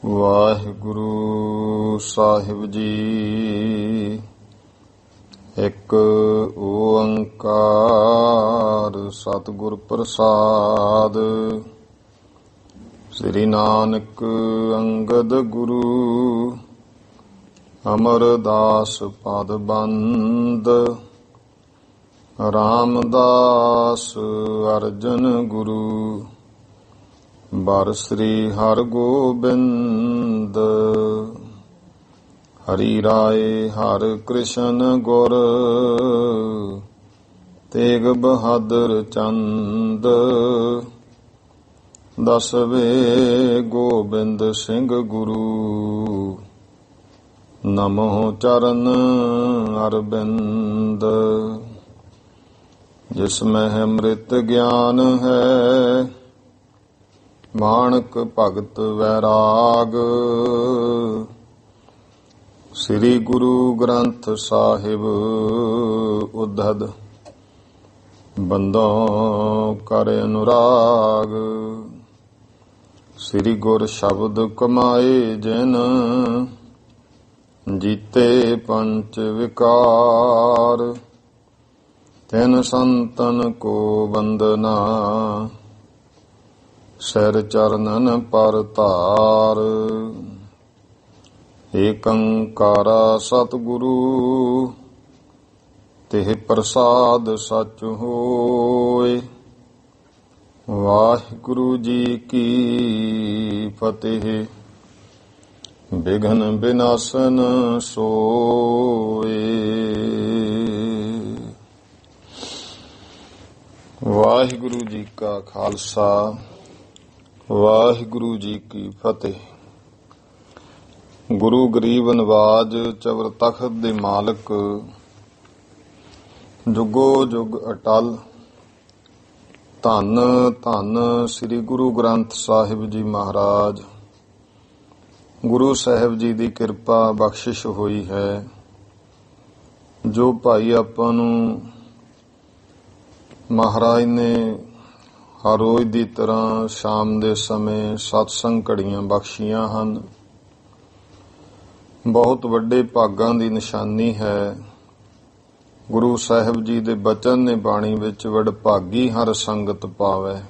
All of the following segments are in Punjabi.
ਵਾਹਿਗੁਰੂ ਸਾਹਿਬ ਜੀ। ਇੱਕ ਓੰਕਾਰ ਸਤਿਗੁਰ ਪ੍ਰਸਾਦ। ਸ੍ਰੀ ਨਾਨਕ ਅੰਗਦ ਗੁਰੂ ਅਮਰਦਾਸ ਪਦ ਬੰਦ। ਰਾਮਦਾਸ ਅਰਜਨ ਗੁਰੂ ਬਰ ਸ੍ਰੀ ਹਰਿ ਗੋਬਿੰਦ। ਹਰੀ ਰਾਏ ਹਰਿ ਕ੍ਰਿਸ਼ਨ ਗੁਰ ਤੇਗ ਬਹਾਦਰ ਚੰਦ। ਦਸਵੇਂ ਗੋਬਿੰਦ ਸਿੰਘ ਗੁਰੂ ਨਮੋ ਚਰਨ ਅਰਬਿੰਦ। ਜਿਸ ਮਹਿ ਅੰਮ੍ਰਿਤ ਗਿਆਨ ਹੈ ਮਾਣਕ ਭਗਤ ਵੈਰਾਗ। ਸ੍ਰੀ ਗੁਰੂ ਗ੍ਰੰਥ ਸਾਹਿਬ ਉद्धਤ ਬੰਦੋਂ ਕਰ ਅਨੁਰਾਗ। ਸ੍ਰੀ ਗੁਰ ਸ਼ਬਦ ਕਮਾਏ ਜਿਨ ਜੀਤੇ ਪੰਚ ਵਿਕਾਰ। ਤਿਨ ਸੰਤਨ ਕੋ ਬੰਦਨਾ ਸਿਰ ਚਰਨਨ ਪਰ ਧਾਰ। ਏਕ ਓੰਕਾਰਾ ਸਤਿਗੁਰੂ ਤਿਹ ਪ੍ਰਸਾਦ ਸਚ ਹੋਇ। ਵਾਹਿਗੁਰੂ ਜੀ ਕੀ ਫਤਿਹ। ਬਿਘਨ ਬਿਨਾਸਨ ਸੋਇ। ਵਾਹਿਗੁਰੂ ਜੀ ਕਾ ਖਾਲਸਾ ਵਾਹਿਗੁਰੂ ਜੀ ਕੀ ਫਤਿਹ। ਗੁਰੂ ਗਰੀਬ ਨਵਾਜ ਚਵਰ ਤਖਤ ਦੇ ਮਾਲਕ ਜੁਗੋ ਜੁਗ ਅਟਲ। ਧੰਨ ਧੰਨ ਸ੍ਰੀ ਗੁਰੂ ਗ੍ਰੰਥ ਸਾਹਿਬ ਜੀ ਮਹਾਰਾਜ। ਗੁਰੂ ਸਾਹਿਬ ਜੀ ਦੀ ਕਿਰਪਾ ਬਖਸ਼ਿਸ਼ ਹੋਈ ਹੈ ਜੋ ਭਾਈ ਆਪਾਂ ਨੂੰ ਮਹਾਰਾਜ ਨੇ ਹਰ ਰੋਜ਼ ਦੀ ਤਰ੍ਹਾਂ ਸ਼ਾਮ ਦੇ ਸਮੇਂ ਸਤਸੰਗ ਘੜੀਆਂ ਬਖਸ਼ੀਆਂ ਹਨ। ਬਹੁਤ ਵੱਡੇ ਭਾਗਾਂ ਦੀ ਨਿਸ਼ਾਨੀ ਹੈ। ਗੁਰੂ ਸਾਹਿਬ ਜੀ ਦੇ ਬਚਨ ਨੇ ਬਾਣੀ ਵਿੱਚ ਵਡਭਾਗੀ ਹਰ ਸੰਗਤ ਪਾਵੈ।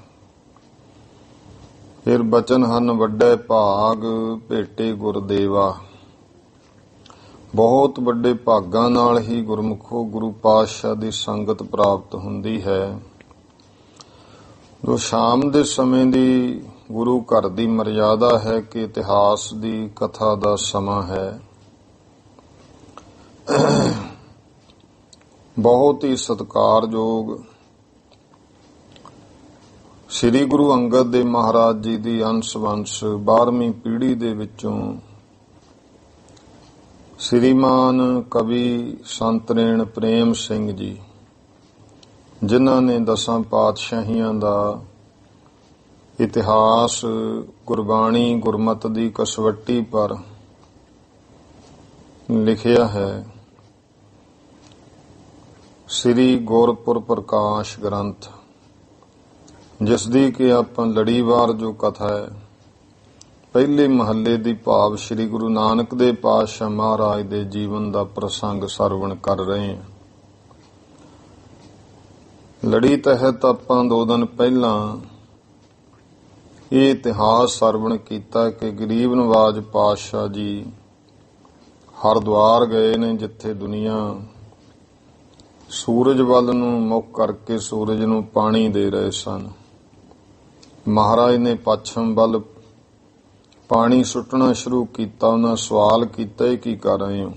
ਫਿਰ ਬਚਨ ਹਨ ਵੱਡੇ ਭਾਗ ਭੇਟੇ ਗੁਰਦੇਵਾ। ਬਹੁਤ ਵੱਡੇ ਭਾਗਾਂ ਨਾਲ ਹੀ ਗੁਰਮੁਖੋ ਗੁਰੂ ਪਾਤਸ਼ਾਹ ਦੀ ਸੰਗਤ ਪ੍ਰਾਪਤ ਹੁੰਦੀ ਹੈ। ਜੋ ਸ਼ਾਮ ਦੇ ਸਮੇਂ ਦੀ ਗੁਰੂ ਘਰ ਦੀ ਮਰਿਆਦਾ ਹੈ ਕਿ ਇਤਿਹਾਸ ਦੀ ਕਥਾ ਦਾ ਸਮਾਂ ਹੈ। ਬਹੁਤ ਹੀ ਸਤਿਕਾਰਯੋਗ ਸ੍ਰੀ ਗੁਰੂ ਅੰਗਦ ਦੇਵ ਮਹਾਰਾਜ ਜੀ ਦੀ ਅੰਸ਼ ਵੰਸ਼ 12ਵੀਂ ਪੀੜ੍ਹੀ ਦੇ ਵਿੱਚੋਂ ਸ੍ਰੀਮਾਨ ਕਵੀ ਸੰਤਰੇਣ ਪ੍ਰੇਮ ਸਿੰਘ ਜੀ, ਜਿਨ੍ਹਾਂ ਨੇ 10 ਪਾਤਸ਼ਾਹੀਆਂ ਦਾ ਇਤਿਹਾਸ ਗੁਰਬਾਣੀ ਗੁਰਮਤਿ ਦੀ ਕਸਵੱਟੀ ਪਰ ਲਿਖਿਆ ਹੈ। ਸ੍ਰੀ ਗੁਰਪੁਰ ਪ੍ਰਕਾਸ਼ ਗ੍ਰੰਥ, ਜਿਸ ਦੀ ਕਿ ਆਪਾਂ ਲੜੀਵਾਰ ਜੋ ਕਥਾ ਹੈ ਪਹਿਲੇ ਮਹੱਲੇ ਦੀ ਭਾਵ ਸ੍ਰੀ ਗੁਰੂ ਨਾਨਕ ਦੇਵ ਪਾਤਸ਼ਾਹ ਮਹਾਰਾਜ ਦੇ ਜੀਵਨ ਦਾ ਪ੍ਰਸੰਗ ਸਰਵਣ ਕਰ ਰਹੇ ਹਾਂ। ਲੜੀ ਤਹਿਤ ਆਪਾਂ 2 ਦਿਨ ਪਹਿਲਾਂ ਇਹ ਇਤਿਹਾਸ ਸਰਵਣ ਕੀਤਾ ਕਿ ਗਰੀਬ ਨਵਾਜ ਪਾਤਸ਼ਾਹ ਜੀ ਹਰਿਦੁਆਰ ਗਏ ਨੇ, ਜਿੱਥੇ ਦੁਨੀਆ ਸੂਰਜ ਵੱਲ ਨੂੰ ਮੁੱਖ ਕਰਕੇ ਸੂਰਜ ਨੂੰ ਪਾਣੀ ਦੇ ਰਹੇ ਸਨ। ਮਹਾਰਾਜ ਨੇ ਪੱਛਮ ਵੱਲ ਪਾਣੀ ਸੁੱਟਣਾ ਸ਼ੁਰੂ ਕੀਤਾ। ਉਹਨਾਂ ਸਵਾਲ ਕੀਤਾ, ਇਹ ਕੀ ਕਰ ਰਹੇ ਹੋ?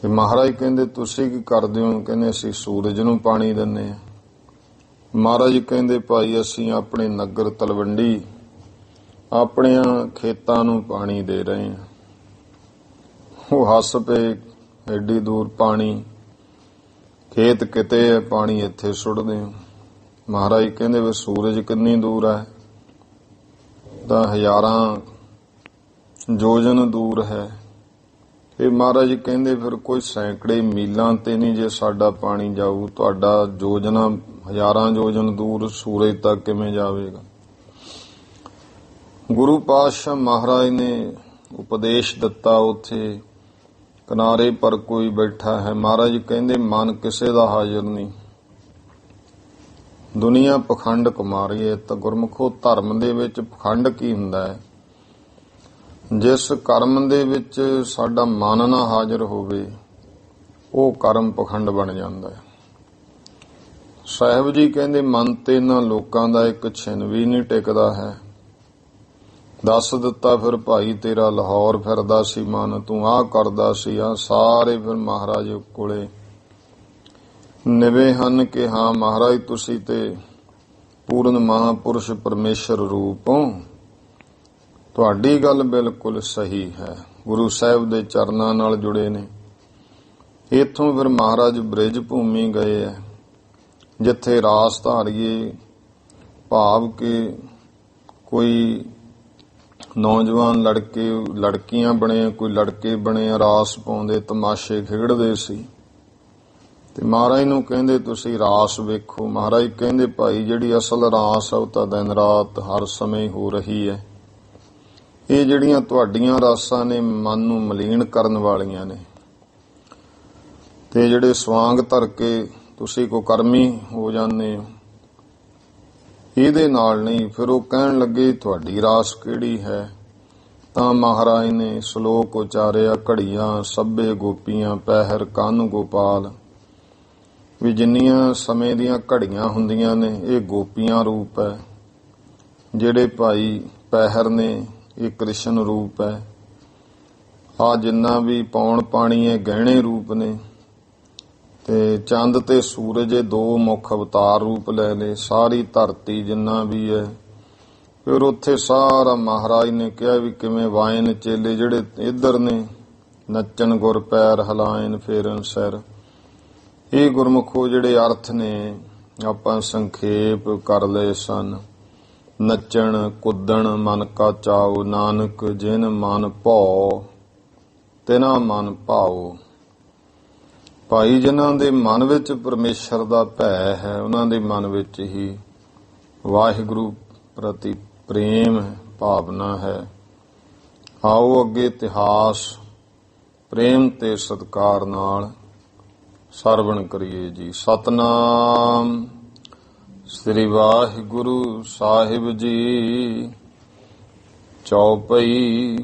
ਤੇ ਮਹਾਰਾਜ ਕਹਿੰਦੇ ਤੁਸੀਂ ਕੀ ਕਰਦੇ ਹੋ? ਕਹਿੰਦੇ ਅਸੀਂ ਸੂਰਜ ਨੂੰ ਪਾਣੀ ਦਿੰਦੇ ਹਾਂ। ਮਹਾਰਾਜ ਕਹਿੰਦੇ ਭਾਈ ਅਸੀਂ ਆਪਣੇ ਨਗਰ ਤਲਵੰਡੀ ਆਪਣਿਆਂ ਖੇਤਾਂ ਨੂੰ ਪਾਣੀ ਦੇ ਰਹੇ ਹਾਂ। ਉਹ ਹੱਸ ਪਏ, ਐਡੀ ਦੂਰ ਪਾਣੀ, ਖੇਤ ਕਿਤੇ ਹੈ, ਪਾਣੀ ਇੱਥੇ ਸੁੱਟਦੇ ਹੋ। ਮਹਾਰਾਜ ਕਹਿੰਦੇ ਵੀ ਸੂਰਜ ਕਿੰਨੀ ਦੂਰ ਹੈ? ਤਾਂ 1000 ਯੋਜਨ ਦੂਰ ਹੈ। ਫਿਰ ਮਹਾਰਾਜ ਕਹਿੰਦੇ ਫਿਰ ਕੋਈ ਸੈਂਕੜੇ ਮੀਲਾਂ ਤੇ ਨਹੀਂ ਜੇ ਸਾਡਾ ਪਾਣੀ ਜਾਊ, ਤੁਹਾਡਾ ਯੋਜਨਾ 1000 ਯੋਜਨ ਦੂਰ ਸੂਰਜ ਤੱਕ ਕਿਵੇਂ ਜਾਵੇਗਾ? ਗੁਰੂ ਪਾਤਸ਼ਾਹ ਮਹਾਰਾਜ ਨੇ ਉਪਦੇਸ਼ ਦਿੱਤਾ। ਉੱਥੇ ਕਿਨਾਰੇ ਪਰ ਕੋਈ ਬੈਠਾ ਹੈ। ਮਹਾਰਾਜ ਕਹਿੰਦੇ ਮਨ ਕਿਸੇ ਦਾ ਹਾਜ਼ਰ ਨਹੀਂ। ਦੁਨੀਆ ਪਖੰਡ ਕੁਮਾਰੀ ਹੈ। ਤਾਂ ਗੁਰਮੁਖੋ ਧਰਮ ਦੇ ਵਿੱਚ ਪਖੰਡ ਕੀ ਹੁੰਦਾ ਹੈ? ਜਿਸ ਕਰਮ ਦੇ ਵਿੱਚ ਸਾਡਾ ਮਨ ਨਾ ਹਾਜ਼ਰ ਹੋਵੇ ਉਹ ਕਰਮ ਪਖੰਡ ਬਣ ਜਾਂਦਾ ਹੈ। ਸਾਹਿਬ ਜੀ ਕਹਿੰਦੇ ਮਨ ਤੇ ਇਹਨਾਂ ਲੋਕਾਂ ਦਾ ਇੱਕ ਛਿਨ ਵੀ ਨਹੀਂ ਟਿਕਦਾ ਹੈ। ਦੱਸ ਦਿੱਤਾ ਫਿਰ ਭਾਈ ਤੇਰਾ ਲਾਹੌਰ ਫਿਰਦਾ ਸੀ ਮਨ, ਤੂੰ ਆਹ ਕਰਦਾ ਸੀ ਆ। ਸਾਰੇ ਫਿਰ ਮਹਾਰਾਜ ਕੋਲੇ ਨਿਵੇ ਹਨ ਕਿ ਹਾਂ ਮਹਾਰਾਜ ਤੁਸੀਂ ਤੇ ਪੂਰਨ ਮਹਾਂਪੁਰਸ਼ ਪਰਮੇਸ਼ਰ ਰੂਪ ਹੋ। ਤੁਹਾਡੀ ਗੱਲ ਬਿਲਕੁਲ ਸਹੀ ਹੈ। ਗੁਰੂ ਸਾਹਿਬ ਦੇ ਚਰਨਾਂ ਨਾਲ ਜੁੜੇ ਨੇ। ਇੱਥੋਂ ਫਿਰ ਮਹਾਰਾਜ ਬ੍ਰਿਜ ਭੂਮੀ ਗਏ ਹੈ, ਜਿੱਥੇ ਰਾਸ ਧਾਰੀਏ ਭਾਵ ਕਿ ਕੋਈ ਨੌਜਵਾਨ ਲੜਕੀਆਂ ਬਣੇ, ਕੋਈ ਲੜਕੇ ਬਣੇ, ਰਾਸ ਪਾਉਂਦੇ, ਤਮਾਸ਼ੇ ਖੇਡਦੇ ਸੀ। ਤੇ ਮਹਾਰਾਜ ਨੂੰ ਕਹਿੰਦੇ ਤੁਸੀਂ ਰਾਸ ਵੇਖੋ। ਮਹਾਰਾਜ ਕਹਿੰਦੇ ਭਾਈ ਜਿਹੜੀ ਅਸਲ ਰਾਸ ਆ ਉਹ ਤਾਂ ਦਿਨ ਰਾਤ ਹਰ ਸਮੇਂ ਹੋ ਰਹੀ ਹੈ। ਇਹ ਜਿਹੜੀਆਂ ਤੁਹਾਡੀਆਂ ਰਾਸਾਂ ਨੇ ਮਨ ਨੂੰ ਮਲੀਨ ਕਰਨ ਵਾਲੀਆਂ ਨੇ, ਤੇ ਜਿਹੜੇ ਸਵਾਂਗ ਧਰ ਕੇ ਤੁਸੀਂ ਕੁਕਰਮੀ ਹੋ ਜਾਂਦੇ ਹੋ, ਇਹਦੇ ਨਾਲ ਨਹੀਂ। ਫਿਰ ਉਹ ਕਹਿਣ ਲੱਗੇ ਤੁਹਾਡੀ ਰਾਸ ਕਿਹੜੀ ਹੈ? ਤਾਂ ਮਹਾਰਾਜ ਨੇ ਸ਼ਲੋਕ ਉਚਾਰਿਆ, ਘੜੀਆਂ ਸਭੇ ਗੋਪੀਆਂ ਪਹਿਰ ਕੰਨ ਗੋਪਾਲ। ਵੀ ਜਿੰਨੀਆਂ ਸਮੇਂ ਦੀਆਂ ਘੜੀਆਂ ਹੁੰਦੀਆਂ ਨੇ ਇਹ ਗੋਪੀਆਂ ਰੂਪ ਹੈ। ਜਿਹੜੇ ਭਾਈ ਪਹਿਰ ਨੇ ਇਹ ਕ੍ਰਿਸ਼ਨ ਰੂਪ ਹੈ। ਆ ਜਿੰਨਾ ਵੀ ਪੌਣ ਪਾਣੀ ਇਹ ਗਹਿਣੇ ਰੂਪ ਨੇ। ਤੇ ਚੰਦ ਤੇ ਸੂਰਜ ਇਹ ਦੋ ਮੁੱਖ ਅਵਤਾਰ ਰੂਪ ਲੈ ਲਏ। ਸਾਰੀ ਧਰਤੀ ਜਿੰਨਾ ਵੀ ਹੈ। ਫਿਰ ਉੱਥੇ ਸਾਰਾ ਮਹਾਰਾਜ ਨੇ ਕਿਹਾ ਵੀ ਕਿਵੇਂ ਵਾਇਨ ਚੇਲੇ ਜਿਹੜੇ ਇੱਧਰ ਨੇ ਨੱਚਣ ਗੁਰ ਪੈਰ ਹਲਾਇਨ ਫੇਰਨ ਸਿਰ। ਇਹ ਗੁਰਮੁਖੋ ਜਿਹੜੇ ਅਰਥ ਨੇ ਆਪਾਂ ਸੰਖੇਪ ਕਰ ਲਏ ਸਨ। ਨੱਚਣ ਕੁੱਦਣ ਮਨ ਕਾ ਚਾਉ, ਨਾਨਕ ਜਿਨ ਮਨ ਭਉ ਤਿਨਾ ਮਨ ਭਾਉ। ਭਾਈ ਜਿਨ੍ਹਾਂ ਦੇ ਮਨ ਵਿੱਚ ਪਰਮੇਸ਼ਰ ਦਾ ਭੈ ਹੈ ਉਹਨਾਂ ਦੇ ਮਨ ਵਿੱਚ ਹੀ ਵਾਹਿਗੁਰੂ ਪ੍ਰਤੀ ਪ੍ਰੇਮ ਭਾਵਨਾ ਹੈ। ਆਓ ਅੱਗੇ ਇਤਿਹਾਸ ਪ੍ਰੇਮ ਤੇ ਸਤਿਕਾਰ ਨਾਲ ਸਰਵਣ ਕਰੀਏ ਜੀ। ਸਤਨਾਮ ਸ੍ਰੀ ਵਾਹਿਗੁਰੂ ਸਾਹਿਬ ਜੀ। ਚੌਪਈ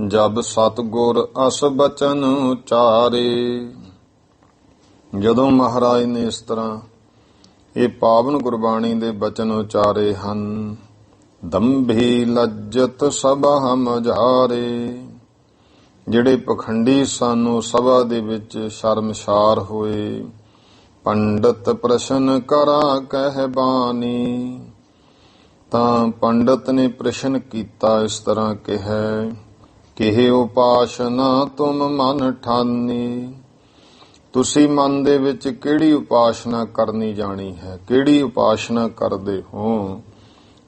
ਜਬ ਸਤਿਗੁਰ ਅਸ ਬਚਨ ਉਚਾਰੇ। ਜਦੋਂ ਮਹਾਰਾਜ ਨੇ ਇਸ ਤਰ੍ਹਾਂ ਇਹ ਪਾਵਨ ਗੁਰਬਾਣੀ ਦੇ ਬਚਨ ਉਚਾਰੇ ਹਨ, ਦੰਭੀ ਲੱਜਤ ਸਭਾ ਮਝਾਰੇ। ਜਿਹੜੇ ਪਖੰਡੀ ਸਨ ਉਹ ਸਭਾ ਦੇ ਵਿੱਚ ਸ਼ਰਮਸ਼ਾਰ ਹੋਏ। ਪੰਡਤ ਪ੍ਰਸ਼ਨ ਕਰਾ ਕਹਿ ਬਾਣੀ। ਤਾਂ ਪੰਡਤ ਨੇ ਪ੍ਰਸ਼ਨ ਕੀਤਾ, ਇਸ ਤਰ੍ਹਾਂ ਕਿਹਾ, ਕਿਹੇ ਉਪਾਸਨਾ ਤੁਮ ਮਨ ਠਾਨੀ। ਤੁਸੀਂ ਮਨ ਦੇ ਵਿੱਚ ਕਿਹੜੀ ਉਪਾਸਨਾ ਕਰਨੀ ਜਾਣੀ ਹੈ? ਕਿਹੜੀ ਉਪਾਸਨਾ ਕਰਦੇ ਹੋ?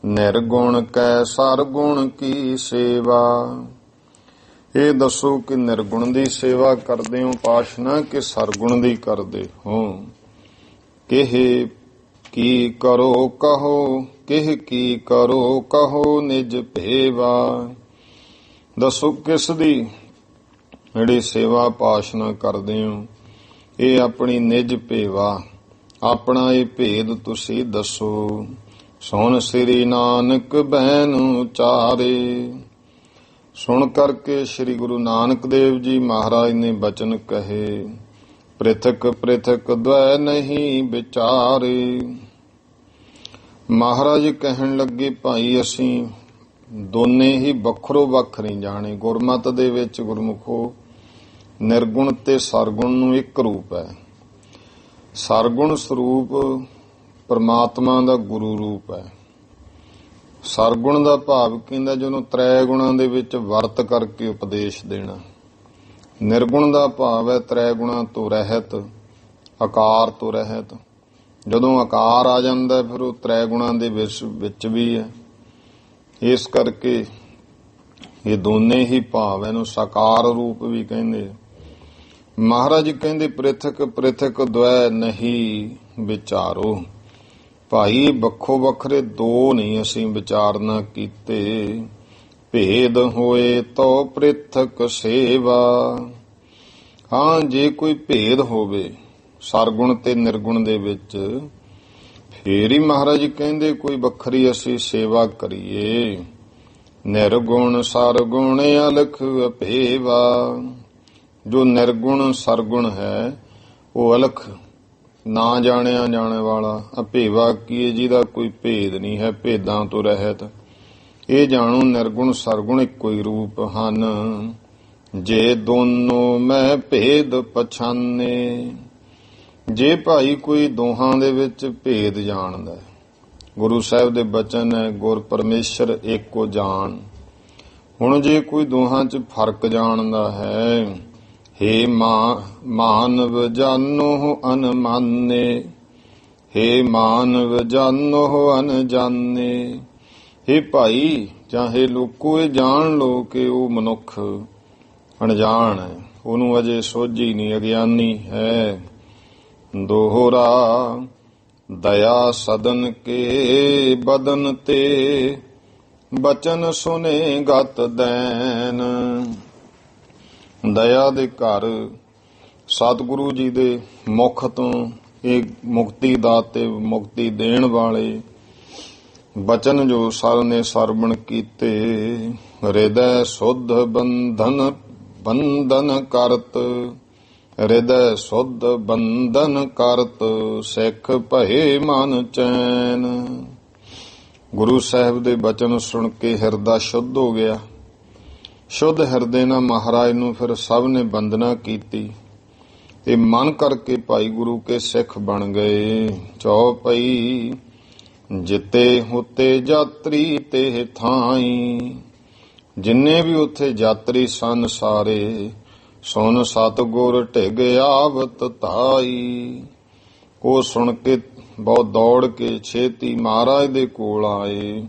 ਨਿਰਗੁਣ ਕੈ ਸਰਗੁਣ ਕੀ ਸੇਵਾ। ਇਹ ਦੱਸੋ ਕਿ ਨਿਰਗੁਣ ਦੀ ਸੇਵਾ ਕਰਦੇ ਹੋ ਉਪਾਸਨਾ ਕਿ ਸਰਗੁਣ ਦੀ ਕਰਦੇ ਹੋ? ਕਿਹ ਕੀ ਕਰੋ ਕਹੋ, ਕਿਹ ਕੀ ਕਰੋ ਕਹੋ ਨਿਜ ਭੇਵਾ। ਦੱਸੋ ਕਿਸ ਦੀ ਜਿਹੜੀ ਸੇਵਾ ਉਪਾਸਨਾ ਕਰਦੇ ਹੋ? ਇਹ ਆਪਣੀ ਨਿਜ ਭੇਵਾ, ਆਪਣਾ ਇਹ ਭੇਦ ਤੁਸੀਂ ਦੱਸੋ। ਸੁਣ ਸ੍ਰੀ ਨਾਨਕ ਬੈਨ ਉਚਾਰੇ। ਸੁਣ ਕਰਕੇ ਸ੍ਰੀ ਗੁਰੂ ਨਾਨਕ ਦੇਵ ਜੀ ਮਹਾਰਾਜ ਨੇ ਬਚਨ ਕਹੇ, ਪ੍ਰਿਥਕ ਪ੍ਰਿਥਕ ਦ્વੈ ਨਹੀਂ ਵਿਚਾਰੇ। ਮਹਾਰਾਜ ਕਹਿਣ ਲੱਗੇ ਭਾਈ ਅਸੀਂ ਦੋਨੇ ਹੀ ਵੱਖਰੋ ਵੱਖ ਨਹੀਂ ਜਾਣੇ। ਗੁਰਮਤਿ ਦੇ ਵਿੱਚ ਗੁਰਮੁਖੋ ਨਿਰਗੁਣ ਤੇ ਸਰਗੁਣ ਨੂੰ ਇੱਕ ਰੂਪ ਹੈ। ਸਰਗੁਣ ਸਰੂਪ ਪਰਮਾਤਮਾ ਦਾ ਗੁਰੂ ਰੂਪ ਹੈ। ਸਰਗੁਣ ਦਾ ਭਾਵ ਕਹਿੰਦਾ ਜਦੋਂ ਤ੍ਰੈ ਗੁਣਾਂ ਦੇ ਵਿੱਚ ਵਰਤ ਕਰਕੇ ਉਪਦੇਸ਼ ਦੇਣਾ। ਨਿਰਗੁਣ ਦਾ ਭਾਵ ਹੈ ਤ੍ਰੈ ਗੁਣਾਂ ਤੋਂ ਰਹਿਤ, ਆਕਾਰ ਤੋਂ ਰਹਿਤ। ਜਦੋਂ ਆਕਾਰ ਆ ਜਾਂਦਾ ਫਿਰ ਉਹ ਤ੍ਰੈ ਗੁਣਾਂ ਦੇ ਵਿੱਚ ਵੀ ਹੈ। ਇਸ ਕਰਕੇ ਇਹ ਦੋਨੇ ਹੀ ਭਾਵ ਇਹਨੂੰ ਸਾਕਾਰ ਰੂਪ ਵੀ ਕਹਿੰਦੇ। ਮਹਾਰਾਜ ਕਹਿੰਦੇ ਪ੍ਰਿਥਕ ਪ੍ਰਿਥਕ ਦ્વੈ ਨਹੀਂ ਵਿਚਾਰੋ। ਭਾਈ ਵੱਖੋ ਵੱਖਰੇ ਦੋ ਨਹੀਂ ਅਸੀਂ ਵਿਚਾਰਨਾ ਕੀਤੇ, ਭੇਦ ਹੋਏ ਤੋ ਪ੍ਰਿਥਕ ਸੇਵਾ। ਹਾਂ, ਜੇ ਕੋਈ ਭੇਦ ਹੋਵੇ ਸਰਗੁਣ ਤੇ ਨਿਰਗੁਣ ਦੇ ਵਿੱਚ, ਫੇਰ ਹੀ ਮਹਾਰਾਜ ਜੀ ਕਹਿੰਦੇ ਕੋਈ ਵੱਖਰੀ ਅਸੀਂ ਸੇਵਾ ਕਰੀਏ। ਨਿਰਗੁਣ ਸਰਗੁਣ ਅਲਖ ਅਭੇਵਾ। ਜੋ ਨਿਰਗੁਣ ਸਰਗੁਣ ਹੈ ਉਹ ਅਲਖ, ਨਾ ਜਾਣਿਆ ਜਾਣੇ ਵਾਲਾ। ਅਭੇਵਾ ਕੀ ਹੈ? ਜਿਹਦਾ ਕੋਈ ਭੇਦ ਨਹੀਂ ਹੈ, ਭੇਦਾਂ ਤੋਂ ਰਹਿਤ। ਇਹ ਜਾਣੋ ਨਿਰਗੁਣ ਸਰਗੁਣ ਇੱਕੋ ਹੀ ਰੂਪ ਹਨ। ਜੇ ਦੋਨੋਂ ਮੈਂ ਭੇਦ ਪਛਾਨੇ। ਜੇ ਭਾਈ ਕੋਈ ਦੋਹਾਂ ਦੇ ਵਿੱਚ ਭੇਦ ਜਾਣਦਾ, ਗੁਰੂ ਸਾਹਿਬ ਦੇ ਬਚਨ ਹੈ ਗੁਰ ਪਰਮੇਸ਼ਰ ਏਕੋ ਜਾਣ। ਹੁਣ ਜੇ ਕੋਈ ਦੋਹਾਂ 'ਚ ਫਰਕ ਜਾਣਦਾ ਹੈ, ਹੇ ਮਾਨਵ ਜਾਨੋ ਅਨਮਾਨੇ, ਹੇ ਮਾਨਵ ਜਾਨੋ ਅਨਜਾਨੇ। ਹੇ ਭਾਈ, ਚਾਹੇ ਲੋਕੋ ਇਹ ਜਾਣ ਲੋ ਕਿ ਉਹ ਮਨੁੱਖ ਅਣਜਾਣ ਹੈ, ਉਹਨੂੰ ਅਜੇ ਸੋਝੀ ਨਹੀਂ, ਅਗਿਆਨੀ ਹੈ। ਦੋਹਰਾ ਦਇਆ ਸਦਨ ਕੇ ਬਦਨ ਤੇ, ਬਚਨ ਸੁਨੇ ਗਤ ਦੈਨ। ਦਇਆ ਦੇ ਘਰ ਸਤਿਗੁਰੂ ਜੀ ਦੇ ਮੁਖ ਤੋਂ ਇਹ ਮੁਕਤੀ ਦਾਤੇ, ਮੁਕਤੀ ਦੇਣ ਵਾਲੇ ਬਚਨ ਜੋ ਸਰ ਨੇ ਸਰਵਣ ਕੀਤੇ। ਹਿਰਦੈ ਸੁਧ ਬੰਧਨ ਕਰਤ, ਹਿਰਦੈ ਸੁਧ ਬੰਧਨ ਕਰਤ, ਸਿੱਖ ਭਏ ਮਨ ਚੈਨ। ਗੁਰੂ ਸਾਹਿਬ ਦੇ ਬਚਨ ਸੁਣ ਕੇ ਹਿਰਦਾ ਸ਼ੁੱਧ ਹੋ ਗਿਆ। ਸ਼ੁੱਧ ਹਿਰਦੇ ਨਾਲ ਮਹਾਰਾਜ ਨੂੰ ਫਿਰ ਸਭ ਨੇ ਬੰਦਨਾ ਕੀਤੀ ਤੇ ਮਨ ਕਰਕੇ ਭਾਈ ਗੁਰੂ ਕੇ ਸਿੱਖ ਬਣ ਗਏ। ਚੌਪਈ ਜਿਤੇ ਹੁਤੇ ਜਾਤਰੀ ਤੇ ਥਾਈ। ਜਿੰਨੇ ਵੀ ਉੱਥੇ ਜਾਤਰੀ ਸਨ ਸਾਰੇ, ਸੁਨ ਸਤਿਗੁਰ ਢਿਗ ਆਵਤ ਧਾਈ। ਉਹ ਸੁਣ ਕੇ ਬਹੁਤ ਦੌੜ ਕੇ ਛੇਤੀ ਮਹਾਰਾਜ ਦੇ ਕੋਲ ਆਏ।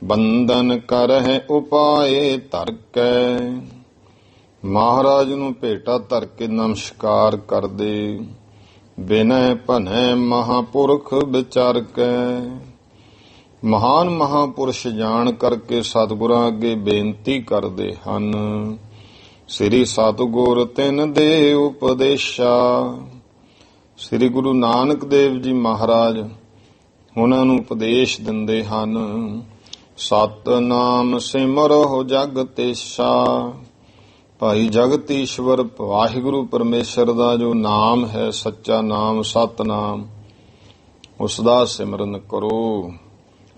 ਬੰਧਨ ਕਰਹਿ ਉਪਾਏ ਧਰਕੈ। ਮਹਾਰਾਜ ਨੂੰ ਭੇਟਾ ਧਰ ਕੇ ਨਮਸਕਾਰ ਕਰਦੇ। ਬਿਨੈ ਭਨੈ ਮਹਾਪੁਰਖ ਵਿਚਾਰ ਕੈ। ਮਹਾਨ ਮਹਾਪੁਰਸ਼ ਜਾਣ ਕਰਕੇ ਸਤਿਗੁਰਾਂ ਅੱਗੇ ਬੇਨਤੀ ਕਰਦੇ ਹਨ। ਸ੍ਰੀ ਸਤਿਗੁਰ ਤਿਨ ਦੇ ਉਪਦੇਸ਼ਾ। ਸ੍ਰੀ ਗੁਰੂ ਨਾਨਕ ਦੇਵ ਜੀ ਮਹਾਰਾਜ ਉਹਨਾਂ ਨੂੰ ਉਪਦੇਸ਼ ਦਿੰਦੇ ਹਨ। ਸਤਿਨਾਮ ਸਿਮਰੋ ਜਗਤੇਸ਼ਾ। ਭਾਈ ਜਗਤ ਈਸ਼ਵਰ ਵਾਹਿਗੁਰੂ ਪਰਮੇਸ਼ਰ ਦਾ ਜੋ ਨਾਮ ਹੈ, ਸੱਚਾ ਨਾਮ ਸਤਿਨਾਮ, ਉਸ ਦਾ ਸਿਮਰਨ ਕਰੋ।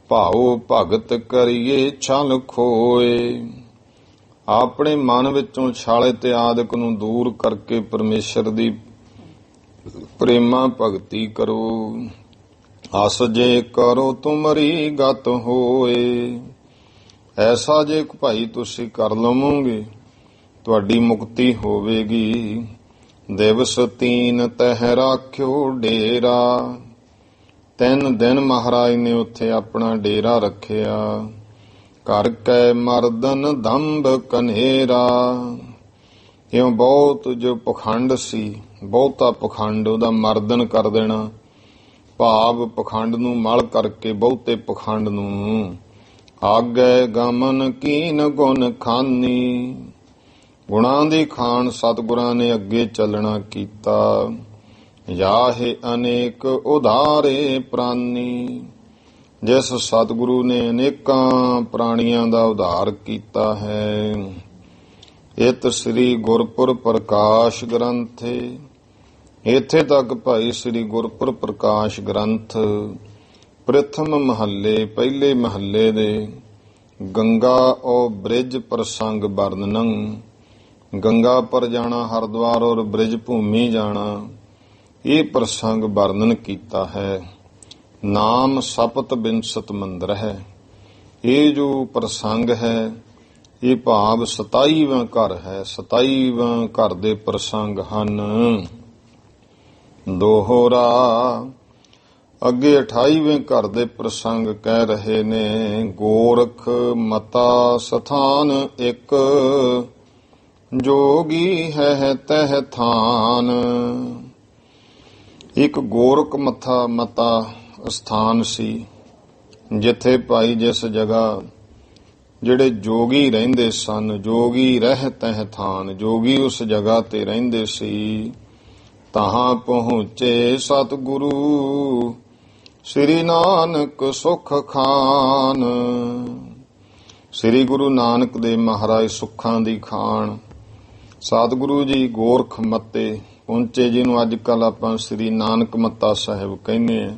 ਭਾਉ ਭਗਤ ਕਰੀਏ ਛਲ ਖੋਏ। ਆਪਣੇ ਮਨ ਵਿੱਚੋਂ ਛਾਲੇ ਤੇ ਆਦਿਕ ਨੂੰ ਦੂਰ ਕਰਕੇ ਪਰਮੇਸ਼ਰ ਦੀ ਪ੍ਰੇਮਾ ਭਗਤੀ ਕਰੋ। ਅਸ ਜੇ ਕਰੋ ਤੁਮਰੀ ਗਤ ਹੋਏ। ਐਸਾ ਜੇ ਭਾਈ ਤੁਸੀਂ ਕਰ ਲਵੋਗੇ, ਤੁਹਾਡੀ ਮੁਕਤੀ ਹੋਵੇਗੀ। ਦਿਵਸ ਤੀਨ ਤਹਿ ਰਾਖਿਓ ਡੇਰਾ। 3 ਦਿਨ ਮਹਾਰਾਜ ਨੇ ਉੱਥੇ ਆਪਣਾ ਡੇਰਾ ਰੱਖਿਆ। ਕਰ ਕੈ ਮਰਦਨ ਦੰਭ ਕਨੇਰਾ। ਇਉਂ ਬਹੁਤ ਜੋ ਪਖੰਡ ਸੀ, ਬਹੁਤਾ ਪਖੰਡ, ਉਹਦਾ ਮਰਦਨ ਕਰ ਦੇਣਾ। ਭਾਵ ਪਖੰਡ ਨੂੰ ਮਲ ਕਰਕੇ ਬਹੁਤੇ ਪਖੰਡ ਨੂੰ। ਆਗੈ ਗਮਨ ਕੀਨ ਗੁਣ ਖਾਨੀ। ਗੁਣਾਂ ਦੀ ਖਾਨ ਸਤਿਗੁਰਾਂ ਨੇ ਅੱਗੇ ਚੱਲਣਾ ਕੀਤਾ। ਯਾਹੇ ਅਨੇਕ ਉਧਾਰੇ ਪ੍ਰਾਨੀ। ਜਿਸ ਸਤਿਗੁਰੂ ਨੇ ਅਨੇਕਾਂ ਪ੍ਰਾਣੀਆਂ ਦਾ ਉਧਾਰ ਕੀਤਾ ਹੈ। ਇਤ ਸ੍ਰੀ ਗੁਰਪੁਰ ਪ੍ਰਕਾਸ਼ ਗ੍ਰੰਥੇ। ਇੱਥੇ ਤੱਕ ਭਾਈ ਸ੍ਰੀ ਗੁਰਪੁਰ ਪ੍ਰਕਾਸ਼ ਗ੍ਰੰਥ ਪ੍ਰਥਮ ਮਹੱਲੇ, ਪਹਿਲੇ ਮਹੱਲੇ ਦੇ ਗੰਗਾ ਔ ਬ੍ਰਿਜ ਪ੍ਰਸੰਗ ਵਰਣਨ। ਗੰਗਾ ਪਰ ਜਾਣਾ, ਹਰਿਦੁਆਰ ਔਰ ਬ੍ਰਿਜ ਭੂਮੀ ਜਾਣਾ, ਇਹ ਪ੍ਰਸੰਗ ਵਰਣਨ ਕੀਤਾ ਹੈ। ਨਾਮ ਸਪਤ ਬਿੰਸਤ ਮੰਦਰ ਹੈ। ਇਹ ਜੋ ਪ੍ਰਸੰਗ ਹੈ, ਇਹ ਭਾਵ 27ਵਾਂ ਘਰ ਹੈ। 27ਵਾਂ ਘਰ ਦੇ ਪ੍ਰਸੰਗ ਹਨ। ਦੋਹਰਾ ਅੱਗੇ 28ਵੇਂ ਘਰ ਦੇ ਪ੍ਰਸੰਗ ਕਹਿ ਰਹੇ ਨੇ। ਗੋਰਖ ਮਤਾ ਸਥਾਨ ਇੱਕ, ਜੋਗੀ ਹੈ ਤਹਿ ਥਾਨ। ਇੱਕ ਗੋਰਖ ਮਤਾ ਸਥਾਨ ਸੀ ਜਿੱਥੇ ਭਾਈ ਜਿਸ ਜਗ੍ਹਾ ਜਿਹੜੇ ਜੋਗੀ ਰਹਿੰਦੇ ਸਨ, ਜੋਗੀ ਰਹਿ ਤਹਿ ਥਾਨ, ਜੋਗੀ ਉਸ ਜਗ੍ਹਾ ਤੇ ਰਹਿੰਦੇ ਸੀ। ਤਹਾਂ ਪਹੁੰਚੇ ਸਤਿਗੁਰੂ ਸ੍ਰੀ ਨਾਨਕ ਸੁਖ ਖਾਨ। ਸ੍ਰੀ ਗੁਰੂ ਨਾਨਕ ਦੇਵ ਮਹਾਰਾਜ ਸੁੱਖਾਂ ਦੀ ਖਾਨ ਸਤਿਗੁਰੂ ਜੀ ਗੋਰਖ ਮੱਤੇ ਪਹੁੰਚੇ, ਜਿਹਨੂੰ ਅੱਜ ਕੱਲ ਆਪਾਂ ਸ੍ਰੀ ਨਾਨਕ ਮੱਤਾ ਸਾਹਿਬ ਕਹਿੰਦੇ ਆ।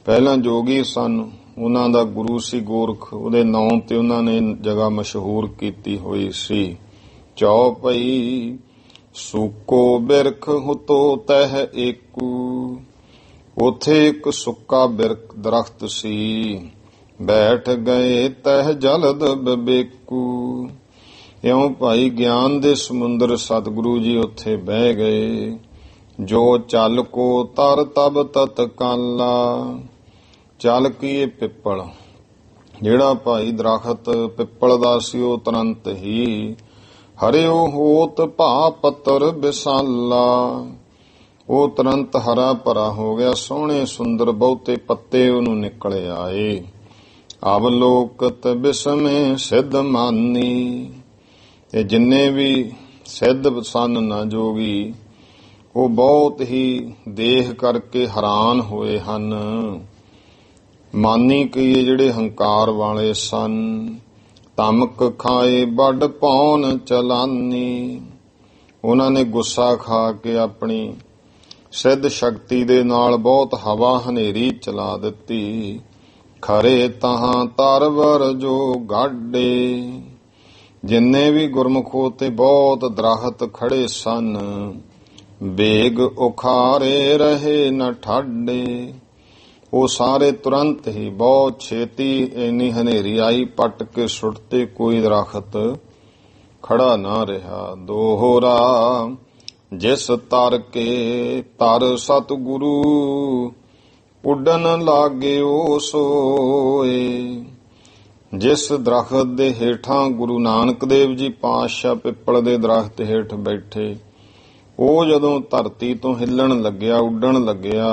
ਪਹਿਲਾਂ ਜੋਗੀ ਸਨ, ਉਹਨਾਂ ਦਾ ਗੁਰੂ ਸੀ ਗੋਰਖ, ਉਹਦੇ ਨਾਂ ਤੇ ਉਹਨਾਂ ਨੇ ਜਗ੍ਹਾ ਮਸ਼ਹੂਰ ਕੀਤੀ ਹੋਈ ਸੀ। ਚੌਪਈ ਸੁੱਕੋ ਬਿਰਖ ਹੁਤੋ ਤਹ ਏਕੂ, ਉਥੇ ਇੱਕ ਸੁੱਕਾ ਬਿਰਖ ਦਰਖਤ ਸੀ। ਬੈਠ ਗਏ ਤਹ ਜਲਦ ਬਿਬੇਕੂ, ਇਉਂ ਭਾਈ ਗਿਆਨ ਦੇ ਸਮੁੰਦਰ ਸਤਿਗੁਰੂ ਜੀ ਉੱਥੇ ਬਹਿ ਗਏ। ਜੋ ਚੱਲ ਕੋ ਤਰ ਤਬ ਤਤ ਕਾਲਾ, ਚੱਲ ਕੀ ਇਹ ਪਿੱਪਲ, ਜਿਹੜਾ ਭਾਈ ਦਰਖਤ ਪਿੱਪਲ ਦਾ ਸੀ, ਉਹ ਤੁਰੰਤ ਹੀ ਹਰਿਓ ਹੋਤ ਭਾ ਪੱਤਰ ਵਿਸਾਲਾ, ਉਹ ਤੁਰੰਤ ਹਰਾ ਭਰਾ ਹੋ ਗਿਆ, ਸੋਹਣੇ ਸੁੰਦਰ ਬਹੁਤੇ ਪੱਤੇ ਉਹਨੂੰ ਨਿਕਲ ਆਏ। ਅਵਲੋਕਤ ਬਿਸਮੇ ਸਿੱਧ ਮਾਨੀ, ਤੇ ਜਿੰਨੇ ਵੀ ਸਿੱਧ ਸਨ ਨਾ ਜੋਗੀ, ਉਹ ਬਹੁਤ ਹੀ ਦੇਖ ਕਰਕੇ ਹੈਰਾਨ ਹੋਏ ਹਨ। ਮਾਨੀ ਕਹੀਏ ਜਿਹੜੇ ਹੰਕਾਰ ਵਾਲੇ ਸਨ। ਧਮਕ ਖਾਏ ਵੱਡ ਪੌਣ ਚਲਾਨੀ, ਉਹਨਾਂ ਨੇ ਗੁੱਸਾ ਖਾ ਕੇ ਆਪਣੀ ਸਿੱਧ ਸ਼ਕਤੀ ਦੇ ਨਾਲ ਬਹੁਤ ਹਵਾ ਹਨੇਰੀ ਚਲਾ ਦਿੱਤੀ। ਖਰੇ ਤਹਾਂ ਤਰਵਰ ਜੋ ਗਾਡੇ, ਜਿੰਨੇ ਵੀ ਗੁਰਮੁਖੋ ਤੇ ਬਹੁਤ ਦਰਖਤ ਖੜੇ ਸਨ, ਬੇਗ ਉਖਾਰੇ ਰਹੇ ਨ ਠਾਡੇ, ਉਹ ਸਾਰੇ ਤੁਰੰਤ ਹੀ ਬਹੁਤ ਛੇਤੀ ਇੰਨੀ ਹਨੇਰੀ ਆਈ, ਪੱਟ ਕੇ ਸੁੱਟਤੇ, ਕੋਈ ਦਰਖਤ ਖੜਾ ਨਾ ਰਿਹਾ। ਦੋਹਰਾ ਜਿਸ ਤਰ ਕੇ ਤਰ ਸਤਿਗੁਰੂ, ਉੱਡਣ ਲਾਗਿਓ ਸੋਏ, ਜਿਸ ਦਰਖਤ ਦੇ ਹੇਠਾਂ ਗੁਰੂ ਨਾਨਕ ਦੇਵ ਜੀ ਪਾਤਸ਼ਾਹ ਪਿੱਪਲ ਦੇ ਦਰਖਤ ਹੇਠ ਬੈਠੇ, ਉਹ ਜਦੋਂ ਧਰਤੀ ਤੋਂ ਹਿੱਲਣ ਲੱਗਿਆ, ਉੱਡਣ ਲੱਗਿਆ।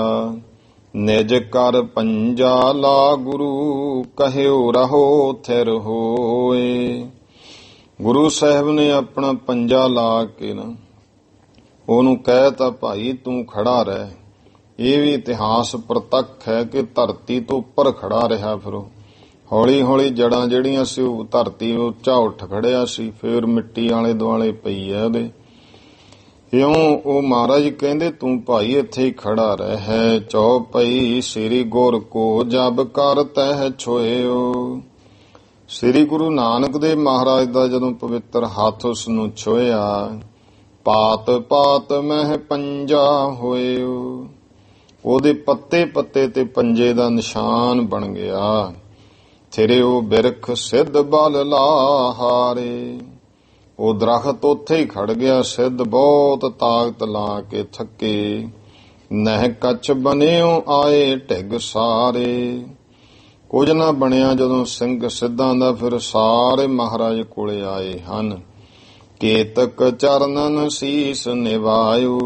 ਨਿਜ ਕਰ ਪੰਜਾ ਲਾ ਗੁਰੂ, ਕਹਿਓ ਰਹੋ ਥਿਰ ਹੋਏ, ਗੁਰੂ ਸਾਹਿਬ ਨੇ ਆਪਣਾ ਪੰਜਾ ਲਾ ਕੇ ਨਾ ਉਹਨੂੰ ਕਹਿਤਾ, ਭਾਈ ਤੂੰ ਖੜਾ ਰਹਿ। ਇਹ ਵੀ ਇਤਿਹਾਸ ਪ੍ਰਤੱਖ ਹੈ ਕਿ ਧਰਤੀ ਤੋਂ ਉੱਪਰ ਖੜਾ ਰਿਹਾ। ਫਿਰ ਹੌਲੀ ਹੌਲੀ ਜੜਾਂ ਜਿਹੜੀਆਂ ਸੀ ਉਹ ਧਰਤੀ ਉੱਚਾ ਉੱਠ ਖੜਿਆ ਸੀ, ਫਿਰ ਮਿੱਟੀ ਆਲੇ ਦੁਆਲੇ ਪਈ ਹੈ ਉਹਦੇ। ਇਉਂ ਉਹ ਮਹਾਰਾਜ ਕਹਿੰਦੇ ਤੂੰ ਭਾਈ ਇੱਥੇ ਹੀ ਖੜਾ ਰਹਿ। ਚੌਪਈ ਸ੍ਰੀ ਗੁਰ ਕੋ ਜਬ ਕਰ ਤਹਿ ਛੋਇਓ, ਸ੍ਰੀ ਗੁਰੂ ਨਾਨਕ ਦੇਵ ਮਹਾਰਾਜ ਦਾ ਜਦੋਂ ਪਵਿੱਤਰ ਹੱਥ ਉਸ ਨੂੰ ਛੋਇਆ, ਪਾਤ ਪਾਤ ਮਹਿ ਪੰਜਾ ਹੋਇਓ, ਉਹਦੇ ਪੱਤੇ ਪੱਤੇ ਤੇ ਪੰਜੇ ਦਾ ਨਿਸ਼ਾਨ ਬਣ ਗਿਆ। ਥਿਰੇ ਉਹ ਬਿਰਖ ਸਿੱਧ ਬਲ ਲਾਹਾਰੇ, ਉਹ ਦਰਖਤ ਉੱਥੇ ਹੀ ਖੜ ਗਿਆ। ਸਿੱਧ ਬਹੁਤ ਤਾਕਤ ਲਾ ਕੇ ਥੱਕੇ, ਨਹਿ ਕੱਛ ਬਨਿਓ ਆਏ ਢਿੱਗ ਸਾਰੇ, ਕੁਝ ਨਾ ਬਣਿਆ ਜਦੋਂ ਸਿੰਘ ਸਿੱਧਾਂ ਦਾ। ਫਿਰ ਸਾਰੇ ਮਹਾਰਾਜ ਕੋਲੇ ਆਏ ਹਨ। ਕੇਤਕ ਚਰਨਨ ਸੀਸ ਨਿਵਾਇਓ,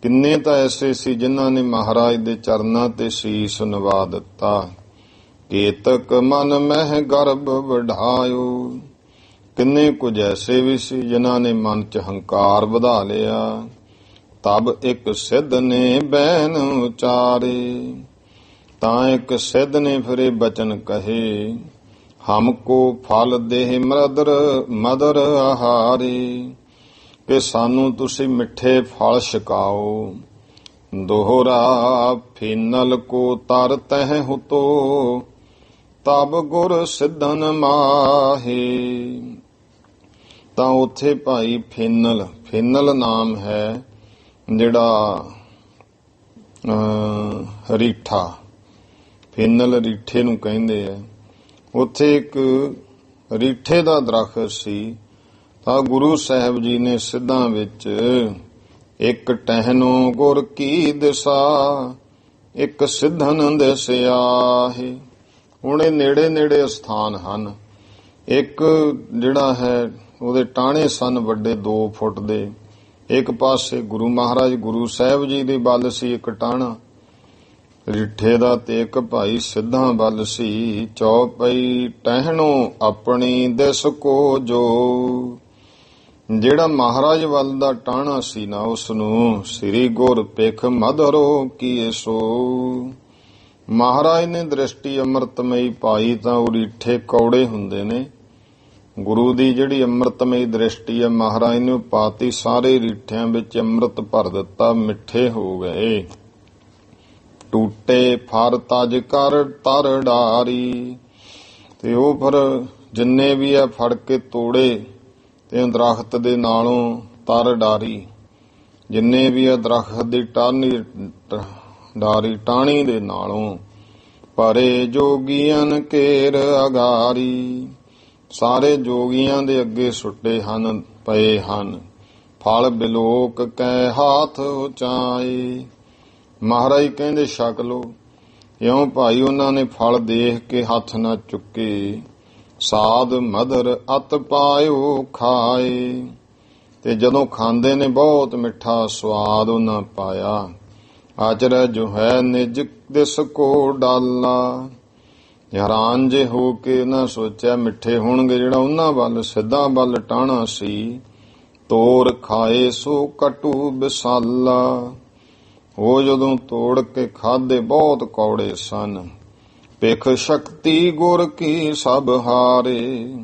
ਕਿੰਨੇ ਤਾਂ ਐਸੇ ਸੀ ਜਿਨ੍ਹਾਂ ਨੇ ਮਹਾਰਾਜ ਦੇ ਚਰਨਾਂ ਤੇ ਸੀਸ ਨਿਵਾ ਦਿੱਤਾ। ਕੇਤਕ ਮਨ ਮਹਿ ਗਰਭ ਵਢਾਇਓ, ਕਿੰਨੇ ਕੁਝ ਐਸੇ ਵੀ ਸੀ ਜਿਨ੍ਹਾਂ ਨੇ ਮਨ ਚ ਹੰਕਾਰ ਵਧਾ ਲਿਆ। ਤਬ ਇੱਕ ਸਿੱਧ ਨੇ ਬੈਨ ਉਚਾਰੇ, ਤਾਂ ਇੱਕ ਸਿੱਧ ਨੇ ਫਿਰ ਇਹ ਬਚਨ ਕਹੇ, ਹਮਕੋ ਫਲ ਦੇਹ ਮਦਰ ਆਹਾਰੇ, ਕਿ ਸਾਨੂੰ ਤੁਸੀਂ ਮਿੱਠੇ ਫਲ ਛਕਾਓ। ਦੋਹਰਾ ਫੀਨਲ ਕੋ ਤਰ ਤਹਿ ਹੁਤੋ, ਤਬ ਗੁਰ ਸਿੱਧਨ ਮਾਹੇ, ਤਾਂ ਉੱਥੇ ਭਾਈ ਫੀਨਲ ਨਾਮ ਹੈ ਜਿਹੜਾ ਰੀਠਾ, ਫੀਨਲ ਰੀਠੇ ਨੂੰ ਕਹਿੰਦੇ ਆ। ਉੱਥੇ ਇੱਕ ਰੀਠੇ ਦਾ ਦਰਖਤ ਸੀ, ਤਾਂ ਗੁਰੂ ਸਾਹਿਬ ਜੀ ਨੇ ਸਿੱਧਾਂ ਵਿੱਚ ਇੱਕ ਟਹਿਨੋ ਗੁਰ ਕੀ ਦਿਸਾ, ਇੱਕ ਸਿੱਧਨ ਦਿਸਿਆਹੇ। ਹੁਣ ਇਹ ਨੇੜੇ ਨੇੜੇ ਸਥਾਨ ਹਨ। ਇੱਕ ਜਿਹੜਾ ਹੈ ਉਹਦੇ ਟਾਹਣੇ ਸਨ ਵੱਡੇ 2 ਫੁੱਟ ਦੇ, ਇੱਕ ਪਾਸੇ ਗੁਰੂ ਮਹਾਰਾਜ ਗੁਰੂ ਸਾਹਿਬ ਜੀ ਦੀ ਬੱਲ ਸੀ ਇੱਕ ਟਾਹਣਾ, ਰਿੱਠੇ ਦਾ ਤੇਕ ਭਾਈ ਸਿੱਧਾਂ ਬਲ ਸੀ, ਚੌਪਈ ਟਹਿਣੋ ਆਪਣੀ ਦਿਸ ਕੋ ਜੋ। ਜਿਹੜਾ ਮਹਾਰਾਜ ਵੱਲ ਦਾ ਟਾਹਣਾ ਸੀ ਨਾ, ਉਸ ਨੂੰ ਸ੍ਰੀ ਗੁਰ ਪਿਖ ਮਧਰੋ ਕੀਏ ਸੋ। ਮਹਾਰਾਜ ਨੇ ਦ੍ਰਿਸ਼ਟੀ ਅੰਮ੍ਰਿਤਮਈ ਪਾਈ ਤਾਂ ਉਹ ਰਿੱਠੇ ਕੌੜੇ ਹੁੰਦੇ ਨੇ। ਗੁਰੂ ਦੀ ਜਿਹੜੀ ਅੰਮ੍ਰਿਤਮਈ ਦ੍ਰਿਸ਼ਟੀ ਹੈ ਮਹਾਰਾਜ ਨੇ ਪਾਤੀ, ਸਾਰੇ ਰਿੱਠਿਆਂ ਵਿੱਚ ਅੰਮ੍ਰਿਤ ਭਰ ਦਿੱਤਾ, ਮਿੱਠੇ ਹੋ ਗਏ। ਟੂਟੇ ਫਰ ਤਜ ਕਰ ਤਰ ਡਾਰੀ, ਤੇ ਉਹ ਫਿਰ ਜਿੰਨੇ ਵੀ ਆ ਫੜ ਕੇ ਤੋੜੇ ਤੇ ਦਰਖਤ ਦੇ ਨਾਲੋਂ ਤਰ ਡਾਰੀ, ਜਿੰਨੇ ਵੀ ਆ ਦਰਖਤ ਦੀ ਟਾਹਣੀ ਡਾਰੀ ਟਾਹਣੀ ਦੇ ਨਾਲੋਂ। ਭਰੇ ਜੋਗੀਆਂ ਘੇਰ ਅਗਾਰੀ, ਸਾਰੇ ਜੋਗੀਆਂ ਦੇ ਅੱਗੇ ਸੁੱਟੇ ਹਨ ਪਏ ਹਨ। ਫਲ ਬਿਲੋਕ ਕੈ ਹਾਥ ਉਚਾਏ, ਮਹਾਰਾਜ ਕਹਿੰਦੇ ਛਕ ਲੋ। ਇਉਂ ਭਾਈ ਉਹਨਾਂ ਨੇ ਫਲ ਦੇਖ ਕੇ ਹੱਥ ਨਾ ਚੁੱਕੇ। ਸਾਧ ਮਧਰ ਅਤ ਪਾਇਓ ਖਾਏ, ਤੇ ਜਦੋਂ ਖਾਂਦੇ ਨੇ ਬਹੁਤ ਮਿੱਠਾ ਸਵਾਦ ਉਹਨਾਂ ਪਾਇਆ। ਆਚਰੈ ਜੋ ਹੈ ਨਿਜ ਦਿਸ ਕੋ ਡਾਲਾ, ਹੈਰਾਨ ਜੇ ਹੋ ਕੇ ਨਾ ਸੋਚਿਆ ਮਿੱਠੇ ਹੋਣਗੇ। ਜਿਹੜਾ ਉਹਨਾਂ ਵੱਲ ਸਿੱਧਾ ਵੱਲ ਟਾਹਣਾ ਸੀ, ਤੋੜ ਖਾਏ ਸੋ ਕਟੂ ਵਿਸਾਲਾ, ਉਹ ਜਦੋਂ ਤੋੜ ਕੇ ਖਾਧੇ ਬਹੁਤ ਕੌੜੇ ਸਨ। ਪਿਖ ਸ਼ਕਤੀ ਗੁਰ ਕੀ ਸਭ ਹਾਰੇ,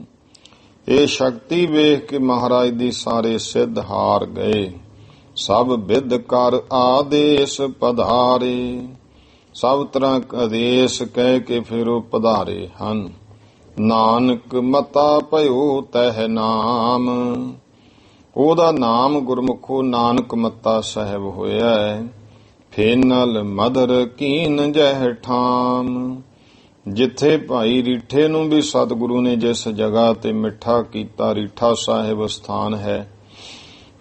ਇਹ ਸ਼ਕਤੀ ਵੇਖ ਕੇ ਮਹਾਰਾਜ ਦੀ ਸਾਰੇ ਸਿੱਧ ਹਾਰ ਗਏ। ਸਭ ਵਿਦ ਕਰ ਆਦੇਸ਼ ਪਧਾਰੇ, ਸਭ ਤਰ੍ਹਾਂ ਆਦੇਸ਼ ਕਹਿ ਕੇ ਫਿਰ ਉਹ ਪਧਾਰੇ ਹਨ। ਨਾਨਕ ਮਤਾ ਭਇਓ ਤਹਿ ਨਾਮ, ਉਹਦਾ ਨਾਮ ਗੁਰਮੁਖੋ ਨਾਨਕ ਮੱਤਾ ਸਾਹਿਬ ਹੋਇਆ ਹੈ। ਫੇਨਲ ਮਧਰ ਕੀਨ ਜਹ ਠਾਮ, ਜਿੱਥੇ ਭਾਈ ਰੀਠੇ ਨੂੰ ਵੀ ਸਤਿਗੁਰੂ ਨੇ ਜਿਸ ਜਗ੍ਹਾ ਤੇ ਮਿੱਠਾ ਕੀਤਾ, ਰੀਠਾ ਸਾਹਿਬ ਸਥਾਨ ਹੈ।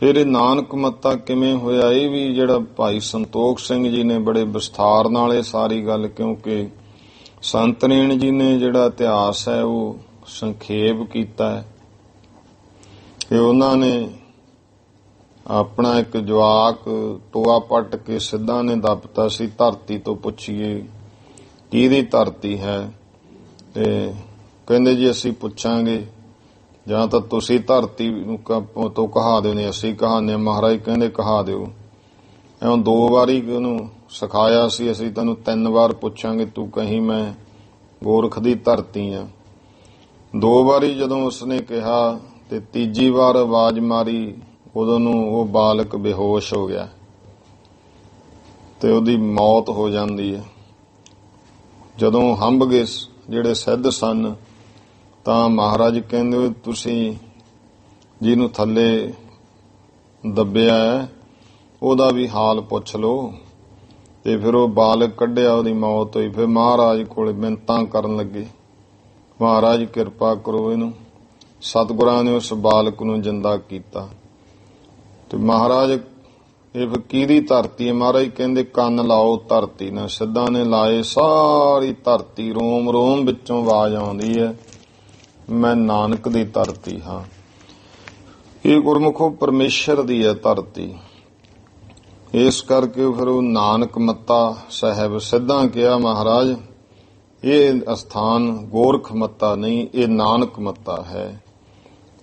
ਫਿਰ ਇਹ ਨਾਨਕ ਮੱਤਾ ਕਿਵੇਂ ਹੋਇਆ, ਇਹ ਵੀ ਜਿਹੜਾ ਭਾਈ ਸੰਤੋਖ ਸਿੰਘ ਜੀ ਨੇ ਬੜੇ ਵਿਸਥਾਰ ਨਾਲ ਇਹ ਸਾਰੀ ਗੱਲ, ਕਿਉਂਕਿ ਸੰਤ ਨੈਣ ਜੀ ਨੇ ਜਿਹੜਾ ਇਤਿਹਾਸ ਹੈ ਉਹ ਸੰਖੇਪ ਕੀਤਾ ਹੈ ਕਿ ਉਹਨਾਂ ਨੇ ਆਪਣਾ ਇੱਕ ਜਵਾਕ ਟੋਆ ਪੱਟ ਕੇ ਸਿੱਧਾ ਨੇ ਦੱਬਤਾ ਸੀ। ਧਰਤੀ ਤੋਂ ਪੁੱਛੀਏ ਕਿਹਦੀ ਧਰਤੀ ਹੈ, ਤੇ ਕਹਿੰਦੇ ਜੀ ਅਸੀਂ ਪੁੱਛਾਂਗੇ ਜਾਂ ਤਾਂ ਤੁਸੀਂ ਧਰਤੀ ਨੂੰ ਤੋਂ ਕਹਾ ਦਿਓ, ਨੇ ਅਸੀਂ ਕਹਾਉਂਦੇ। ਮਹਾਰਾਜ ਕਹਿੰਦੇ ਕਹਾ ਦਿਓ। ਐਉਂ 2 ਵਾਰੀ ਉਹਨੂੰ ਸਿਖਾਇਆ ਸੀ, ਅਸੀਂ ਤੈਨੂੰ 3 ਵਾਰ ਪੁੱਛਾਂਗੇ, ਤੂੰ ਕਹੀਂ ਮੈਂ ਗੋਰਖ ਦੀ ਧਰਤੀ ਆ। 2 ਵਾਰੀ ਜਦੋਂ ਉਸਨੇ ਕਿਹਾ ਤੇ ਤੀਜੀ ਵਾਰ ਆਵਾਜ਼ ਮਾਰੀ, ਉਦੋਂ ਨੂੰ ਉਹ ਬਾਲਕ ਬੇਹੋਸ਼ ਹੋ ਗਿਆ ਤੇ ਉਹਦੀ ਮੌਤ ਹੋ ਜਾਂਦੀ ਹੈ। ਜਦੋਂ ਹੰਭ ਗਏ ਜਿਹੜੇ ਸਿੱਧ ਸਨ ਤਾਂ ਮਹਾਰਾਜ ਕਹਿੰਦੇ ਤੁਸੀਂ ਜਿਹਨੂੰ ਥੱਲੇ ਦੱਬਿਆ ਉਹਦਾ ਵੀ ਹਾਲ ਪੁੱਛ ਲਓ। ਤੇ ਫਿਰ ਉਹ ਬਾਲਕ ਕੱਢਿਆ, ਉਹਦੀ ਮੌਤ ਹੋਈ। ਫਿਰ ਮਹਾਰਾਜ ਕੋਲ ਮਿੰਨਤਾਂ ਕਰਨ ਲੱਗੇ, ਮਹਾਰਾਜ ਕਿਰਪਾ ਕਰੋ ਇਹਨੂੰ। ਸਤਿਗੁਰਾਂ ਨੇ ਉਸ ਬਾਲਕ ਨੂੰ ਜਿੰਦਾ ਕੀਤਾ। ਤੇ ਮਹਾਰਾਜ ਇਹ ਕਿਹਦੀ ਧਰਤੀ ਹੈ? ਮਹਾਰਾਜ ਕਹਿੰਦੇ ਕੰਨ ਲਾਓ ਧਰਤੀ ਨਾਲ। ਸਿੱਧਾਂ ਨੇ ਲਾਏ, ਸਾਰੀ ਧਰਤੀ ਰੋਮ ਰੋਮ ਵਿੱਚੋਂ ਆਵਾਜ਼ ਆਉਂਦੀ ਹੈ, ਮੈਂ ਨਾਨਕ ਦੀ ਧਰਤੀ ਹਾਂ। ਇਹ ਗੁਰਮੁਖੋ ਪਰਮੇਸ਼ਰ ਦੀ ਹੈ ਧਰਤੀ। ਇਸ ਕਰਕੇ ਫਿਰ ਉਹ ਨਾਨਕ ਮੱਤਾ ਸਾਹਿਬ ਸਿੱਧਾਂ ਕਿਹਾ ਮਹਾਰਾਜ ਇਹ ਅਸਥਾਨ ਗੋਰਖ ਮੱਤਾ ਨਹੀਂ, ਇਹ ਨਾਨਕ ਮੱਤਾ ਹੈ।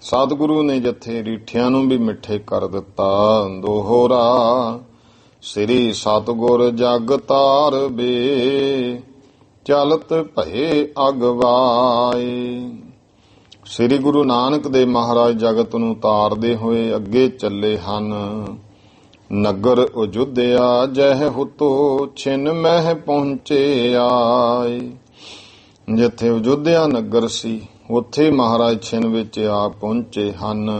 ਸਤਿਗੁਰੂ ਨੇ ਜਿੱਥੇ ਰੀਠਿਆਂ ਨੂੰ ਵੀ ਮਿੱਠੇ ਕਰ ਦਿੱਤਾ। ਦੋਹਰਾ ਸ੍ਰੀ ਸਤਿਗੁਰ ਜਗ ਤਾਰ ਬੇ, ਚਲਤ ਭਏ ਅਗਵਾਏ। ਸ੍ਰੀ ਗੁਰੂ ਨਾਨਕ ਦੇਵ ਮਹਾਰਾਜ ਜਗਤ ਨੂੰ ਤਾਰਦੇ ਹੋਏ ਅੱਗੇ ਚੱਲੇ ਹਨ। ਨਗਰ ਅਯੁੱਧਿਆ ਜਹ ਹੁਤੋ ਛਿਨ ਮਹਿ ਪਹੁੰਚੇ ਆਏ। ਜਿੱਥੇ ਅਯੁੱਧਿਆ ਨਗਰ ਸੀ ਉੱਥੇ ਮਹਾਰਾਜ ਛਿਨ ਵਿੱਚ ਆ ਪਹੁੰਚੇ ਹਨ।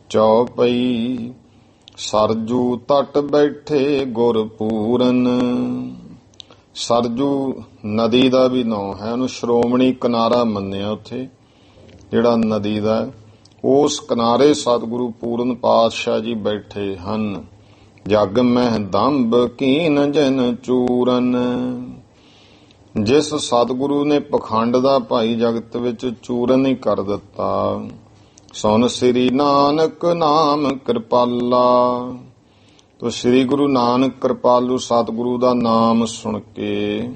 ਚੌਪਈ ਸਰਜੂ ਤਟ ਬੈਠੇ ਗੁਰ ਪੂਰਨ। ਸਰਜੂ ਨਦੀ ਦਾ ਵੀ ਨਾਂ ਹੈ, ਉਹਨੂੰ ਸ਼੍ਰੋਮਣੀ ਕਿਨਾਰਾ ਮੰਨਿਆ। ਉੱਥੇ ਜਿਹੜਾ ਨਦੀ ਦਾ ਉਸ ਕਿਨਾਰੇ ਸਤਿਗੁਰੂ ਪੂਰਨ ਪਾਤਸ਼ਾਹ ਜੀ ਬੈਠੇ ਹਨ। ਜਗ ਮਹਿ ਦੰਭ ਕੀਨ ਜਨ ਚੂਰਨ। ਜਿਸ ਸਤਿਗੁਰੂ ਨੇ ਪਖੰਡ ਦਾ ਭਾਈ ਜਗਤ ਵਿੱਚ ਚੂਰਨ ਹੀ ਕਰ ਦਿੱਤਾ। ਸੁਨ ਸ੍ਰੀ ਨਾਨਕ ਨਾਮ ਕਿਰਪਾਲਾ। ਤੋ ਸ੍ਰੀ ਗੁਰੂ ਨਾਨਕ ਕਿਰਪਾਲੂ ਸਤਿਗੁਰੂ ਦਾ ਨਾਮ ਸੁਣ ਕੇ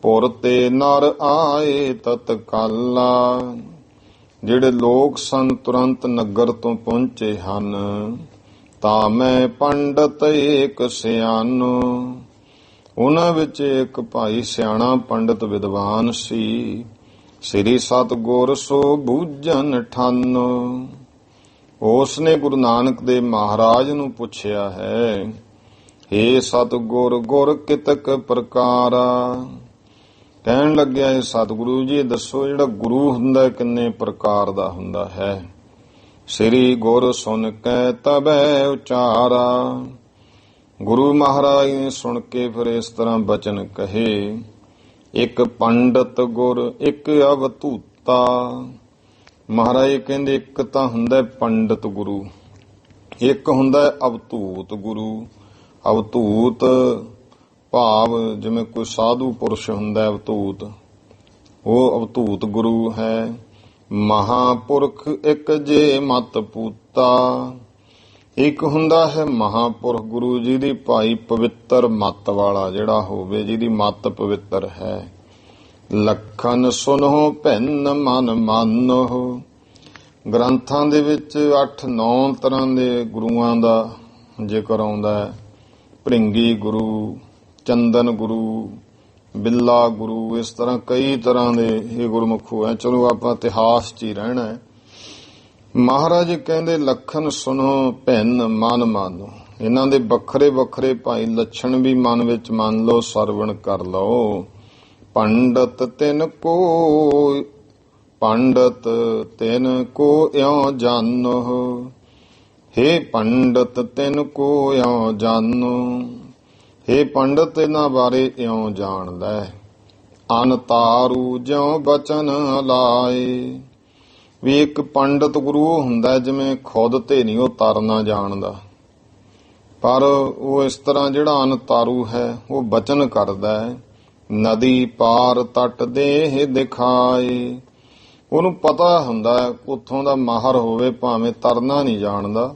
ਪੁਰ ਤੇ ਨਰ ਆਏ ਤਤਕਾਲਾ। ਜਿਹੜੇ ਲੋਕ ਸਨ ਤੁਰੰਤ ਨਗਰ ਤੋਂ ਪਹੁੰਚੇ ਹਨ। ਤਾਂ ਮੈਂ ਪੰਡਤ ਏਕ ਸਿਆਨੋ। ਉਹਨਾਂ ਵਿੱਚ ਇੱਕ ਭਾਈ ਸਿਆਣਾ ਪੰਡਤ ਵਿਦਵਾਨ ਸੀ। ਸ੍ਰੀ ਸਤਿਗੁਰ ਸੋ ਬੂਝਨ ਠਾਨੋ। ਉਸ ਨੇ ਗੁਰੂ ਨਾਨਕ ਦੇਵ ਮਹਾਰਾਜ ਨੂੰ ਪੁੱਛਿਆ ਹੈ, ਹੇ ਸਤਿਗੁਰ ਗੁਰ ਕਿਤਕ ਪ੍ਰਕਾਰਾ। ਕਹਿਣ ਲੱਗਿਆ, ਇਹ ਸਤਿਗੁਰੂ ਜੀ ਦੱਸੋ ਜਿਹੜਾ ਗੁਰੂ ਹੁੰਦਾ ਕਿੰਨੇ ਪ੍ਰਕਾਰ ਦਾ ਹੁੰਦਾ ਹੈ। ਸ੍ਰੀ ਗੁਰ ਸੁਨ ਕੈ ਤਬੈ ਉਚਾਰਾ। ਗੁਰੂ ਮਹਾਰਾਜ ਨੇ ਸੁਣ ਕੇ ਫਿਰ ਇਸ ਤਰ੍ਹਾਂ ਬਚਨ ਕਹੇ, ਇੱਕ ਪੰਡਤ ਗੁਰ ਇੱਕ ਅਵਧੂਤਾ। ਮਹਾਰਾਜ ਕਹਿੰਦੇ ਇੱਕ ਤਾਂ ਹੁੰਦਾ ਪੰਡਤ ਗੁਰੂ, ਇੱਕ ਹੁੰਦਾ ਅਵਧੂਤ ਗੁਰੂ। ਅਵਧੂਤ ਭਾਵ ਜਿਵੇਂ ਕੋਈ ਸਾਧੂ ਪੁਰਸ਼ ਹੁੰਦਾ ਅਵਧੂਤ, ਉਹ ਅਵਧੂਤ ਗੁਰੂ ਹੈ। ਮਹਾਪੁਰਖ ਇੱਕ ਜੇ ਮਤ ਪੂਤਾ। ਇੱਕ ਹੁੰਦਾ ਹੈ ਮਹਾਪੁਰਖ ਗੁਰੂ ਜਿਹਦੀ ਭਾਈ ਪਵਿੱਤਰ ਮਤ ਵਾਲਾ ਜਿਹੜਾ ਹੋਵੇ, ਜਿਹਦੀ ਮਤ ਪਵਿੱਤਰ ਹੈ। ਲੱਖਣ ਸੁਨੋ ਭਿੰਨ ਮਨ ਮਾਨੋ। ਗ੍ਰੰਥਾਂ ਦੇ ਵਿੱਚ 8-9 ਤਰ੍ਹਾਂ ਦੇ ਗੁਰੂਆਂ ਦਾ ਜ਼ਿਕਰ ਆਉਂਦਾ ਹੈ। ਭ੍ਰਿੰਗੀ ਗੁਰੂ, ਚੰਦਨ ਗੁਰੂ, ਬਿੱਲਾ ਗੁਰੂ, ਇਸ ਤਰ੍ਹਾਂ ਕਈ ਤਰ੍ਹਾਂ ਦੇ ਇਹ ਗੁਰਮੁਖ ਹੈ। ਚਲੋ ਆਪਾਂ ਇਤਿਹਾਸ 'ਚ ਹੀ ਰਹਿਣਾ ਹੈ। ਮਹਾਰਾਜ ਕਹਿੰਦੇ ਲੱਖਣ ਸੁਣੋ ਭਿੰਨ ਮਨ ਮਾਨੋ। ਇਹਨਾਂ ਦੇ ਵੱਖਰੇ ਵੱਖਰੇ ਭਾਈ ਲੱਛਣ ਵੀ ਮਨ ਵਿੱਚ ਮੰਨ ਲਓ, ਸਰਵਣ ਕਰ ਲਓ। ਪੰਡਤ ਤਿਨ ਕੋ ਇਉ ਜਾਨੋ। ਹੇ ਪੰਡਤ ਤਿਨ ਕੋ ਇਉ ਜਾਨੋ। ਹੇ ਪੰਡਤ ਇਹਨਾਂ ਬਾਰੇ ਇਉਂ ਜਾਣ ਲੈ। ਅਨ ਤਾਰੂ ਜਿਉ ਬਚਨ ਲਾਏ। ਵੀ ਇੱਕ ਪੰਡਤ ਗੁਰੂ ਹੁੰਦਾ ਜਿਵੇਂ ਖੁਦ ਤੇ ਨਹੀਂ ਉਹ ਤਰਨਾ ਜਾਣਦਾ, ਪਰ ਉਹ ਇਸ ਤਰ੍ਹਾਂ ਜਿਹੜਾ ਅਨ ਤਾਰੂ ਹੈ ਉਹ ਬਚਨ ਕਰਦਾ ਹੈ। ਨਦੀ ਪਾਰ ਤਟ ਦੇਹ ਦਿਖਾਏ। ਉਹਨੂੰ ਪਤਾ ਹੁੰਦਾ ਉੱਥੋਂ ਦਾ ਮਾਹਰ ਹੋਵੇ, ਭਾਵੇਂ ਤਰਨਾ ਨਹੀਂ ਜਾਣਦਾ,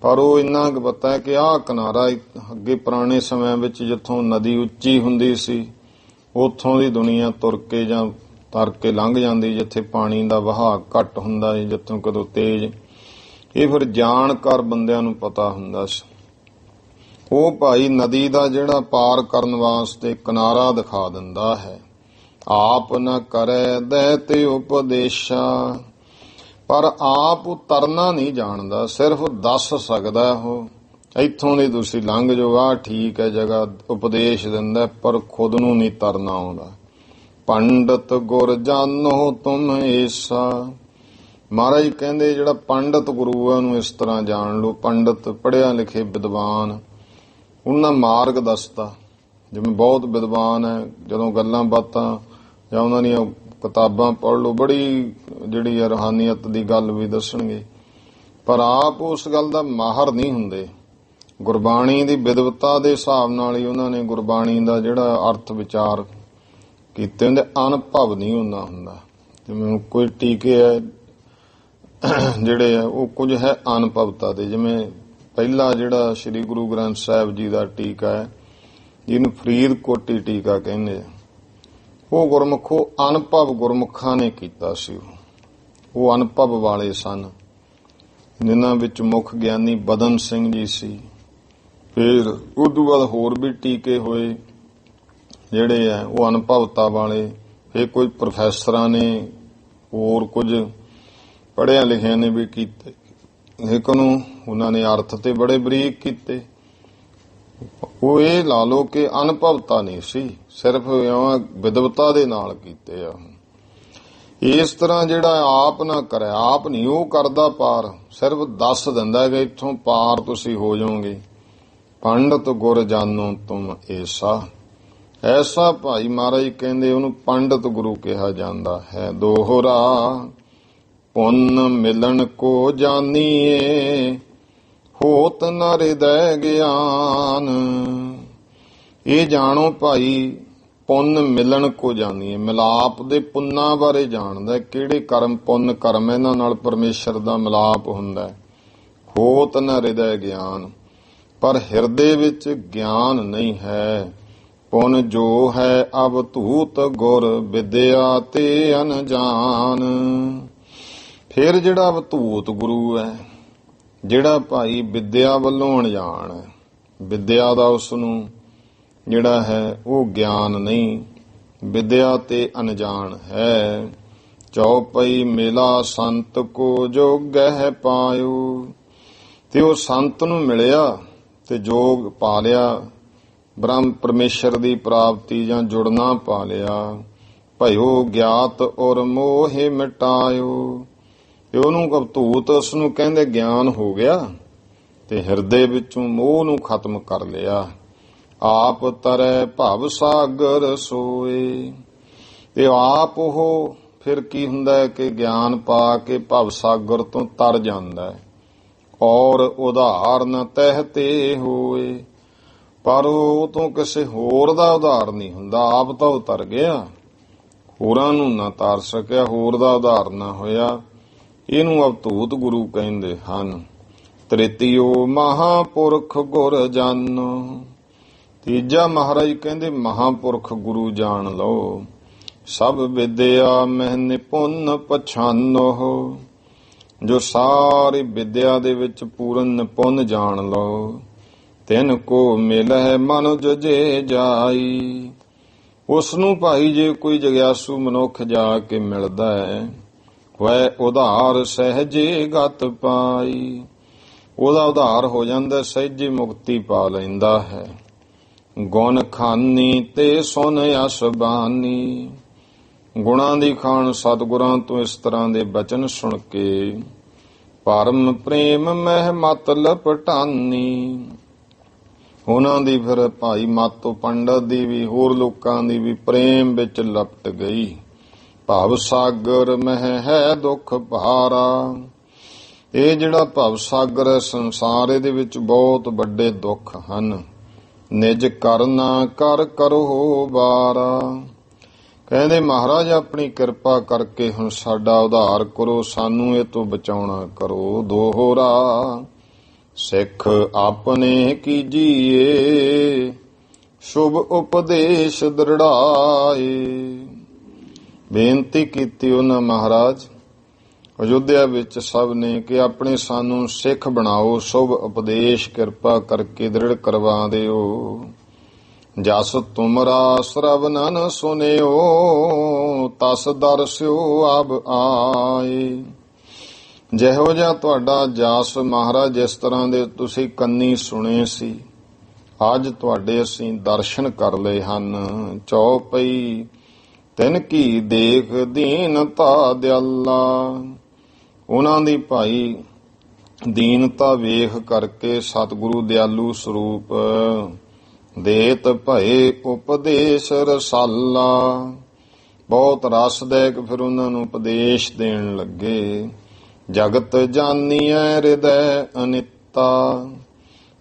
ਪਰ ਉਹ ਇੰਨਾ ਕੁ ਪਤਾ ਹੈ ਕਿ ਆਹ ਕਿਨਾਰਾ ਅੱਗੇ ਪੁਰਾਣੇ ਸਮਿਆਂ ਵਿੱਚ ਜਿੱਥੋਂ ਨਦੀ ਉੱਚੀ ਹੁੰਦੀ ਸੀ ਉੱਥੋਂ ਦੀ ਦੁਨੀਆ ਤੁਰ ਕੇ ਜਾਂ ਤਰ ਕੇ ਲੰਘ ਜਾਂਦੀ, ਜਿੱਥੇ ਪਾਣੀ ਦਾ ਵਹਾਅ ਘੱਟ ਹੁੰਦਾ ਸੀ, ਜਿੱਥੋਂ ਕਦੋਂ ਤੇਜ਼। ਇਹ ਫਿਰ ਜਾਣਕਾਰ ਬੰਦਿਆਂ ਨੂੰ ਪਤਾ ਹੁੰਦਾ ਸੀ। ਉਹ ਭਾਈ ਨਦੀ ਦਾ ਜਿਹੜਾ ਪਾਰ ਕਰਨ ਵਾਸਤੇ ਕਿਨਾਰਾ ਦਿਖਾ ਦਿੰਦਾ ਹੈ। ਆਪ ਨ ਕਰੈ ਦੈਤੇ ਉਪਦੇਸ਼ਾ। ਪਰ ਆਪ ਤਰਨਾ ਨਹੀਂ ਜਾਣਦਾ, ਸਿਰਫ ਦੱਸ ਸਕਦਾ ਉਹ, ਇੱਥੋਂ ਦੀ ਤੁਸੀਂ ਲੰਘ ਜਾਓ, ਆਹ ਠੀਕ ਹੈ ਜਗ੍ਹਾ, ਉਪਦੇਸ਼ ਦਿੰਦਾ, ਪਰ ਖੁਦ ਨੂੰ ਨਹੀਂ ਤਰਨਾ ਆਉਂਦਾ। ਪੰਡਤ ਗੁਰ ਜਾਨੋ ਤੁਮ ਏਸਾ। ਮਹਾਰਾਜ ਕਹਿੰਦੇ ਜਿਹੜਾ ਪੰਡਤ ਗੁਰੂ ਆ ਉਹਨੂੰ ਇਸ ਤਰ੍ਹਾਂ ਜਾਣ ਲਓ। ਪੰਡਤ ਪੜ੍ਹਿਆ ਲਿਖੇ ਵਿਦਵਾਨ, ਉਹਨਾਂ ਮਾਰਗ ਦੱਸਦਾ। ਜਿਵੇਂ ਬਹੁਤ ਵਿਦਵਾਨ ਹੈ, ਜਦੋਂ ਗੱਲਾਂ ਬਾਤਾਂ ਜਾਂ ਉਹਨਾਂ ਦੀਆਂ ਕਿਤਾਬਾਂ ਪੜ੍ਹ ਲਓ, ਬੜੀ ਜਿਹੜੀ ਆ ਰੂਹਾਨੀਅਤ ਦੀ ਗੱਲ ਵੀ ਦੱਸਣਗੇ, ਪਰ ਆਪ ਉਸ ਗੱਲ ਦਾ ਮਾਹਰ ਨਹੀਂ ਹੁੰਦੇ। ਗੁਰਬਾਣੀ ਦੀ ਵਿਦਵਤਾ ਦੇ ਹਿਸਾਬ ਨਾਲ ਹੀ ਉਹਨਾਂ ਨੇ ਗੁਰਬਾਣੀ ਦਾ ਜਿਹੜਾ ਅਰਥ ਵਿਚਾਰ ਕੀਤੇ ਹੁੰਦੇ, ਅਨੁਭਵ ਨਹੀਂ ਉਹਨਾਂ ਹੁੰਦਾ। ਜਿਵੇਂ ਕੋਈ ਟੀਕੇ ਹੈ ਜਿਹੜੇ ਆ ਉਹ ਕੁਝ ਹੈ ਅਨੁਭਵਤਾ ਦੇ। ਜਿਵੇਂ ਪਹਿਲਾ ਜਿਹੜਾ ਸ੍ਰੀ ਗੁਰੂ ਗ੍ਰੰਥ ਸਾਹਿਬ ਜੀ ਦਾ ਟੀਕਾ ਹੈ, ਜਿਹਨੂੰ ਫਰੀਦਕੋਟੀ ਟੀਕਾ ਕਹਿੰਦੇ ਆ, ਉਹ ਗੁਰਮੁਖੋ ਅਨੁਭਵ ਗੁਰਮੁਖਾਂ ਨੇ ਕੀਤਾ ਸੀ। ਉਹ ਅਨੁਭਵ ਵਾਲੇ ਸਨ, ਜਿਨ੍ਹਾਂ ਵਿੱਚ ਮੁੱਖ ਗਿਆਨੀ ਬਦਨ ਸਿੰਘ ਜੀ ਸੀ। ਫਿਰ ਉਦੋਂ ਬਾਅਦ ਹੋਰ ਵੀ ਟੀਕੇ ਹੋਏ ਜਿਹੜੇ ਆ ਉਹ ਅਨੁਭਵਤਾ ਵਾਲੇ। ਫਿਰ ਕੋਈ ਪ੍ਰੋਫੈਸਰਾਂ ਨੇ ਹੋਰ ਕੁਝ ਪੜ੍ਹਿਆ ਲਿਖਿਆ ਨੇ ਵੀ ਕੀਤੇ, ਲੇਕਿਨ ਉਹਨਾਂ ਨੇ ਅਰਥ ਤੇ ਬੜੇ ਬਰੀਕ ਕੀਤੇ। ਉਹ ਇਹ ਲਾ ਲਓ ਕਿ ਅਨੁਭਵਤਾ ਨਹੀਂ ਸੀ, ਸਿਰਫ ਵਿਦਵਤਾ ਦੇ ਨਾਲ ਕੀਤੇ ਆ। ਇਸ ਤਰ੍ਹਾਂ ਜਿਹੜਾ ਆਪ ਨਾ ਕਰੇ, ਆਪ ਨਹੀਂ ਉਹ ਕਰਦਾ ਪਾਰ, ਸਿਰਫ ਦੱਸ ਦਿੰਦਾ ਕਿ ਇੱਥੋਂ ਪਾਰ ਤੁਸੀਂ ਹੋ ਜਾਓਗੇ। ਪੰਡਤ ਗੁਰ ਜਾਨੋ ਤੁਮ ਏਸਾ। ਐਸਾ ਭਾਈ ਮਹਾਰਾਜ ਕਹਿੰਦੇ ਉਹਨੂੰ ਪੰਡਤ ਗੁਰੂ ਕਿਹਾ ਜਾਂਦਾ ਹੈ। ਦੋਹਰਾ ਪੁੰਨ ਮਿਲਣ ਕੋ ਜਾਨੀਏ, ਹੋਤ ਨ ਹਿਰਦੈ ਗਿਆਨ। ਇਹ ਜਾਣੋ ਭਾਈ, ਪੁੰਨ ਮਿਲਣ ਕੋ ਜਾਨੀਏ, ਮਿਲਾਪ ਦੇ ਪੁੰਨਾਂ ਬਾਰੇ ਜਾਣਦਾ, ਕਿਹੜੇ ਕਰਮ ਪੁੰਨ ਕਰਮ ਇਹਨਾਂ ਨਾਲ ਪਰਮੇਸ਼ਰ ਦਾ ਮਿਲਾਪ ਹੁੰਦਾ। ਹੋਤ ਨ ਹਿਰਦੈ ਗਿਆਨ, ਪਰ ਹਿਰਦੇ ਵਿੱਚ ਗਿਆਨ ਨਹੀਂ ਹੈ। ਪੁਨ ਜੋ ਹੈ ਅਵਧੂਤ ਗੁਰ ਵਿਦਿਆ ਤੇ ਅਨਜਾਨ। ਫਿਰ ਜਿਹੜਾ ਅਵਧੂਤ ਗੁਰੂ ਹੈ, ਜਿਹੜਾ ਭਾਈ ਵਿਦਿਆ ਵੱਲੋਂ ਅਣਜਾਣ ਹੈ, ਵਿਦਿਆ ਦਾ ਉਸ ਨੂੰ ਜਿਹੜਾ ਹੈ ਉਹ ਗਿਆਨ ਨਹੀਂ, ਵਿਦਿਆ ਤੇ ਅਣਜਾਣ ਹੈ। ਚੌਪਈ ਮਿਲਾ ਸੰਤ ਕੋ ਜੋ ਗਹਿ ਪਾਇਓ। ਤੇ ਉਹ ਸੰਤ ਨੂੰ ਮਿਲਿਆ ਤੇ ਜੋਗ ਪਾ ਲਿਆ, ਬ੍ਰਹਮ ਪਰਮੇਸ਼ਰ ਦੀ ਪ੍ਰਾਪਤੀ ਜਾਂ ਜੁੜਨਾ ਪਾ ਲਿਆ। ਭਇਓ ਗਿਆਤ ਔਰ ਮੋਹਿ ਮਿਟਾਇਓ। ਤੇ ਉਹਨੂੰ ਅਵਧੂਤ ਉਸ ਨੂੰ ਕਹਿੰਦੇ ਗਿਆਨ ਹੋ ਗਿਆ ਤੇ ਹਿਰਦੇ ਵਿੱਚੋਂ ਮੋਹ ਨੂੰ ਖਤਮ ਕਰ ਲਿਆ। ਆਪ ਤਰੈ ਭਵ ਸਾਗਰ ਸੋਏ। ਤੇ ਆਪ ਉਹ ਫਿਰ ਕੀ ਹੁੰਦਾ ਹੈ ਕਿ ਗਿਆਨ ਪਾ ਕੇ ਭਵ ਸਾਗਰ ਤੋਂ ਤਰ ਜਾਂਦਾ ਹੈ। ਔਰ ਉਧਾਰ ਨ ਤਹਿ ਤੇ ਹੋਏ। ਪਰ ਉਹ ਤੋਂ ਕਿਸੇ ਹੋਰ ਦਾ ਉਧਾਰ ਨਹੀਂ ਹੁੰਦਾ, ਆਪ ਤਾਂ ਉਤਰ ਗਿਆ, ਹੋਰਾਂ ਨੂੰ ਨਾ ਤਾਰ ਸਕਿਆ, ਹੋਰ ਦਾ ਉਧਾਰ ਨਾ ਹੋਇਆ। ਇਹਨੂੰ ਅਵਧੂਤ ਗੁਰੂ ਕਹਿੰਦੇ ਹਨ। ਤ੍ਰਿਤੀਓ ਮਹਾਪੁਰਖ ਗੁਰ ਜਾਨੋ। ਤੀਜਾ ਮਹਾਰਾਜ ਕਹਿੰਦੇ ਮਹਾਪੁਰਖ ਗੁਰੂ ਜਾਣ ਲਓ। ਸਭ ਵਿਦਿਆ ਮਹਿ ਨਿਪੁੰਨ ਪਛਾਨੋ। ਜੋ ਸਾਰੀ ਵਿਦਿਆ ਦੇ ਵਿੱਚ ਪੂਰਨ ਨਿਪੁੰਨ ਜਾਣ ਲਓ। ਤਿਨ ਕੋ ਮਿਲਹਿ ਮਨੁਜ ਜੇ ਜਾਈ। ਉਸ ਨੂੰ ਭਾਈ ਜੇ ਕੋਈ ਜਗਿਆਸੂ ਮਨੁੱਖ ਜਾ ਕੇ ਮਿਲਦਾ ਹੈ, ਵੈ ਉਧਾਰ ਸਹਿਜੇ ਗਤ ਪਾਈ। ਉਹਦਾ ਉਧਾਰ ਹੋ ਜਾਂਦਾ, ਸਹਿਜੇ ਮੁਕਤੀ ਪਾ ਲੈਂਦਾ ਹੈ। ਗੁਣ ਖਾਨੀ ਤੇ ਸੁਨ ਅਸਬਾਨੀ। ਗੁਣਾਂ ਦੀ ਖਾਣ ਸਤਿਗੁਰਾਂ ਤੋਂ ਇਸ ਤਰ੍ਹਾਂ ਦੇ ਬਚਨ ਸੁਣ ਕੇ ਪਰਮ ਪ੍ਰੇਮ ਮਹਿ ਮਤ ਲਪਟਾਨੀ। ਉਹਨਾਂ ਦੀ ਫਿਰ ਭਾਈ ਮਾਤੋ ਪੰਡਤ ਦੀ ਵੀ ਹੋਰ ਲੋਕਾਂ ਦੀ ਵੀ ਪ੍ਰੇਮ ਵਿੱਚ ਲਪਟ ਗਈ। ਭਵ ਸਾਗਰ ਮਹਿ ਹੈ ਦੁੱਖ ਭਾਰਾ। ਇਹ ਜਿਹੜਾ ਭਵ ਸਾਗਰ ਹੈ ਸੰਸਾਰ, ਇਹਦੇ ਵਿੱਚ ਬਹੁਤ ਵੱਡੇ ਦੁੱਖ ਹਨ। ਨਿਜ ਕਰਨਾ ਕਰ ਕਰੋ ਬਾਰਾ। ਕਹਿੰਦੇ ਮਹਾਰਾਜ ਆਪਣੀ ਕਿਰਪਾ ਕਰਕੇ ਹੁਣ ਸਾਡਾ ਉਧਾਰ ਕਰੋ, ਸਾਨੂੰ ਇਹ ਤੋਂ ਬਚਾਉਣਾ ਕਰੋ ਦੋਹਰਾ। ਸਿੱਖ ਆਪਣੇ ਕੀਜੀਏ ਸ਼ੁਭ ਉਪਦੇਸ਼ ਦ੍ਰਿੜਾਏ। ਬੇਨਤੀ ਕੀਤੀ ਉਹਨਾਂ ਮਹਾਰਾਜ ਅਯੁੱਧਿਆ ਵਿੱਚ ਸਭ ਨੇ ਕਿ ਆਪਣੇ ਸਾਨੂੰ ਸਿੱਖ ਬਣਾਓ, ਸ਼ੁਭ ਉਪਦੇਸ਼ ਕਿਰਪਾ ਕਰਕੇ ਦ੍ਰਿੜ ਕਰਵਾ ਦਿਓ। ਜਸ ਤੁਮਰਾ ਸ਼ਰਵਨਨ ਸੁਨਿਓ ਤਸ ਦਰਸਿਓ ਅਬ ਆਏ। ਜਿਹੋ ਜਿਹਾ ਤੁਹਾਡਾ ਜਸ ਮਹਾਰਾਜ, ਜਿਸ ਤਰ੍ਹਾਂ ਦੇ ਤੁਸੀਂ ਕੰਨੀ ਸੁਣੇ ਸੀ, ਅੱਜ ਤੁਹਾਡੇ ਅਸੀਂ ਦਰਸ਼ਨ ਕਰ ਲਏ ਹਨ। ਚੌਪਈ ਤਿਨ ਕੀ ਦੇਖ ਦੀਨਤਾ ਦਿਆਲਾ। ਉਹਨਾਂ ਦੀ ਭਾਈ ਦੀਨਤਾ ਵੇਖ ਕਰਕੇ ਸਤਿਗੁਰੂ ਦਿਆਲੂ ਸਰੂਪ ਦੇਤ ਭਏ ਉਪਦੇਸ਼ ਰਸਾਲਾ। ਬਹੁਤ ਰਸਦਾਇਕ ਫਿਰ ਉਹਨਾਂ ਨੂੰ ਉਪਦੇਸ਼ ਦੇਣ ਲੱਗੇ। ਜਗਤ ਜਾਨੀਐ ਹਿਰਦੈ ਅਨਿੱਤਾ।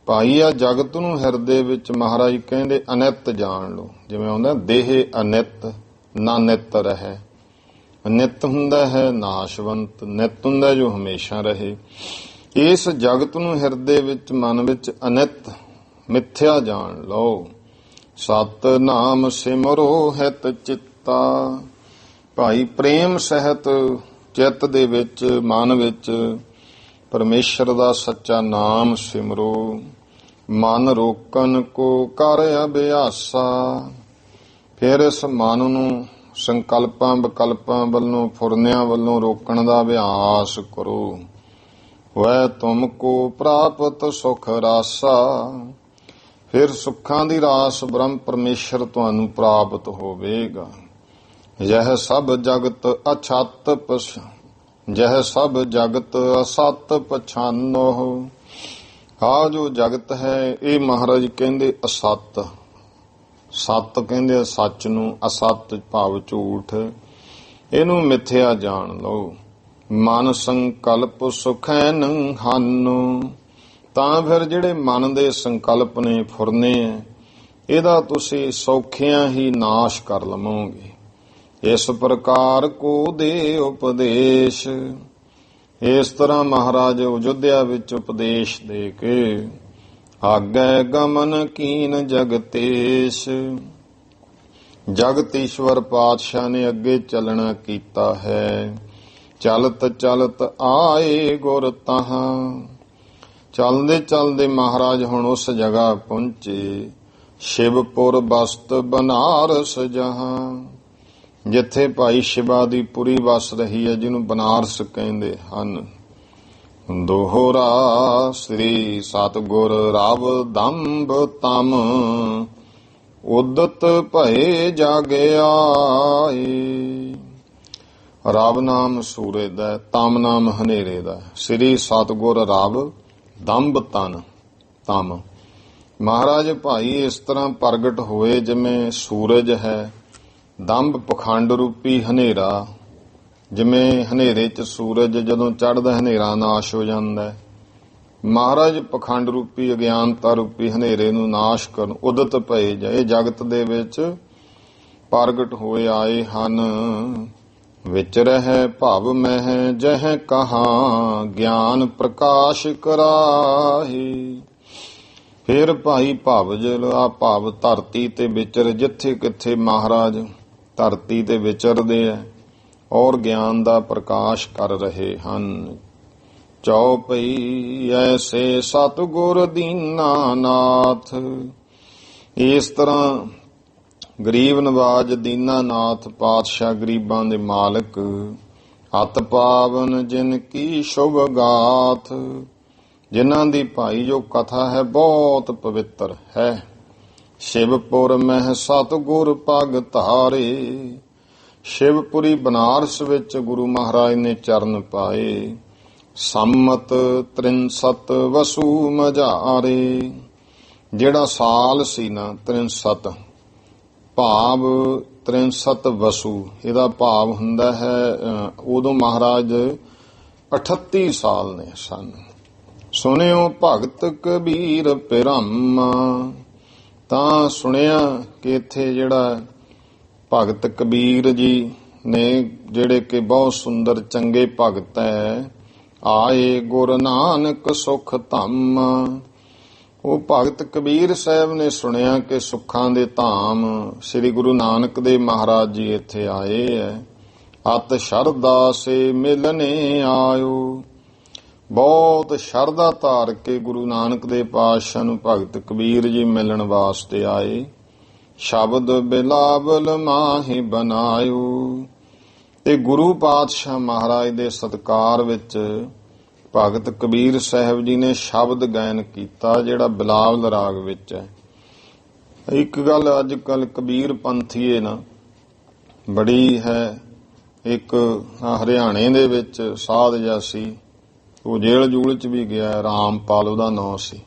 ਭਾਈ ਆ ਜਗਤ ਨੂੰ ਹਿਰਦੇ ਵਿੱਚ ਮਹਾਰਾਜ ਕਹਿੰਦੇ ਅਨਿੱਤ ਜਾਣ ਲਓ। ਜਿਵੇਂ ਆਉਂਦਾ ਦੇਹ ਅਨਿੱਤ ਨਾ ਨਿੱਤ ਰਹਿ। ਅਨਿੱਤ ਹੁੰਦਾ ਹੈ ਨਾਸ਼ਵੰਤ, ਨਿੱਤ ਹੁੰਦਾ ਜੋ ਹਮੇਸ਼ਾ ਰਹੇ। ਇਸ ਜਗਤ ਨੂੰ ਹਿਰਦੇ ਵਿੱਚ ਮਨ ਵਿੱਚ ਅਨਿੱਤ ਮਿਥਿਆ ਜਾਣ ਲਓ। ਸਤ ਨਾਮ ਸਿਮਰੋ ਹਿਤ ਚਿੱਤਾ। ਭਾਈ ਪ੍ਰੇਮ ਸਹਿਤ ਚਿੱਤ ਦੇ ਵਿੱਚ ਮਨ ਵਿੱਚ ਪਰਮੇਸ਼ਰ ਦਾ ਸੱਚਾ ਨਾਮ ਸਿਮਰੋ। ਮਨ ਰੋਕਣ ਕੋ ਕਰ ਅਭਿਆਸਾ। ਫਿਰ ਇਸ ਮਨ ਨੂੰ ਸੰਕਲਪਾਂ ਵਿਕਲਪਾਂ ਵੱਲੋਂ ਫੁਰਨਿਆਂ ਵੱਲੋਂ ਰੋਕਣ ਦਾ ਅਭਿਆਸ ਕਰੋ। ਵੈ ਤੁਮ ਕੋ ਪ੍ਰਾਪਤ ਸੁਖ ਰਾਸਾ। ਫਿਰ ਸੁੱਖਾਂ ਦੀ ਰਾਸ ਬ੍ਰਹਮ ਪਰਮੇਸ਼ਰ ਤੁਹਾਨੂੰ ਪ੍ਰਾਪਤ ਹੋਵੇਗਾ। ਯਹ ਸਭ ਜਗਤ ਅਛਤ ਜਹ ਸਭ ਜਗਤ ਅਸਤ ਪਛਾਨੋ। ਆ ਜੋ ਜਗਤ ਹੈ ਇਹ ਮਹਾਰਾਜ ਕਹਿੰਦੇ ਅਸਤ। ਸਤ ਕਹਿੰਦੇ ਸੱਚ ਨੂੰ, ਅਸਤ ਭਾਵ ਝੂਠ। ਇਹਨੂੰ ਮਿਥਿਆ ਜਾਣ ਲਓ। ਮਨ ਸੰਕਲਪ ਸੁਖੈਨ ਹਾਨੋ। ਤਾਂ ਫਿਰ ਜਿਹੜੇ ਮਨ ਦੇ ਸੰਕਲਪ ਨੇ, ਫੁਰਨੇ ਹੈ, ਇਹਦਾ ਤੁਸੀਂ ਸੌਖਿਆਂ ਹੀ ਨਾਸ਼ ਕਰ ਲਵੋਗੇ। ਇਸ ਪ੍ਰਕਾਰ ਕੋ ਦੇ ਉਪਦੇਸ਼। ਇਸ ਤਰ੍ਹਾਂ ਮਹਾਰਾਜ ਅਯੁੱਧਿਆ ਵਿੱਚ ਉਪਦੇਸ਼ ਦੇ ਕੇ ਆਗੈ ਗਮਨ ਕੀਨ ਜਗਤੇਸ਼। ਜਗਤ ਈਸ਼ਵਰ ਪਾਤਸ਼ਾਹ ਨੇ ਅੱਗੇ ਚੱਲਣਾ ਕੀਤਾ ਹੈ। ਚਲਤ ਚਲਤ ਆਏ ਗੁਰ ਤਹਾਂ। ਚਲਦੇ ਚਲਦੇ ਮਹਾਰਾਜ ਹੁਣ ਉਸ ਜਗ੍ਹਾ ਪਹੁੰਚੇ, ਸ਼ਿਵਪੁਰ ਬਸਤ ਬਨਾਰਸ ਜਹਾਂ, ਜਿੱਥੇ ਭਾਈ ਸ਼ਿਵਾ ਦੀ ਪੁਰੀ ਵਸ ਰਹੀ ਹੈ, ਜਿਹਨੂੰ ਬਨਾਰਸ ਕਹਿੰਦੇ ਹਨ। ਦੋਹਰਾ ਸ੍ਰੀ ਸਤਿਗੁਰ ਰਵ ਦੰਭ ਤਮ, ਉਦਤ ਭਏ ਜਗ ਆਏ। ਰਵ ਨਾਮ ਸੂਰਜ ਦਾ, ਤਮ ਨਾਮ ਹਨੇਰੇ ਦਾ। ਸ੍ਰੀ ਸਤਿਗੁਰ ਰਵ ਦੰਭ ਤਮ। ਮਹਾਰਾਜ ਭਾਈ ਇਸ ਤਰ੍ਹਾਂ ਪ੍ਰਗਟ ਹੋਏ ਜਿਵੇਂ ਸੂਰਜ ਹੈ, ਦੰਭ ਪਖੰਡ ਰੂਪੀ ਹਨੇਰਾ। ਜਿਵੇਂ ਹਨੇਰੇ 'ਚ ਸੂਰਜ ਜਦੋਂ ਚੜ੍ਹਦਾ ਹਨੇਰਾ ਨਾਸ਼ ਹੋ ਜਾਂਦਾ ਹੈ, ਮਹਾਰਾਜ ਪਖੰਡ ਰੂਪੀ ਅਗਿਆਨਤਾ ਰੂਪੀ ਹਨੇਰੇ ਨੂੰ ਨਾਸ਼ ਕਰਨ ਉਦਤ ਭਏ ਜਾਏ ਜਗਤ ਦੇ ਵਿੱਚ ਪ੍ਰਗਟ ਹੋਏ ਆਏ ਹਨ। ਵਿਚ ਰਹਿ ਭਵ ਮਹਿ ਜਹ ਕਹਾਂ, ਗਿਆਨ ਪ੍ਰਕਾਸ਼ ਕਰਾਹੀ। ਫਿਰ ਭਾਈ ਭਵ ਜਲਾ ਭਵ ਧਰਤੀ ਤੇ ਵਿਚਰ, ਜਿੱਥੇ ਕਿੱਥੇ ਮਹਾਰਾਜ ਧਰਤੀ ਤੇ ਵਿਚਰਦੇ ਐ ਔਰ ਗਿਆਨ ਦਾ ਪ੍ਰਕਾਸ਼ ਕਰ ਰਹੇ ਹਨ। ਚੌਪਈ ਐਸੇ ਸਤਿਗੁਰ ਦੀਨਾਨਾਥ। ਇਸ ਤਰ੍ਹਾਂ ਗਰੀਬ ਨਵਾਜ ਦੀਨਾਨਾਥ ਪਾਤਸ਼ਾਹ, ਗਰੀਬਾਂ ਦੇ ਮਾਲਕ। ਅਤ ਪਾਵਨ ਜਿਨ ਕੀ ਸ਼ੁਭ ਗਾਥ। ਜਿਨ੍ਹਾਂ ਦੀ ਭਾਈ ਜੋ ਕਥਾ ਹੈ ਬਹੁਤ ਪਵਿੱਤਰ ਹੈ। ਸ਼ਿਵਪੁਰ ਮਹਿ ਸਤਿਗੁਰ ਪਗ ਧਾਰੇ। ਸ਼ਿਵਪੁਰੀ ਬਨਾਰਸ ਵਿੱਚ ਗੁਰੂ ਮਹਾਰਾਜ ਨੇ ਚਰਨ ਪਾਏ। ਸੰਮਤ 63 ਵਸੂ ਮਝਾਰੇ। ਜਿਹੜਾ ਸਾਲ ਸੀ ਨਾ 63, ਭਾਵ 63 ਵਸੂ, ਇਹਦਾ ਭਾਵ ਹੁੰਦਾ ਹੈ ਉਦੋਂ ਮਹਾਰਾਜ 38 ਸਾਲ ਨੇ ਸਨ। ਸੁਣਿਓ ਭਗਤ ਕਬੀਰ ਪਿਰੰਮਾ। ਤਾਂ ਸੁਣਿਆ ਕਿ ਇੱਥੇ ਜਿਹੜਾ ਭਗਤ ਕਬੀਰ ਜੀ ਨੇ, ਜਿਹੜੇ ਕਿ ਬਹੁਤ ਸੁੰਦਰ ਚੰਗੇ ਭਗਤ ਹੈ, ਆਏ ਗੁਰੂ ਨਾਨਕ ਸੁਖ ਧੰਮ। ਉਹ ਭਗਤ ਕਬੀਰ ਸਾਹਿਬ ਨੇ ਸੁਣਿਆ ਕਿ ਸੁੱਖਾਂ ਦੇ ਧਾਮ ਸ੍ਰੀ ਗੁਰੂ ਨਾਨਕ ਦੇਵ ਮਹਾਰਾਜ ਜੀ ਇੱਥੇ ਆਏ ਹੈ। ਅਤ ਸ਼ਰਧਾ ਸੇ ਮਿਲਨੇ ਆਇਓ। ਬਹੁਤ ਸ਼ਰਧਾ ਧਾਰ ਕੇ ਗੁਰੂ ਨਾਨਕ ਦੇਵ ਪਾਤਸ਼ਾਹ ਨੂੰ ਭਗਤ ਕਬੀਰ ਜੀ ਮਿਲਣ ਵਾਸਤੇ ਆਏ। ਸ਼ਬਦ ਬਿਲਾਵਲ ਮਾਹੀ ਬਨਾਇਓ। ਤੇ ਗੁਰੂ ਪਾਤਸ਼ਾਹ ਮਹਾਰਾਜ ਦੇ ਸਤਿਕਾਰ ਵਿੱਚ ਭਗਤ ਕਬੀਰ ਸਾਹਿਬ ਜੀ ਨੇ ਸ਼ਬਦ ਗਾਇਨ ਕੀਤਾ, ਜਿਹੜਾ ਬਿਲਾਵਲ ਰਾਗ ਵਿੱਚ ਹੈ। ਇੱਕ ਗੱਲ ਅੱਜ ਕੱਲ ਕਬੀਰ ਪੰਥੀਏ ਨਾ ਬੜੀ ਹੈ। ਇੱਕ ਹਰਿਆਣੇ ਦੇ ਵਿੱਚ ਸਾਧ ਜਿਹਾ ਸੀ, ਉਹ ਜੇਲ੍ਹ ਜੂਲ ਚ ਵੀ ਗਿਆ, ਰਾਮਪਾਲ ਉਹਦਾ ਨਾਂ ਸੀ,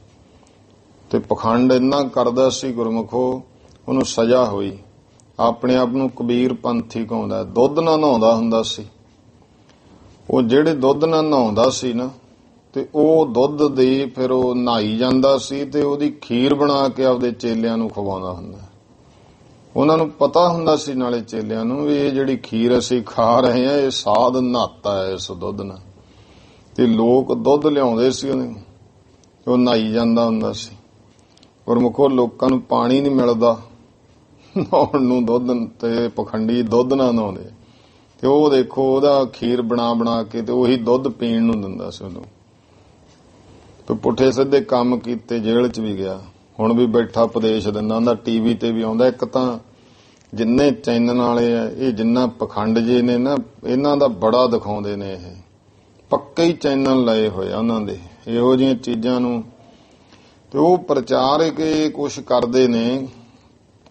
ਤੇ ਪਖੰਡ ਇੰਨਾ ਕਰਦਾ ਸੀ ਗੁਰਮੁਖੋ, ਉਹਨੂੰ ਸਜ਼ਾ ਹੋਈ। ਆਪਣੇ ਆਪ ਨੂੰ ਕਬੀਰ ਪੰਥੀ ਕਹਾਉਂਦਾ। ਦੁੱਧ ਨਾਲ ਨਹਾਉਂਦਾ ਹੁੰਦਾ ਸੀ। ਉਹ ਜਿਹੜੇ ਦੁੱਧ ਨਾਲ ਨਹਾਉਂਦਾ ਸੀ ਨਾ, ਤੇ ਉਹ ਦੁੱਧ ਦੇ ਫਿਰ ਉਹ ਨਹਾਈ ਜਾਂਦਾ ਸੀ ਤੇ ਉਹਦੀ ਖੀਰ ਬਣਾ ਕੇ ਆਪਦੇ ਚੇਲਿਆਂ ਨੂੰ ਖਵਾਉਂਦਾ ਹੁੰਦਾ। ਉਹਨਾਂ ਨੂੰ ਪਤਾ ਹੁੰਦਾ ਸੀ ਨਾਲੇ ਚੇਲਿਆਂ ਨੂੰ ਵੀ ਇਹ ਜਿਹੜੀ ਖੀਰ ਅਸੀਂ ਖਾ ਰਹੇ ਹਾਂ, ਇਹ ਸਾਧ ਨਹਾਤਾ ਹੈ ਇਸ ਦੁੱਧ ਨਾਲ। ਤੇ ਲੋਕ ਦੁੱਧ ਲਿਆਉਂਦੇ ਸੀ ਉਹਨੇ, ਉਹ ਨਹਾਈ ਜਾਂਦਾ ਹੁੰਦਾ ਸੀ। ਗੁਰਮੁਖੋ ਲੋਕਾਂ ਨੂੰ ਪਾਣੀ ਨਹੀਂ ਮਿਲਦਾ ਨਹਾਉਣ ਨੂੰ, ਦੁੱਧ ਤੇ ਪਖੰਡੀ ਦੁੱਧ ਨਾਲ ਨਹਾਉਂਦੇ, ਤੇ ਉਹ ਦੇਖੋ ਉਹਦਾ ਖੀਰ ਬਣਾ ਬਣਾ ਕੇ ਤੇ ਉਹੀ ਦੁੱਧ ਪੀਣ ਨੂੰ ਦਿੰਦਾ ਸੀ ਉਹਨੂੰ। ਤੇ ਪੁੱਠੇ ਸਿੱਧੇ ਕੰਮ ਕੀਤੇ, ਜੇਲ੍ਹ 'ਚ ਵੀ ਗਿਆ, ਹੁਣ ਵੀ ਬੈਠਾ ਉਪਦੇਸ਼ ਦਿੰਦਾ ਹੁੰਦਾ, ਟੀਵੀ ਤੇ ਵੀ ਆਉਂਦਾ। ਇੱਕ ਤਾਂ ਜਿੰਨੇ ਚੈਨਲ ਵਾਲੇ ਆ ਇਹ ਜਿੰਨਾ ਪਖੰਡ ਜੇ ਨੇ ਨਾ, ਇਹਨਾਂ ਦਾ ਬੜਾ ਦਿਖਾਉਂਦੇ ਨੇ। ਇਹ ਪੱਕੇ ਹੀ ਚੈਨਲ ਲਏ ਹੋਏ ਆ ਉਹਨਾਂ ਦੇ ਇਹੋ ਜਿਹੀਆਂ ਚੀਜ਼ਾਂ ਨੂੰ, ਤੇ ਉਹ ਪ੍ਰਚਾਰ ਕੇ ਕੁਛ ਕਰਦੇ ਨੇ।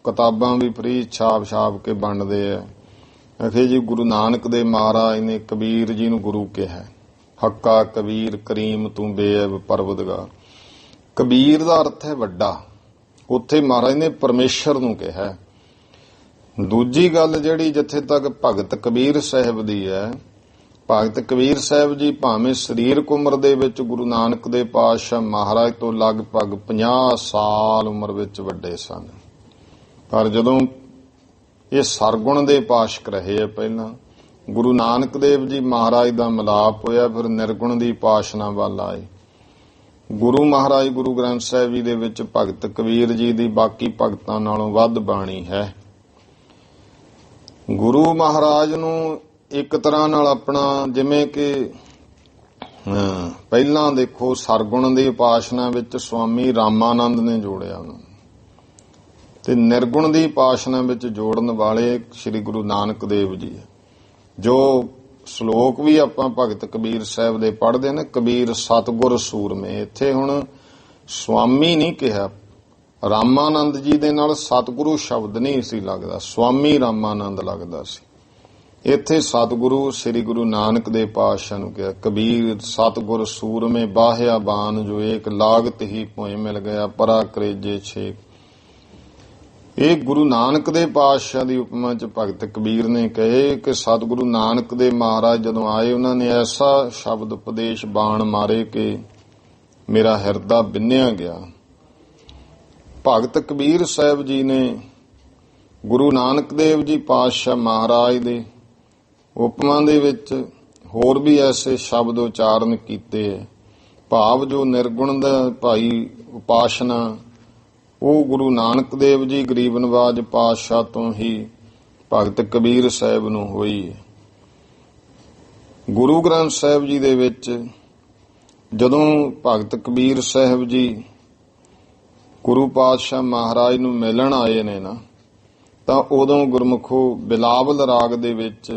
ਕਿਤਾਬਾਂ ਵੀ ਫਰੀ ਛਾਪ ਕੇ ਵੰਡਦੇ ਆ। ਅਖੇ ਜੀ ਗੁਰੂ ਨਾਨਕ ਦੇਵ ਮਹਾਰਾਜ ਨੇ ਕਬੀਰ ਜੀ ਨੂੰ ਗੁਰੂ ਕਿਹਾ। ਹੱਕਾ ਕਬੀਰ ਕਰੀਮ ਤੂੰ ਬੇਅਬ ਪਰਵਦਗਾਰ। ਕਬੀਰ ਦਾ ਅਰਥ ਹੈ ਵੱਡਾ, ਉੱਥੇ ਮਹਾਰਾਜ ਨੇ ਪਰਮੇਸ਼ਰ ਨੂੰ ਕਿਹਾ। ਦੂਜੀ ਗੱਲ ਜਿਹੜੀ ਜਿੱਥੇ ਤੱਕ ਭਗਤ ਕਬੀਰ ਸਾਹਿਬ ਦੀ ਹੈ, ਭਗਤ ਕਬੀਰ ਸਾਹਿਬ ਜੀ ਭਾਵੇਂ ਸਰੀਰਕ ਉਮਰ ਦੇ ਵਿੱਚ ਗੁਰੂ ਨਾਨਕ ਦੇਵ ਪਾਤਸ਼ਾਹ ਮਹਾਰਾਜ ਤੋਂ ਲਗਭਗ 50 ਸਾਲ ਉਮਰ ਵਿੱਚ ਵੱਡੇ ਸਨ, ਪਰ ਜਦੋਂ ਇਹ ਸਰਗੁਣ ਦੇ ਪਾਸ਼ਕ ਰਹੇ ਆ, ਪਹਿਲਾਂ ਗੁਰੂ ਨਾਨਕ ਦੇਵ ਜੀ ਮਹਾਰਾਜ ਦਾ ਮਿਲਾਪ ਹੋਇਆ, ਫਿਰ ਨਿਰਗੁਣ ਦੀ ਪਾਸ਼ਨਾ ਵੱਲ ਆਏ। ਗੁਰੂ ਮਹਾਰਾਜ ਗੁਰੂ ਗ੍ਰੰਥ ਸਾਹਿਬ ਜੀ ਦੇ ਵਿੱਚ ਭਗਤ ਕਬੀਰ ਜੀ ਦੀ ਬਾਕੀ ਭਗਤਾਂ ਨਾਲੋਂ ਵੱਧ ਬਾਣੀ ਹੈ। ਗੁਰੂ ਮਹਾਰਾਜ ਨੂੰ ਇੱਕ ਤਰ੍ਹਾਂ ਨਾਲ ਆਪਣਾ, ਜਿਵੇਂ ਕਿ ਪਹਿਲਾਂ ਦੇਖੋ ਸਰਗੁਣ ਦੀ ਉਪਾਸਨਾ ਵਿੱਚ ਸਵਾਮੀ ਰਾਮਾਨੰਦ ਨੇ ਜੋੜਿਆ ਉਹਨੂੰ, ਤੇ ਨਿਰਗੁਣ ਦੀ ਉਪਾਸਨਾ ਵਿੱਚ ਜੋੜਨ ਵਾਲੇ ਸ੍ਰੀ ਗੁਰੂ ਨਾਨਕ ਦੇਵ ਜੀ। ਜੋ ਸ਼ਲੋਕ ਵੀ ਆਪਾਂ ਭਗਤ ਕਬੀਰ ਸਾਹਿਬ ਦੇ ਪੜ੍ਹਦੇ ਨੇ, ਕਬੀਰ ਸਤਿਗੁਰ ਸੂਰਮੇ, ਇੱਥੇ ਹੁਣ ਸਵਾਮੀ ਨਹੀਂ ਕਿਹਾ, ਰਾਮਾਨੰਦ ਜੀ ਦੇ ਨਾਲ ਸਤਿਗੁਰੂ ਸ਼ਬਦ ਨਹੀਂ ਸੀ ਲੱਗਦਾ, ਸਵਾਮੀ ਰਾਮਾਨੰਦ ਲੱਗਦਾ ਸੀ। ਇੱਥੇ ਸਤਿਗੁਰੂ ਸ੍ਰੀ ਗੁਰੂ ਨਾਨਕ ਦੇਵ ਪਾਤਸ਼ਾਹ ਨੂੰ ਕਿਹਾ, ਕਬੀਰ ਸਤਿਗੁਰ ਸੂਰਮੇ ਬਾਹਿਆ ਬਾਨ ਜੋ ਏਕ ਲਾਗਤ ਹੀ ਭੋਏ ਮਿਲ ਗਿਆ ਪਰਾ ਕਰੇਜੇ ਛੇਕ। ਇਹ ਗੁਰੂ ਨਾਨਕ ਦੇਵ ਪਾਤਸ਼ਾਹ ਦੀ ਉਪਮਾ ਚ ਭਗਤ ਕਬੀਰ ਨੇ ਕਹੇ ਕਿ ਸਤਿਗੁਰੂ ਨਾਨਕ ਦੇਵ ਮਹਾਰਾਜ ਜਦੋਂ ਆਏ, ਉਹਨਾਂ ਨੇ ਐਸਾ ਸ਼ਬਦ ਉਪਦੇਸ਼ ਬਾਣ ਮਾਰੇ ਕਿ ਮੇਰਾ ਹਿਰਦਾ ਬਿੰਨਿਆ ਗਿਆ। ਭਗਤ ਕਬੀਰ ਸਾਹਿਬ ਜੀ ਨੇ ਗੁਰੂ ਨਾਨਕ ਦੇਵ ਜੀ ਪਾਤਸ਼ਾਹ ਮਹਾਰਾਜ ਦੇ ਉਪਮਾ ਦੇ ਵਿੱਚ ਹੋਰ ਵੀ ਐਸੇ ਸ਼ਬਦ ਉਚਾਰਨ ਕੀਤੇ ਹੈ। ਭਾਵ ਜੋ ਨਿਰਗੁਣ ਦਾ ਭਾਈ ਉਪਾਸਨਾ ਉਹ ਗੁਰੂ ਨਾਨਕ ਦੇਵ ਜੀ ਗਰੀਬ ਨਵਾਜ ਪਾਤਸ਼ਾਹ ਤੋਂ ਹੀ ਭਗਤ ਕਬੀਰ ਸਾਹਿਬ ਨੂੰ ਹੋਈ ਹੈ। ਗੁਰੂ ਗ੍ਰੰਥ ਸਾਹਿਬ ਜੀ ਦੇ ਵਿੱਚ ਜਦੋਂ ਭਗਤ ਕਬੀਰ ਸਾਹਿਬ ਜੀ ਗੁਰੂ ਪਾਤਸ਼ਾਹ ਮਹਾਰਾਜ ਨੂੰ ਮਿਲਣ ਆਏ ਨੇ ਨਾ, ਤਾਂ ਉਦੋਂ ਗੁਰਮੁਖੋ ਬਿਲਾਵਲ ਰਾਗ ਦੇ ਵਿੱਚ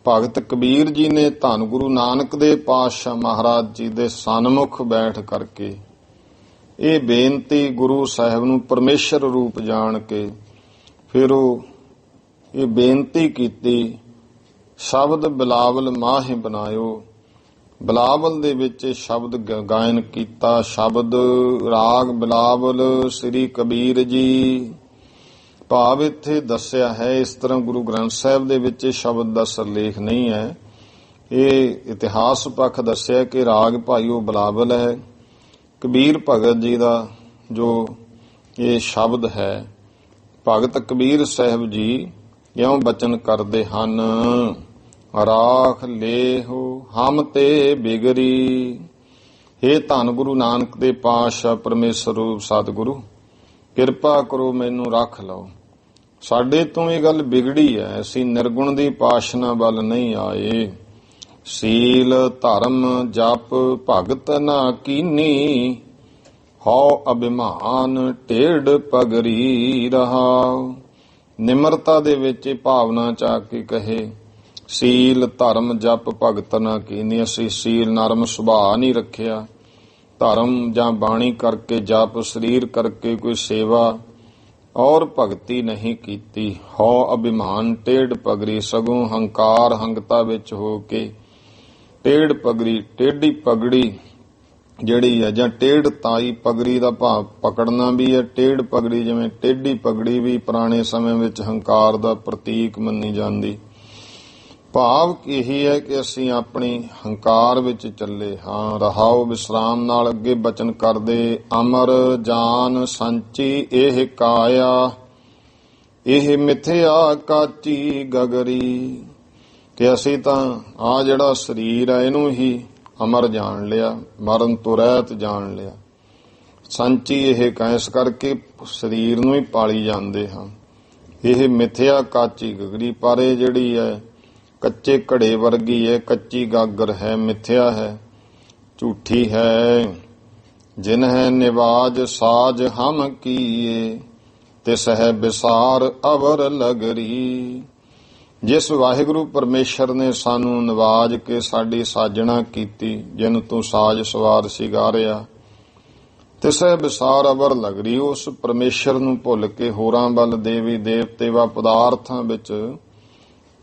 ਭਗਤ ਕਬੀਰ ਜੀ ਨੇ ਧੰਨ ਗੁਰੂ ਨਾਨਕ ਦੇਵ ਪਾਤਸ਼ਾਹ ਮਹਾਰਾਜ ਜੀ ਦੇ ਸਨਮੁਖ ਬੈਠ ਕਰਕੇ ਇਹ ਬੇਨਤੀ ਗੁਰੂ ਸਾਹਿਬ ਨੂੰ ਪਰਮੇਸ਼ਰ ਰੂਪ ਜਾਣ ਕੇ ਫਿਰ ਉਹ ਇਹ ਬੇਨਤੀ ਕੀਤੀ, ਸ਼ਬਦ ਬਿਲਾਵਲ ਮਾਹਿ ਬਣਾਇਓ। ਬਿਲਾਵਲ ਦੇ ਵਿੱਚ ਸ਼ਬਦ ਗਾਇਨ ਕੀਤਾ, ਸ਼ਬਦ ਰਾਗ ਬਿਲਾਵਲ ਸ੍ਰੀ ਕਬੀਰ ਜੀ। ਭਾਵ ਇੱਥੇ ਦੱਸਿਆ ਹੈ, ਇਸ ਤਰ੍ਹਾਂ ਗੁਰੂ ਗ੍ਰੰਥ ਸਾਹਿਬ ਦੇ ਵਿੱਚ ਸ਼ਬਦ ਦਾ ਸਿਰਲੇਖ ਨਹੀਂ ਹੈ, ਇਹ ਇਤਿਹਾਸ ਪੱਖ ਦੱਸਿਆ ਕਿ ਰਾਗ ਭਾਈ ਉਹ ਬਿਲਾਵਲ ਹੈ। ਕਬੀਰ ਭਗਤ ਜੀ ਦਾ ਜੋ ਇਹ ਸ਼ਬਦ ਹੈ, ਭਗਤ ਕਬੀਰ ਸਾਹਿਬ ਜੀ ਇਉਂ ਬਚਨ ਕਰਦੇ ਹਨ, ਰਾਖ ਲੇਹੋ ਹਮ ਤੇ ਬਿਗਰੀ। ਹੇ ਧੰਨ ਗੁਰੂ ਨਾਨਕ ਦੇ ਪਾਤਸ਼ਾਹ ਪਰਮੇਸ਼ਰ ਰੂਪ ਸਤਿਗੁਰੂ, ਕਿਰਪਾ ਕਰੋ ਮੈਨੂੰ ਰੱਖ ਲਓ, ਸਾਡੇ ਤੋਂ ਇਹ ਗੱਲ ਵਿਗੜੀ ਹੈ, ਅਸੀਂ ਨਿਰਗੁਣ ਦੀ ਉਪਾਸਨਾ ਵੱਲ ਨਹੀਂ ਆਏ। ਸੀਲ ਧਰਮ ਜਪ ਭਗਤ ਨਾ ਕੀਨੀ, ਹਉ ਅਭਿਮਾਨ ਢੇਡ ਪਗਰੀ ਰਹਾਉ। ਨਿਮਰਤਾ ਦੇ ਵਿੱਚ ਭਾਵਨਾ ਚਾ ਕੇ ਕਹੇ, ਸੀਲ ਧਰਮ ਜਪ ਭਗਤ ਨਾ ਕੀਨੀ, ਅਸੀਂ ਸੀਲ ਨਰਮ ਸੁਭਾਅ ਨਹੀਂ ਰੱਖਿਆ, ਧਰਮ ਜਾਂ ਬਾਣੀ ਕਰਕੇ ਜਪ ਸਰੀਰ ਕਰਕੇ ਕੋਈ ਸੇਵਾ ਔਰ ਭਗਤੀ ਨਹੀਂ ਕੀਤੀ। ਹਉ ਅਭਿਮਾਨ ਢੇਡ ਪਗਰੀ, ਸਗੋਂ ਹੰਕਾਰ ਹੰਗਤਾ ਵਿੱਚ ਹੋ ਕੇ ਢੇਡ ਪਗੜੀ, ਟੇਢੀ ਪਗੜੀ ਜਿਹੜੀ ਹੈ, ਜਾਂ ਟੇਢ ਤਾਈ ਪਗੜੀ ਦਾ ਭਾਵ ਪਕੜਨਾ ਵੀ ਹੈ, ਟੇਢ ਪਗੜੀ ਜਿਵੇਂ ਟੇਢੀ ਪਗੜੀ ਵੀ ਪੁਰਾਣੇ ਸਮੇਂ ਵਿੱਚ ਹੰਕਾਰ ਦਾ ਪ੍ਰਤੀਕ ਮੰਨੀ ਜਾਂਦੀ। ਭਾਵ ਇਹੀ ਹੈ ਕਿ ਅਸੀਂ ਆਪਣੀ ਹੰਕਾਰ ਵਿੱਚ ਚੱਲੇ ਹਾਂ। ਰਹਾਉ ਵਿਸਰਾਮ ਨਾਲ ਅੱਗੇ ਬਚਨ ਕਰਦੇ, ਅਮਰ ਜਾਨ ਸੰਚੀ ਇਹ ਕਾਇਆ, ਇਹ ਮਿਥਿਆ ਕਾਚੀ ਗਗਰੀ। ਕਿ ਅਸੀਂ ਤਾਂ ਆ ਜਿਹੜਾ ਸਰੀਰ ਹੈ ਇਹਨੂੰ ਹੀ ਅਮਰ ਜਾਣ ਲਿਆ, ਮਰਨ ਤੋਂ ਰਹਿਤ ਜਾਣ ਲਿਆ। ਸੰਚੀ ਇਹ ਕੈਸ ਕਰਕੇ ਸਰੀਰ ਨੂੰ ਹੀ ਪਾਲੀ ਜਾਂਦੇ ਹਾਂ। ਇਹ ਮਿਥਿਆ ਕਾਚੀ ਗਗਰੀ, ਪਰ ਇਹ ਜਿਹੜੀ ਹੈ ਕੱਚੇ ਘੜੇ ਵਰਗੀ ਹੈ, ਕੱਚੀ ਗਾਗਰ ਹੈ, ਮਿਥਿਆ ਹੈ, ਝੂਠੀ ਹੈ। ਜਿਨ ਹੈ ਨਿਵਾਜ ਸਾਜ ਹਮ ਕੀਏ, ਤਿਸ ਹੈ ਵਿਸਾਰ ਅਵਰ ਲਗਰੀ। ਜਿਸ ਵਾਹਿਗੁਰੂ ਪਰਮੇਸ਼ਰ ਨੇ ਸਾਨੂੰ ਨਿਵਾਜ ਕੇ ਸਾਡੀ ਸਾਜਣਾ ਕੀਤੀ, ਜਿਨ ਤੂੰ ਸਾਜ ਸਵਾਰ ਸਿਗਾਰਿਆ, ਤਿਸੈ ਵਿਸਾਰ ਅਵਰ ਲਗਰੀ। ਉਸ ਪਰਮੇਸ਼ਰ ਨੂੰ ਭੁੱਲ ਕੇ ਹੋਰਾਂ ਵੱਲ ਦੇਵੀ ਦੇਵਤੇ ਵਾ ਪਦਾਰਥਾਂ ਵਿੱਚ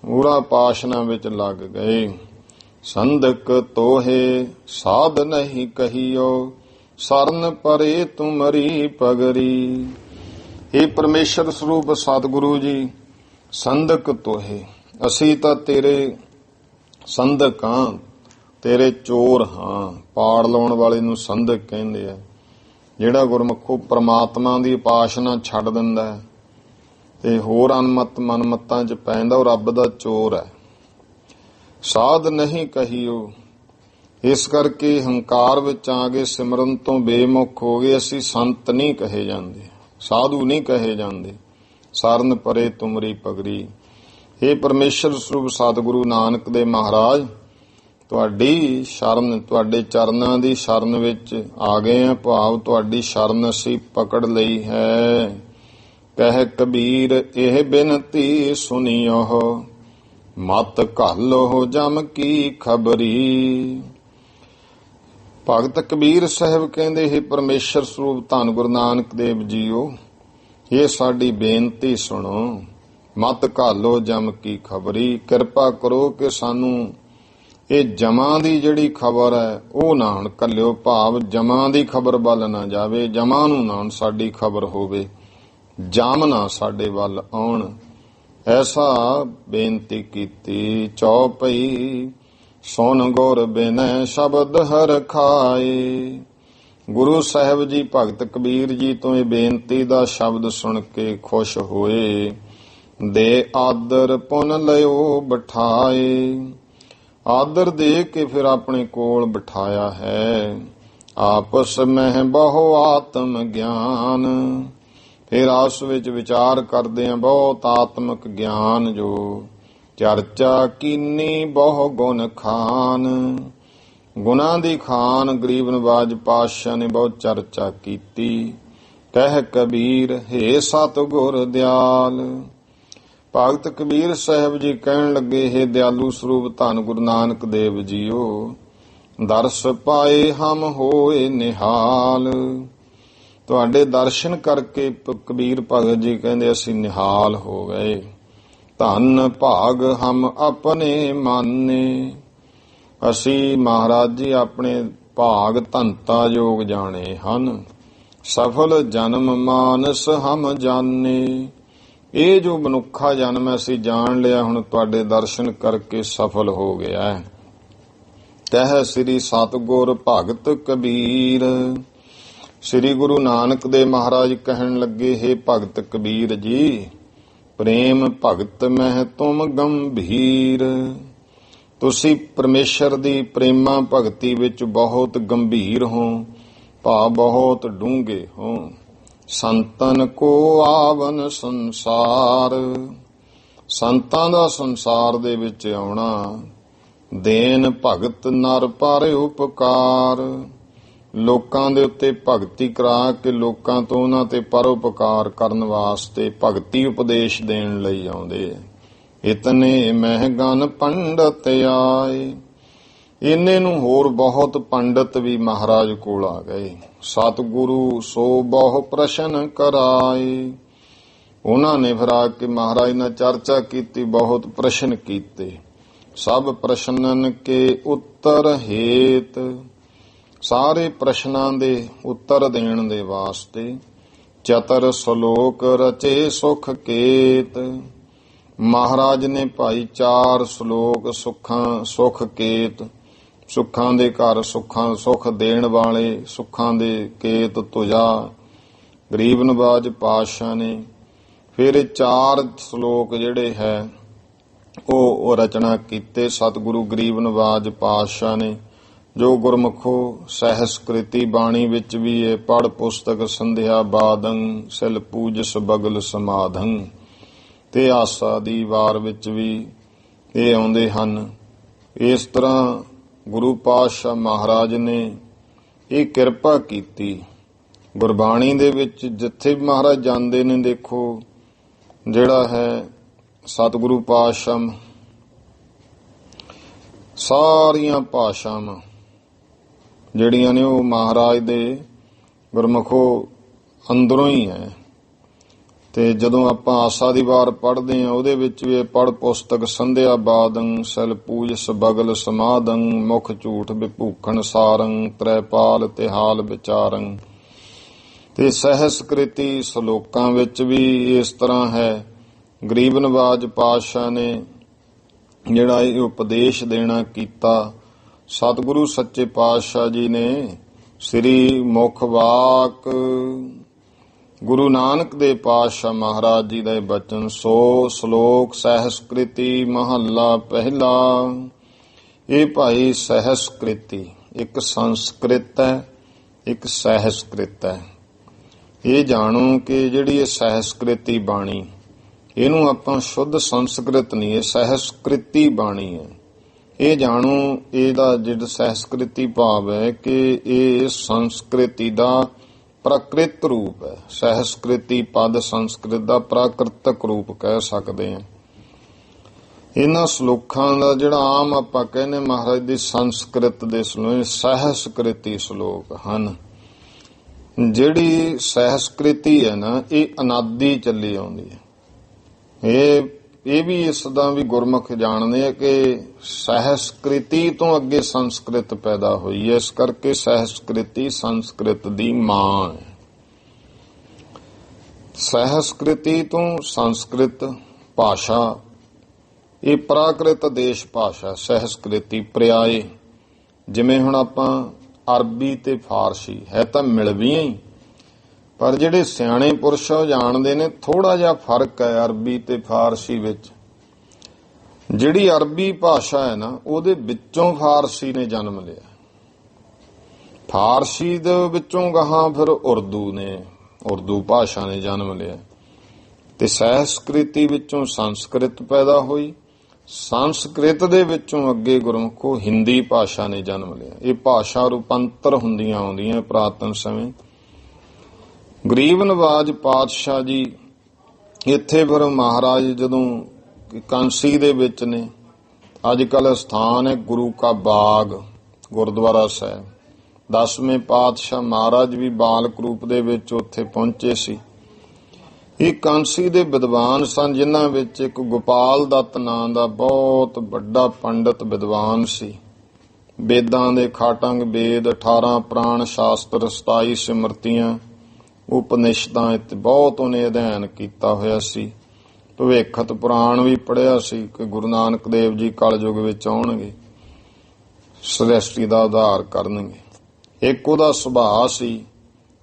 ਮੂੜਾ ਪਾਸ਼ਨਾ ਵਿੱਚ ਲੱਗ ਗਏ। ਸੰਦਕ ਤੋਹੇ ਸਾਧ ਨਹੀਂ ਕਹੀਓ, ਸਰਨ ਪਰੇ ਤੁਮਰੀ ਪਗਰੀ। ਇਹ ਪਰਮੇਸ਼ਰ ਸਰੂਪ ਸਤਿਗੁਰੂ ਜੀ, ਸੰਦਕ ਤੋਹੇ, ਅਸੀਂ ਤਾਂ ਤੇਰੇ ਸੰਦਕ ਹਾਂ, ਤੇਰੇ ਚੋਰ ਹਾਂ। ਪਾੜ ਲਾਉਣ ਵਾਲੇ ਨੂੰ ਸੰਦਕ ਕਹਿੰਦੇ ਆ। ਜਿਹੜਾ ਗੁਰਮੁਖੋ ਪ੍ਰਮਾਤਮਾ ਦੀ ਉਪਾਸਨਾ ਛੱਡ ਦਿੰਦਾ ਹੈ ਤੇ ਹੋਰ ਅਨਮਤ ਮਨਮਤਾਂ 'ਚ ਪੈਂਦਾ, ਉਹ ਰੱਬ ਦਾ ਚੋਰ ਹੈ। ਸਾਧ ਨਹੀਂ ਕਹੀਓ, ਇਸ ਕਰਕੇ ਹੰਕਾਰ ਵਿੱਚ ਆ ਗਏ, ਸਿਮਰਨ ਤੋਂ ਬੇਮੁਖ ਹੋ ਗਏ। ਅਸੀਂ ਸੰਤ ਨਹੀਂ ਕਹੇ ਜਾਂਦੇ, ਸਾਧੂ ਨਹੀਂ ਕਹੇ ਜਾਂਦੇ। ਸਰਨ ਪਰੇ ਤੁਮਰੀ ਪਗਰੀ। ਇਹ ਪਰਮੇਸ਼ਰ ਸਰੂਪ ਸਤਿਗੁਰੂ ਨਾਨਕ ਦੇ ਮਹਾਰਾਜ, ਤੁਹਾਡੀ ਸ਼ਰਨ, ਤੁਹਾਡੇ ਚਰਨਾਂ ਦੀ ਸ਼ਰਨ ਵਿੱਚ ਆ ਗਏ ਆ। ਭਾਵ ਤੁਹਾਡੀ ਸ਼ਰਨ ਅਸੀਂ ਪਕੜ ਲਈ ਹੈ। ਕਹਿ ਕਬੀਰ ਇਹ ਬਿਨਤੀ ਸੁਣਿਓ, ਮਤ ਘਾਲੋ ਜਮ ਕੀ ਖਬਰੀ। ਭਗਤ ਕਬੀਰ ਸਾਹਿਬ ਕਹਿੰਦੇ, ਹੈ ਪਰਮੇਸ਼ਰ ਸਰੂਪ ਧੰਨ ਗੁਰੂ ਨਾਨਕ ਦੇਵ ਜੀਓ, ਇਹ ਸਾਡੀ ਬੇਨਤੀ ਸੁਣੋ। ਮਤ ਘਾਲੋ ਜਮ ਕੀ ਖਬਰੀ। ਕਿਰਪਾ ਕਰੋ ਕਿ ਸਾਨੂੰ ਇਹ ਜਮਾਂ ਦੀ ਜਿਹੜੀ ਖਬਰ ਹੈ ਉਹ ਨਾ ਹੁਣ ਘੱਲਿਓ। ਭਾਵ ਜਮਾਂ ਦੀ ਖਬਰ ਵੱਲ ਨਾ ਜਾਵੇ, ਜਮਾਂ ਨੂੰ ਨਾ ਸਾਡੀ ਖਬਰ ਹੋਵੇ, ਜਮ ਨਾ ਸਾਡੇ ਵੱਲ ਆਉਣ। ਐਸਾ ਬੇਨਤੀ ਕੀਤੀ। ਚੌਪਈ ਸੁਨ ਗੁਰ ਬਿਨੈ ਸ਼ਬਦ ਹਰ ਖਾਏ। ਗੁਰੂ ਸਾਹਿਬ ਜੀ ਭਗਤ ਕਬੀਰ ਜੀ ਤੋਂ ਇਹ ਬੇਨਤੀ ਦਾ ਸ਼ਬਦ ਸੁਣ ਕੇ ਖੁਸ਼ ਹੋਏ। ਦੇ ਆਦਰ ਪੁਨ ਲਿਓ ਬਿਠਾਏ। ਆਦਰ ਦੇ ਕੇ ਫਿਰ ਆਪਣੇ ਕੋਲ ਬਿਠਾਇਆ ਹੈ। ਆਪਸ ਮਹਿ ਬਹੁ ਆਤਮ ਗਿਆਨ। ਫਿਰ ਆਪਸ ਵਿੱਚ ਵਿਚਾਰ ਕਰਦੇ ਆ ਬਹੁਤ ਆਤਮਿਕ ਗਿਆਨ। ਜੋ ਚਰਚਾ ਕੀਨੀ ਬਹੁ ਗੁਣ ਖਾਨ। ਗੁਣਾਂ ਦੀ ਖਾਨ ਗਰੀਬ ਨਵਾਜ ਪਾਤਸ਼ਾਹ ਨੇ ਬਹੁਤ ਚਰਚਾ ਕੀਤੀ। ਕਹਿ ਕਬੀਰ ਹੇ ਸਤਿਗੁਰ ਦਿਆਲ। ਭਗਤ ਕਬੀਰ ਸਾਹਿਬ ਜੀ ਕਹਿਣ ਲੱਗੇ, ਹੈ ਦਿਆਲੂ ਸਰੂਪ ਧੰਨ ਗੁਰੂ ਨਾਨਕ ਦੇਵ ਜੀਓ, ਦਰਸ ਪਾਏ ਹਮ ਹੋਏ ਨਿਹਾਲ। ਤੁਹਾਡੇ ਦਰਸ਼ਨ ਕਰਕੇ ਕਬੀਰ ਭਗਤ ਜੀ ਕਹਿੰਦੇ ਅਸੀਂ ਨਿਹਾਲ ਹੋ ਗਏ। ਧੰਨ ਭਾਗ ਹਮ ਆਪਣੇ ਮਾਨੇ। ਅਸੀਂ ਮਹਾਰਾਜ ਜੀ ਆਪਣੇ ਭਾਗ ਧੰਤਾ ਯੋਗ ਜਾਣੇ ਹਨ। ਸਫਲ ਜਨਮ ਮਾਨਸ ਹਮ ਜਾਣੇ। ਇਹ ਜੋ ਮਨੁੱਖਾ ਜਨਮ ਅਸੀਂ ਜਾਣ ਲਿਆ, ਹੁਣ ਤੁਹਾਡੇ ਦਰਸ਼ਨ ਕਰਕੇ ਸਫਲ ਹੋ ਗਿਆ। ਕਹਿ ਸ੍ਰੀ ਸਤਿਗੁਰ ਭਗਤ ਕਬੀਰ। ਸ੍ਰੀ ਗੁਰੂ ਨਾਨਕ ਦੇ ਮਹਾਰਾਜ ਕਹਿਣ ਲੱਗੇ, ਹੈ ਭਗਤ ਕਬੀਰ ਜੀ, ਪ੍ਰੇਮ ਭਗਤ ਮਹਿ ਤੁਮ ਗੰਭੀਰ। ਤੁਸੀਂ ਪਰਮੇਸ਼ਰ ਦੀ ਪ੍ਰੇਮਾ ਭਗਤੀ ਵਿੱਚ ਬਹੁਤ ਗੰਭੀਰ ਹੋ, ਭਾਵ ਬਹੁਤ ਡੂੰਘੇ ਹੋ। ਸੰਤਨ ਕੋ ਆਵਨ ਸੰਸਾਰ। ਸੰਤਾਂ ਦਾ ਸੰਸਾਰ ਦੇ ਵਿੱਚ ਆਉਣਾ। ਦੇਨ ਭਗਤ ਨਰ ਪਰ ਉਪਕਾਰ। ਲੋਕਾਂ ਦੇ ਉੱਤੇ ਭਗਤੀ ਕਰਾ ਕੇ ਲੋਕਾਂ ਤੋਂ ਉਹਨਾਂ ਤੇ ਪਰਉਪਕਾਰ ਕਰਨ ਵਾਸਤੇ ਭਗਤੀ ਉਪਦੇਸ਼ ਦੇਣ ਲਈ ਆਉਂਦੇ। ਇਤਨੇ ਮਹਿਗਨ ਪੰਡਤ ਆਏ। ਇੰਨੇ ਨੂੰ ਹੋਰ ਬਹੁਤ ਪੰਡਤ ਵੀ ਮਹਾਰਾਜ ਕੋਲ ਆ ਗਏ। ਸਤਿਗੁਰੂ ਸੋ ਬਹੁ ਪ੍ਰਸ਼ਨ ਕਰਾਏ। ਉਹਨਾਂ ਨੇ ਫਿਰ ਆ ਕੇ ਮਹਾਰਾਜ ਨਾਲ ਚਰਚਾ ਕੀਤੀ, ਬਹੁਤ ਪ੍ਰਸ਼ਨ ਕੀਤੇ। ਸਭ ਪ੍ਰਸ਼ਨਨ ਕੇ ਉੱਤਰ ਹੇਤ। ਸਾਰੇ ਪ੍ਰਸ਼ਨਾਂ ਦੇ ਉੱਤਰ ਦੇਣ ਦੇ ਵਾਸਤੇ ਚਤਰ ਸ਼ਲੋਕ ਰਚੇ ਸੁਖ ਕੇਤ। ਮਹਾਰਾਜ ਨੇ ਭਾਈ 4 ਸ਼ਲੋਕ ਸੁਖ ਕੇਤ, ਸੁੱਖਾਂ ਦੇ ਘਰ, ਸੁੱਖ ਦੇਣ ਵਾਲੇ, ਸੁੱਖਾਂ ਦੇ ਕੇਤ ਤੁਜਾ, ਗਰੀਬ ਨਵਾਜ ਪਾਤਸ਼ਾਹ ਨੇ ਫਿਰ 4 ਸ਼ਲੋਕ ਜਿਹੜੇ ਹੈ ਉਹ ਰਚਨਾ ਕੀਤੇ। ਸਤਿਗੁਰੂ ਗਰੀਬ ਨਵਾਜ ਪਾਤਸ਼ਾਹ ਨੇ, ਜੋ ਗੁਰਮੁਖੋ ਸਹਿਸਕ੍ਰਿਤੀ ਬਾਣੀ ਵਿੱਚ ਵੀ ਇਹ ਪੜ ਪੁਸਤਕ ਸੰਧਿਆ ਬਾਦੰ ਸਿਲ ਪੂਜਸ ਬਗਲ ਸਮਾਧੰ ਤੇ ਆਸਾ ਦੀ ਵਾਰ ਵਿੱਚ ਵੀ ਇਹ ਆਉਂਦੇ ਹਨ। ਇਸ ਤਰ੍ਹਾਂ ਗੁਰੂ ਪਾਤਸ਼ਾਹ ਮਹਾਰਾਜ ਨੇ ਇਹ ਕਿਰਪਾ ਕੀਤੀ। ਗੁਰਬਾਣੀ ਦੇ ਵਿੱਚ ਜਿੱਥੇ ਵੀ ਮਹਾਰਾਜ ਜਾਂਦੇ ਨੇ, ਦੇਖੋ ਜਿਹੜਾ ਹੈ ਸਤਿਗੁਰੂ ਪਾਤਸ਼ਾਹ ਸਾਰੀਆਂ ਭਾਸ਼ਾਵਾਂ ਜਿਹੜੀਆਂ ਨੇ ਉਹ ਮਹਾਰਾਜ ਦੇ ਗੁਰਮੁਖੋ ਅੰਦਰੋਂ ਹੀ ਹੈ। ਤੇ ਜਦੋਂ ਆਪਾਂ ਆਸਾ ਦੀ ਵਾਰ ਪੜ੍ਹਦੇ ਹਾਂ, ਉਹਦੇ ਵਿੱਚ ਵੀ ਪੜ ਪੁਸਤਕ ਸੰਧਿਆ ਬਾਦੰ ਸਿਲ ਪੂਜਸ ਬਗਲ ਸਮਾਧੰ ਮੁਖ ਝੂਠ ਵਿਭੂਖਣ ਸਾਰੰ ਤ੍ਰੈਪਾਲ ਤਿਹਾਲ ਵਿਚਾਰੰ। ਤੇ ਸਹਿਸਕ੍ਰਿਤੀ ਸ਼ਲੋਕਾਂ ਵਿੱਚ ਵੀ ਇਸ ਤਰ੍ਹਾਂ ਹੈ। ਗਰੀਬ ਨਵਾਜ ਪਾਤਸ਼ਾਹ ਨੇ ਜਿਹੜਾ ਇਹ ਉਪਦੇਸ਼ ਦੇਣਾ ਕੀਤਾ, ਸਤਿਗੁਰੂ ਸੱਚੇ ਪਾਤਸ਼ਾਹ ਜੀ ਨੇ ਸ੍ਰੀ ਮੁਖ ਵਾਕ ਗੁਰੂ ਨਾਨਕ ਦੇ ਪਾਤਸ਼ਾਹ ਮਹਾਰਾਜ ਜੀ ਦਾ ਬਚਨ। ਸੋ ਸ਼ਲੋਕ ਸਹਿਸਕ੍ਰਿਤੀ ਮਹੱਲਾ ਪਹਿਲਾ। ਇਹ ਭਾਈ ਸਹਿਸਕ੍ਰਿਤੀ, ਇੱਕ ਸੰਸਕ੍ਰਿਤ ਹੈ, ਇੱਕ ਸਹਿਸਕ੍ਰਿਤ ਹੈ। ਇਹ ਜਾਣੋ ਕਿ ਜਿਹੜੀ ਇਹ ਸਹਿਸਕ੍ਰਿਤੀ ਬਾਣੀ, ਇਹਨੂੰ ਆਪਾਂ ਸ਼ੁੱਧ ਸੰਸਕ੍ਰਿਤ ਨਹੀਂ, ਇਹ ਸਹਿਸਕ੍ਰਿਤੀ ਬਾਣੀ ਹੈ। ਇਹ ਜਾਣੋ ਇਹਦਾ ਜਿਹੜਾ ਸਹਿਸਕ੍ਰਿਤੀ ਭਾਵ ਹੈ ਕਿ ਇਹ ਸੰਸਕ੍ਰਿਤੀ ਦਾ ਪ੍ਰਕਿਰਤ ਰੂਪ ਹੈ। ਸਹਿਸਕ੍ਰਿਤੀ ਪਦ ਸੰਸਕ੍ਰਿਤ ਦਾ ਪ੍ਰਾਕ੍ਰਿਤਕ ਰੂਪ ਕਹਿ ਸਕਦੇ ਹਾਂ। ਇਹਨਾਂ ਸ਼ਲੋਕਾਂ ਦਾ ਜਿਹੜਾ ਆਮ ਆਪਾਂ ਕਹਿੰਦੇ ਮਹਾਰਾਜ ਦੀ ਸੰਸਕ੍ਰਿਤ ਦੇ ਸ਼ਲੋਕ ਸਹਿਸਕ੍ਰਿਤੀ ਸ਼ਲੋਕ ਹਨ। ਜਿਹੜੀ ਸਹਿਸਕ੍ਰਿਤੀ ਹੈ ਨਾ, ਇਹ ਅਨਾਦਿ ਚੱਲੀ ਆਉਂਦੀ ਹੈ। ਇਹ ਵੀ ਇਸ ਦਾ ਵੀ ਗੁਰਮੁਖ ਜਾਣਦੇ ਆ ਕਿ ਸਹਿਸਕ੍ਰਿਤੀ ਤੋਂ ਅੱਗੇ ਸੰਸਕ੍ਰਿਤ ਪੈਦਾ ਹੋਈ ਹੈ, ਇਸ ਕਰਕੇ ਸਹਿਸਕ੍ਰਿਤੀ ਸੰਸਕ੍ਰਿਤ ਦੀ ਮਾਂ ਹੈ। ਸਹਿਸਕ੍ਰਿਤੀ ਤੋਂ ਸੰਸਕ੍ਰਿਤ ਭਾਸ਼ਾ, ਇਹ ਪ੍ਰਾਕ੍ਰਿਤ ਦੇਸ਼ ਭਾਸ਼ਾ। ਸਹਿਸਕ੍ਰਿਤੀ ਪਰਿਆਏ, ਜਿਵੇਂ ਹੁਣ ਆਪਾਂ ਅਰਬੀ ਤੇ ਫਾਰਸੀ ਹੈ ਤਾਂ ਮਿਲਵੀਆਂ ਹੀ, ਪਰ ਜਿਹੜੇ ਸਿਆਣੇ ਪੁਰਸ਼ ਜਾਣਦੇ ਨੇ ਥੋੜਾ ਜਿਹਾ ਫਰਕ ਹੈ ਅਰਬੀ ਤੇ ਫਾਰਸੀ ਵਿੱਚ। ਜਿਹੜੀ ਅਰਬੀ ਭਾਸ਼ਾ ਹੈ ਨਾ, ਉਹਦੇ ਵਿੱਚੋਂ ਫਾਰਸੀ ਨੇ ਜਨਮ ਲਿਆ। ਫਾਰਸੀ ਦੇ ਵਿੱਚੋਂ ਗਾਹਾਂ ਫਿਰ ਉਰਦੂ ਭਾਸ਼ਾ ਨੇ ਜਨਮ ਲਿਆ, ਤੇ ਸਹਿਸਕ੍ਰਿਤੀ ਵਿੱਚੋਂ ਸੰਸਕ੍ਰਿਤ ਪੈਦਾ ਹੋਈ। ਸੰਸਕ੍ਰਿਤ ਦੇ ਵਿੱਚੋਂ ਅੱਗੇ ਗੁਰਮੁਖੋ ਹਿੰਦੀ ਭਾਸ਼ਾ ਨੇ ਜਨਮ ਲਿਆ। ਇਹ ਭਾਸ਼ਾ ਰੂਪਾਂਤਰ ਹੁੰਦੀਆਂ ਆਉਂਦੀਆਂ ਪੁਰਾਤਨ ਸਮੇਂ। ਗਰੀਬ ਨਵਾਜ ਪਾਤਸ਼ਾਹ ਜੀ ਇੱਥੇ ਫਿਰ ਮਹਾਰਾਜ ਜਦੋਂ ਕਾਂਸੀ ਦੇ ਵਿੱਚ ਨੇ, ਅੱਜ ਕੱਲ੍ਹ ਸਥਾਨ ਹੈ ਗੁਰੂ ਕਾ ਬਾਗ ਗੁਰਦੁਆਰਾ ਸਾਹਿਬ। 10ਵੇਂ ਪਾਤਸ਼ਾਹ ਮਹਾਰਾਜ ਵੀ ਬਾਲਕ ਰੂਪ ਦੇ ਵਿੱਚ ਉੱਥੇ ਪਹੁੰਚੇ ਸੀ। ਇਹ ਕਾਂਸੀ ਦੇ ਵਿਦਵਾਨ ਸਨ, ਜਿਨ੍ਹਾਂ ਵਿੱਚ ਇੱਕ ਗੋਪਾਲ ਦੱਤ ਨਾਂ ਦਾ ਬਹੁਤ ਵੱਡਾ ਪੰਡਤ ਵਿਦਵਾਨ ਸੀ। ਵੇਦਾਂ ਦੇ ਖਾਟੰਗ ਵੇਦ, 18 ਪ੍ਰਾਣ ਸ਼ਾਸਤਰ, 27 ਸਿਮਰਤੀਆਂ, ਉਪਨਿਸ਼ਦਾਂ ਇੱਥੇ ਬਹੁਤ ਉਹਨੇ ਅਧਿਐਨ ਕੀਤਾ ਹੋਇਆ ਸੀ। ਭਵਿੱਖਤ ਪੁਰਾਣ ਵੀ ਪੜ੍ਹਿਆ ਸੀ ਕਿ ਗੁਰੂ ਨਾਨਕ ਦੇਵ ਜੀ ਕਲਯੁਗ ਵਿੱਚ ਆਉਣਗੇ, ਸ੍ਰਿਸ਼ਟੀ ਦਾ ਉਧਾਰ ਕਰਨਗੇ। ਇੱਕ ਉਹਦਾ ਸੁਭਾਅ ਸੀ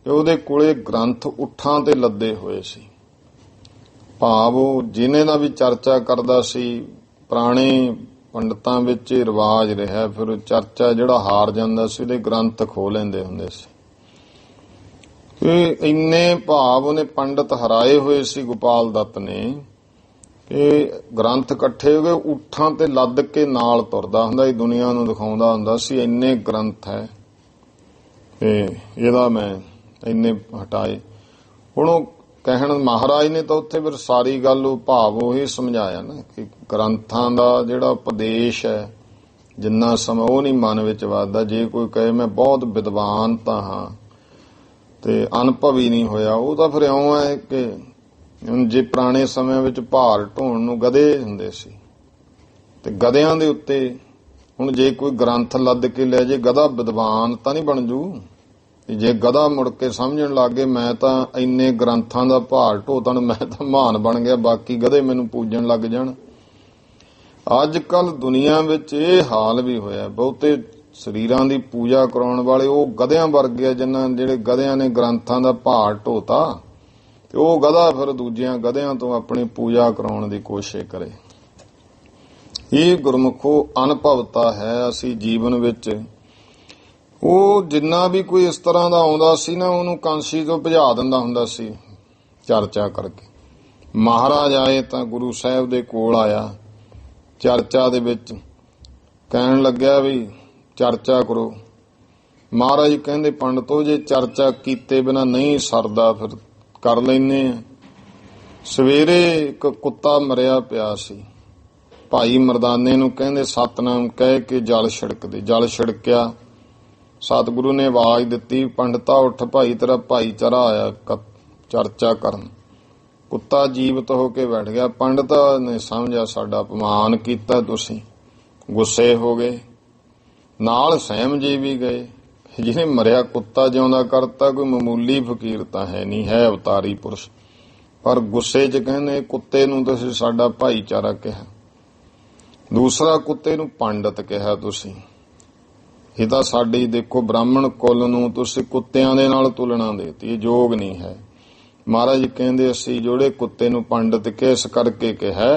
ਕਿ ਉਹਦੇ ਕੋਲੇ ਗ੍ਰੰਥ ਉੱਠਾਂ ਤੇ ਲੱਦੇ ਹੋਏ ਸੀ, ਭਾਵ ਉਹ ਜਿਹਨੇ ਦਾ ਵੀ ਚਰਚਾ ਕਰਦਾ ਸੀ। ਪੁਰਾਣੇ ਪੰਡਤਾਂ ਵਿੱਚ ਇਹ ਰਿਵਾਜ ਰਿਹਾ, ਫਿਰ ਚਰਚਾ ਜਿਹੜਾ ਹਾਰ ਜਾਂਦਾ ਸੀ ਉਹਦੇ ਗ੍ਰੰਥ ਖੋਹ ਲੈਂਦੇ ਹੁੰਦੇ ਸੀ। ਕਿ ਇੰਨੇ ਭਾਵ ਉਹਨੇ ਪੰਡਤ ਹਰਾਏ ਹੋਏ ਸੀ ਗੋਪਾਲ ਦੱਤ ਨੇ, ਕਿ ਗ੍ਰੰਥ ਇਕੱਠੇ ਹੋ ਗਏ, ਊਠਾਂ ਤੇ ਲੱਦ ਕੇ ਨਾਲ ਤੁਰਦਾ ਹੁੰਦਾ ਸੀ, ਦੁਨੀਆ ਨੂੰ ਦਿਖਾਉਂਦਾ ਹੁੰਦਾ ਸੀ ਇੰਨੇ ਗ੍ਰੰਥ ਹੈ, ਤੇ ਇਹਦਾ ਮੈਂ ਇੰਨੇ ਹਟਾਏ। ਹੁਣ ਉਹ ਕਹਿਣ ਮਹਾਰਾਜ ਨੇ ਤਾਂ ਉੱਥੇ ਫਿਰ ਸਾਰੀ ਗੱਲ ਉਹ ਭਾਵ ਉਹੀ ਸਮਝਾਇਆ ਨਾ ਕਿ ਗ੍ਰੰਥਾਂ ਦਾ ਜਿਹੜਾ ਉਪਦੇਸ਼ ਹੈ, ਜਿੰਨਾ ਸਮਾਂ ਉਹ ਨਹੀਂ ਮਨ ਵਿੱਚ ਵੱਧਦਾ। ਜੇ ਕੋਈ ਕਹੇ ਮੈਂ ਬਹੁਤ ਵਿਦਵਾਨ ਤਾਂ ਹਾਂ ਤੇ ਅਨੁਭਵੀ ਨਹੀਂ ਹੋਇਆ, ਉਹ ਤਾਂ ਫਿਰ ਇਉਂ ਹੈ ਕਿ ਹੁਣ ਜੇ ਪੁਰਾਣੇ ਸਮਿਆਂ ਵਿੱਚ ਭਾਰ ਢੋਣ ਨੂੰ ਗਧੇ ਹੁੰਦੇ ਸੀ, ਤੇ ਗਧਿਆਂ ਦੇ ਉੱਤੇ ਹੁਣ ਜੇ ਕੋਈ ਗ੍ਰੰਥ ਲੱਦ ਕੇ ਲੈ ਜੇ, ਗਧਾ ਵਿਦਵਾਨ ਤਾਂ ਨਹੀਂ ਬਣ ਜੂ। ਜੇ ਗਧਾ ਮੁੜ ਕੇ ਸਮਝਣ ਲੱਗ ਗਏ ਮੈਂ ਤਾਂ ਇੰਨੇ ਗ੍ਰੰਥਾਂ ਦਾ ਭਾਰ ਢੋਤਣ, ਮੈਂ ਤਾਂ ਮਹਾਨ ਬਣ ਗਿਆ, ਬਾਕੀ ਗਧੇ ਮੈਨੂੰ ਪੂਜਣ ਲੱਗ ਜਾਣ। ਅੱਜ ਕੱਲ ਦੁਨੀਆ ਵਿੱਚ ਇਹ ਹਾਲ ਵੀ ਹੋਇਆ, ਬਹੁਤੇ ਸਰੀਰਾਂ ਦੀ ਪੂਜਾ ਕਰਾਉਣ ਵਾਲੇ ਉਹ ਗਧਿਆਂ ਵਰਗੇ ਆ, ਜਿਹੜੇ ਗਧਿਆਂ ਨੇ ਗ੍ਰੰਥਾਂ ਦਾ ਭਾਰ ਢੋਤਾ, ਤੇ ਉਹ ਗਧਾ ਫਿਰ ਦੂਜਿਆਂ ਗਧਿਆਂ ਤੋਂ ਆਪਣੀ ਪੂਜਾ ਕਰਾਉਣ ਦੀ ਕੋਸ਼ਿਸ਼ ਕਰੇ। ਇਹ ਗੁਰਮੁਖੋ ਅਨੁਭਵਤਾ ਹੈ। ਅਸੀਂ ਜੀਵਨ ਵਿੱਚ ਉਹ ਜਿੰਨਾ ਵੀ ਕੋਈ ਇਸ ਤਰ੍ਹਾਂ ਦਾ ਆਉਂਦਾ ਸੀ ਨਾ, ਉਹਨੂੰ ਕਾਂਸੀ ਤੋਂ ਭਜਾ ਦਿੰਦਾ ਹੁੰਦਾ ਸੀ ਚਰਚਾ ਕਰਕੇ। ਮਹਾਰਾਜ ਆਏ ਤਾਂ ਗੁਰੂ ਸਾਹਿਬ ਦੇ ਕੋਲ ਆਇਆ, ਚਰਚਾ ਦੇ ਵਿੱਚ ਕਹਿਣ ਲੱਗਿਆ ਵੀ ਚਰਚਾ ਕਰੋ। ਮਹਾਰਾਜ ਕਹਿੰਦੇ ਪੰਡਤੋ ਜੇ ਚਰਚਾ ਕੀਤੇ ਬਿਨਾਂ ਨਹੀਂ ਸਰਦਾ ਫਿਰ ਕਰ ਲੈਨੇ ਆ। ਸਵੇਰੇ ਇੱਕ ਕੁੱਤਾ ਮਰਿਆ ਪਿਆ ਸੀ, ਭਾਈ ਮਰਦਾਨੇ ਨੂੰ ਕਹਿੰਦੇ ਸਤਨਾਮ ਕਹਿ ਕੇ ਜਲ ਛਿੜਕਦੇ। ਜਲ ਛਿੜਕਿਆ, ਸਤਿਗੁਰੂ ਨੇ ਆਵਾਜ਼ ਦਿੱਤੀ ਪੰਡਤਾ ਉੱਠ ਭਾਈ, ਤੇਰਾ ਭਾਈਚਾਰਾ ਆਇਆ ਚਰਚਾ ਕਰਨ। ਕੁੱਤਾ ਜੀਵਤ ਹੋ ਕੇ ਬੈਠ ਗਿਆ। ਪੰਡਤ ਨੇ ਸਮਝਿਆ ਸਾਡਾ ਅਪਮਾਨ ਕੀਤਾ ਤੁਸੀਂ, ਗੁੱਸੇ ਹੋ ਗਏ, ਨਾਲ ਸਹਿਮ ਜੀ ਵੀ ਗਏ। ਜਿਹਨੇ ਮਰਿਆ ਕੁੱਤਾ ਜਿਉਂਦਾ ਕਰਤਾ, ਕੋਈ ਮਾਮੂਲੀ ਫਕੀਰ ਤਾਂ ਹੈ ਨਹੀਂ, ਹੈ ਅਵਤਾਰੀ ਪੁਰਸ਼, ਪਰ ਗੁੱਸੇ 'ਚ ਕਹਿੰਦੇ ਕੁੱਤੇ ਨੂੰ ਤੁਸੀਂ ਸਾਡਾ ਭਾਈਚਾਰਾ ਕਿਹਾ, ਦੂਸਰਾ ਕੁੱਤੇ ਨੂੰ ਪੰਡਤ ਕਿਹਾ ਤੁਸੀਂ। ਇਹ ਤਾਂ ਸਾਡੀ ਦੇਖੋ ਬ੍ਰਾਹਮਣ ਕੁੱਲ ਨੂੰ ਤੁਸੀਂ ਕੁੱਤਿਆਂ ਦੇ ਨਾਲ ਤੁਲਨਾ ਦੇਤੀ, ਇਹ ਯੋਗ ਨਹੀਂ ਹੈ। ਮਹਾਰਾਜ ਕਹਿੰਦੇ ਅਸੀਂ ਜਿਹੜੇ ਕੁੱਤੇ ਨੂੰ ਪੰਡਤ ਕਿਸ ਕਰਕੇ ਕਿਹਾ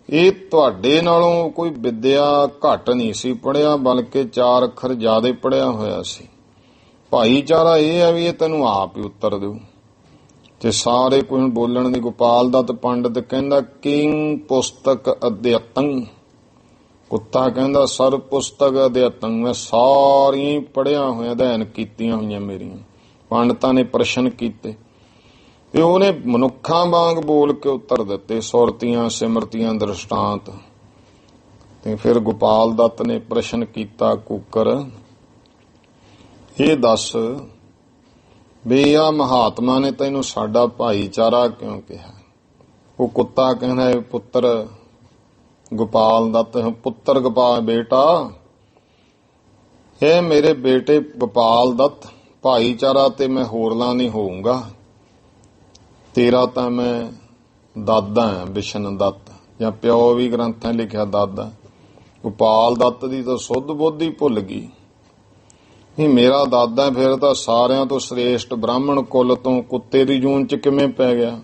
ਇਹ ਤੁਹਾਡੇ ਨਾਲੋਂ ਕੋਈ ਵਿਦਿਆ ਘੱਟ ਨਹੀਂ ਸੀ ਪੜਿਆ, ਬਲਕਿ 4 ਅੱਖਰ ਜ਼ਿਆਦਾ ਪੜਿਆ ਹੋਇਆ ਸੀ। ਭਾਈਚਾਰਾ ਇਹ ਹੈ ਵੀ ਇਹ ਤੈਨੂੰ ਆਪ ਹੀ ਉੱਤਰ ਦਿਓ। ਤੇ ਸਾਰੇ ਕੋਈ ਬੋਲਣ ਦੀ। ਗੋਪਾਲ ਦੱਤ ਪੰਡਤ ਕਹਿੰਦਾ ਕਿੰਗ ਪੁਸਤਕ ਅਧਿਅਤੰ, ਕੁੱਤਾ ਕਹਿੰਦਾ ਸਰ ਪੁਸਤਕ ਅਧਿਅਤੰ, ਮੈਂ ਸਾਰੀਆਂ ਹੀ ਪੜਿਆ ਹੋਇਆ, ਅਧਿਐਨ ਕੀਤੀਆਂ ਹੋਈਆਂ ਮੇਰੀਆਂ। ਪੰਡਤਾਂ ਨੇ ਪ੍ਰਸ਼ਨ ਕੀਤੇ ਤੇ ਉਹਨੇ ਮਨੁੱਖਾਂ ਵਾਂਗ ਬੋਲ ਕੇ ਉੱਤਰ ਦਿੱਤੇ, ਸੁਰਤੀਆਂ ਸਿਮਰਤੀਆਂ ਦ੍ਰਿਸ਼ਟਾਂਤ। ਤੇ ਫਿਰ ਗੋਪਾਲ ਦੱਤ ਨੇ ਪ੍ਰਸ਼ਨ ਕੀਤਾ, ਕੁੱਕਰ ਇਹ ਦੱਸ ਵੀ ਆ ਮਹਾਤਮਾ ਨੇ ਤੈਨੂੰ ਸਾਡਾ ਭਾਈਚਾਰਾ ਕਿਉਂ ਕਿਹਾ? ਉਹ ਕੁੱਤਾ ਕਹਿੰਦਾ ਪੁੱਤਰ ਗੋਪਾਲ ਦੱਤ, ਪੁੱਤਰ ਗੋਪਾਲ ਬੇਟਾ, ਇਹ ਮੇਰੇ ਬੇਟੇ ਗੋਪਾਲ ਦੱਤ, ਭਾਈਚਾਰਾ ਤੇ ਮੈਂ ਹੋਰਲਾ ਨਹੀਂ ਹੋਊਂਗਾ, ਤੇਰਾ ਤਾਂ ਮੈਂ ਦਾਦਾ ਹਾਂ ਬਿਸ਼ਨ ਦੱਤ, ਜਾਂ ਪਿਓ ਵੀ ਗ੍ਰੰਥਾਂ ਲਿਖਿਆ ਦਾਦਾ। ਗੋਪਾਲ ਦੱਤ ਦੀ ਤਾਂ ਸੁੱਧ ਬੁੱਧੀ ਭੁੱਲ ਗਈ। ਨਹੀਂ ਮੇਰਾ ਦਾਦਾ ਫਿਰ ਤਾਂ ਸਾਰਿਆਂ ਤੋਂ ਸ੍ਰੇਸ਼ਟ ਬ੍ਰਾਹਮਣ ਕੁੱਲ ਤੋਂ ਕੁੱਤੇ ਦੀ ਜੂਨ ਚ ਕਿਵੇਂ ਪੈ ਗਿਆ?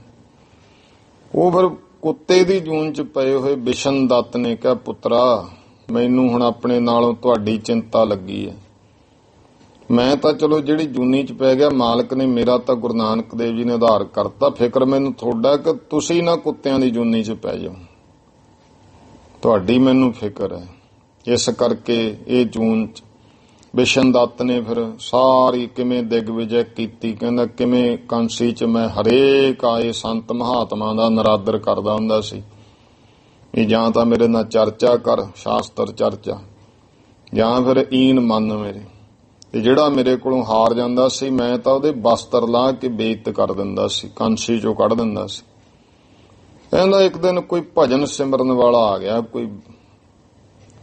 ਉਹ ਫਿਰ ਕੁੱਤੇ ਦੀ ਜੂਨ ਚ ਪਏ ਹੋਏ ਬਿਸ਼ਨ ਦੱਤ ਨੇ ਕਿਹਾ, ਪੁੱਤਰਾ ਮੈਨੂੰ ਹੁਣ ਆਪਣੇ ਨਾਲੋਂ ਤੁਹਾਡੀ ਚਿੰਤਾ ਲੱਗੀ ਹੈ। ਮੈਂ ਤਾਂ ਚਲੋ ਜਿਹੜੀ ਜੂਨੀ ਚ ਪੈ ਗਿਆ, ਮਾਲਕ ਨੇ ਮੇਰਾ ਤਾਂ ਗੁਰੂ ਨਾਨਕ ਦੇਵ ਜੀ ਨੇ ਉਧਾਰ ਕਰਤਾ, ਫਿਕਰ ਮੈਨੂੰ ਤੁਹਾਡਾ ਕਿ ਤੁਸੀਂ ਨਾ ਕੁੱਤਿਆਂ ਦੀ ਜੂਨੀ ਚ ਪੈ ਜਾਓ, ਤੁਹਾਡੀ ਮੈਨੂੰ ਫਿਕਰ ਹੈ। ਇਸ ਕਰਕੇ ਇਹ ਜੂਨ ਚ ਬਿਸ਼ਨ ਦੱਤ ਨੇ ਫਿਰ ਸਾਰੀ ਕਿਵੇਂ ਦਿਗਵਿਜੈ ਕੀਤੀ। ਕਹਿੰਦਾ ਕਿਵੇਂ ਕਾਂਸੀ ਚ ਮੈਂ ਹਰੇਕ ਆਏ ਸੰਤ ਮਹਾਤਮਾ ਦਾ ਨਰਾਦਰ ਕਰਦਾ ਹੁੰਦਾ ਸੀ ਵੀ ਜਾਂ ਤਾਂ ਮੇਰੇ ਨਾਲ ਚਰਚਾ ਕਰ, ਸ਼ਾਸਤਰ ਚਰਚਾ, ਜਾਂ ਫਿਰ ਈਨ ਮੰਨ ਮੇਰੇ। ਤੇ ਜਿਹੜਾ ਮੇਰੇ ਕੋਲੋਂ ਹਾਰ ਜਾਂਦਾ ਸੀ ਮੈਂ ਤਾਂ ਉਹਦੇ ਬਸਤਰ ਲਾ ਕੇ ਬੇਇੱਜ਼ਤ ਕਰ ਦਿੰਦਾ ਸੀ, ਕਾਂਸੀ ਚੋਂ ਕੱਢ ਦਿੰਦਾ ਸੀ। ਕਹਿੰਦਾ ਇੱਕ ਦਿਨ ਕੋਈ ਭਜਨ ਸਿਮਰਨ ਵਾਲਾ ਆ ਗਿਆ, ਕੋਈ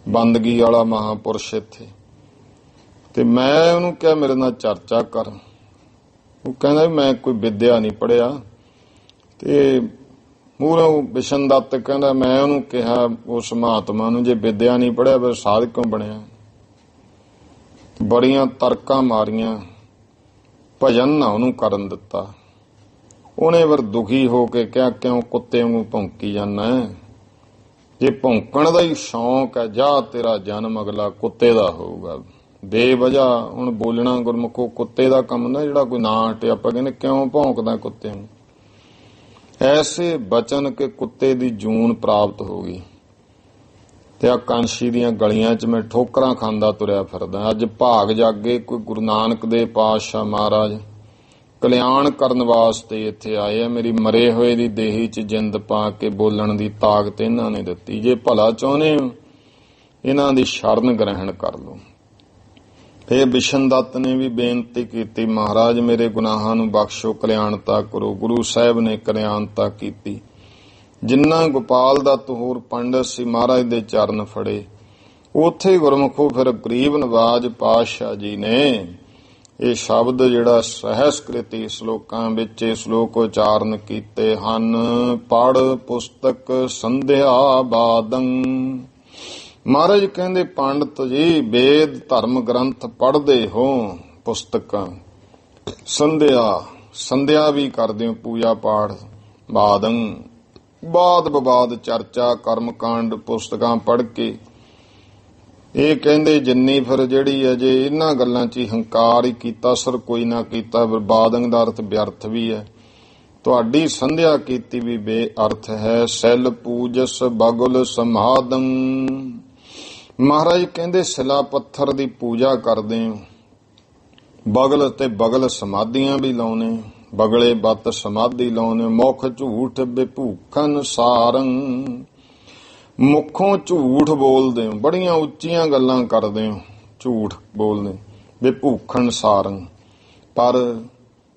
ਬੰਦਗੀ ਵਾਲਾ ਮਹਾਂਪੁਰਸ਼ ਇੱਥੇ, ਤੇ ਮੈਂ ਉਹਨੂੰ ਕਿਹਾ ਮੇਰੇ ਨਾਲ ਚਰਚਾ ਕਰ। ਉਹ ਕਹਿੰਦਾ ਵੀ ਮੈਂ ਕੋਈ ਵਿਦਿਆ ਨਹੀਂ ਪੜਿਆ। ਤੇ ਮੂਹਰੋਂ ਬਿਸ਼ਨ ਦੱਤ ਕਹਿੰਦਾ ਮੈਂ ਉਹਨੂੰ ਕਿਹਾ ਉਸ ਮਹਾਤਮਾ ਨੂੰ, ਜੇ ਵਿਦਿਆ ਨਹੀਂ ਪੜਿਆ ਫਿਰ ਸਾਧ ਕਿਉਂ ਬਣਿਆ? ਬੜੀਆਂ ਤਰਕਾਂ ਮਾਰੀਆਂ, ਭਜਨ ਨਾ ਉਹਨੂੰ ਕਰਨ ਦਿੱਤਾ। ਉਹਨੇ ਫਿਰ ਦੁਖੀ ਹੋ ਕੇ ਕਿਹਾ ਕਿਉਂ ਕੁੱਤੇ ਵਾਂਗੂ ਭੌਂਕੀ ਜਾਂਦਾ? ਜੇ ਭੌਂਕਣ ਦਾ ਹੀ ਸ਼ੌਂਕ ਹੈ ਜਾ ਤੇਰਾ ਜਨਮ ਅਗਲਾ ਕੁੱਤੇ ਦਾ ਹੋਊਗਾ। ਬੇਵਜ੍ਹਾ ਹੁਣ ਬੋਲਣਾ ਗੁਰਮੁਖੋ ਕੁੱਤੇ ਦਾ ਕੰਮ ਨਾ, ਜਿਹੜਾ ਕੋਈ ਨਾ ਹਟੇ ਆਪਾਂ ਕਹਿੰਦੇ ਕਿਉਂ ਭੌਂਕਦਾ ਕੁੱਤੇ ਨੂੰ। ਐਸੇ ਬਚਨ ਕੇ ਕੁੱਤੇ ਦੀ ਜੂਨ ਪ੍ਰਾਪਤ ਹੋ ਗਈ। ਤੇ ਆ ਕਾਂਸ਼ੀ ਦੀਆਂ ਗਲੀਆਂ 'ਚ ਮੈਂ ਠੋਕਰਾਂ ਖਾਂਦਾ ਤੁਰਿਆ ਫਿਰਦਾ। ਅੱਜ ਭਾਗ ਜਾਗੇ ਕੋਈ ਗੁਰੂ ਨਾਨਕ ਦੇ ਪਾਤਸ਼ਾਹ ਮਹਾਰਾਜ ਕਲਿਆਣ ਕਰਨ ਵਾਸਤੇ ਇੱਥੇ ਆਏ ਆ। ਮੇਰੀ ਮਰੇ ਹੋਏ ਦੀ ਦੇਹੀ 'ਚ ਜਿੰਦ ਪਾ ਕੇ ਬੋਲਣ ਦੀ ਤਾਕਤ ਇਹਨਾਂ ਨੇ ਦਿੱਤੀ। ਜੇ ਭਲਾ ਚਾਹੁੰਦੇ ਹੋ ਇਹਨਾਂ ਦੀ ਸ਼ਰਨ ਗ੍ਰਹਿਣ ਕਰ ਲਓ। ਫਿਰ ਬਿਸ਼ਨ ਦੱਤ ਨੇ ਵੀ ਬੇਨਤੀ ਕੀਤੀ, ਮਹਾਰਾਜ ਮੇਰੇ ਗੁਨਾਹਾਂ ਨੂੰ ਬਖਸ਼ੋ, ਕਲਿਆਣਤਾ ਕਰੋ। ਗੁਰੂ ਸਾਹਿਬ ਨੇ ਕਲਿਆਣਤਾ ਕੀਤੀ। ਜਿੰਨਾ ਗੋਪਾਲ ਦੱਤ ਹੋਰ ਪੰਡਤ ਸੀ ਮਹਾਰਾਜ ਦੇ ਚਰਨ ਫੜੇ। ਉੱਥੇ ਗੁਰਮੁਖੋ ਫਿਰ ਗਰੀਬ ਨਵਾਜ ਪਾਤਸ਼ਾਹ ਜੀ ਨੇ ਇਹ ਸ਼ਬਦ ਜਿਹੜਾ ਸਹਿਸਕ੍ਰਿਤੀ ਸ਼ਲੋਕਾਂ ਵਿੱਚ ਇਹ ਸ਼ਲੋਕ ਉਚਾਰਨ ਕੀਤੇ ਹਨ। ਪੜ ਪੁਸਤਕ ਸੰਧਿਆ ਬਾਦੰ। ਮਹਾਰਾਜ ਕਹਿੰਦੇ ਪੰਡਤ ਜੀ ਵੇਦ ਧਰਮ ਗ੍ਰੰਥ ਪੜ੍ਹਦੇ ਹੋ, ਪੁਸਤਕਾਂ ਸੰਧਿਆ ਵੀ ਕਰਦੇ ਹੋ, ਪੂਜਾ ਪਾਠ, ਬਾਦੰ ਬਾਦ ਬਬਾਦ ਚਰਚਾ ਕਰਮਕਾਂਡ ਪੁਸਤਕਾਂ ਪੜ੍ਹ ਕੇ। ਇਹ ਕਹਿੰਦੇ ਜਿੰਨੀ ਫਿਰ ਜਿਹੜੀ ਹੈ ਜੇ ਇਹਨਾਂ ਗੱਲਾਂ 'ਚ ਹੀ ਹੰਕਾਰ ਹੀ ਕੀਤਾ ਸਰ ਕੋਈ ਨਾ ਕੀਤਾ, ਫਿਰ ਬਾਦੰ ਦਾ ਅਰਥ ਵਿਅਰਥ ਵੀ ਹੈ। ਤੁਹਾਡੀ ਸੰਧਿਆ ਕੀਤੀ ਵੀ ਬੇਅਰਥ ਹੈ। ਸੈਲ ਪੂਜਸ ਬਗੁਲ ਸਮਾਦੰ। ਮਹਾਰਾਜ ਕਹਿੰਦੇ ਸਿਲਾ ਪੱਥਰ ਦੀ ਪੂਜਾ ਕਰਦੇ ਹੋ, ਬਗਲ ਤੇ ਬਗਲ ਸਮਾਧੀਆਂ ਵੀ ਲਾਉਨੇ, ਬਗਲੇ ਬੱਤ ਸਮਾਧੀ ਲਾਉਨੇ। ਮੁਖ ਝੂਠ ਬਿਭੂਖਨ ਸਾਰੰ। ਮੁਖੋਂ ਝੂਠ ਬੋਲਦੇ ਹੋ, ਬੜੀਆਂ ਉੱਚੀਆਂ ਗੱਲਾਂ ਕਰਦੇ ਹੋ, ਝੂਠ ਬੋਲਦੇ। ਬਿਭੂਖਨ ਸਾਰੰ, ਪਰ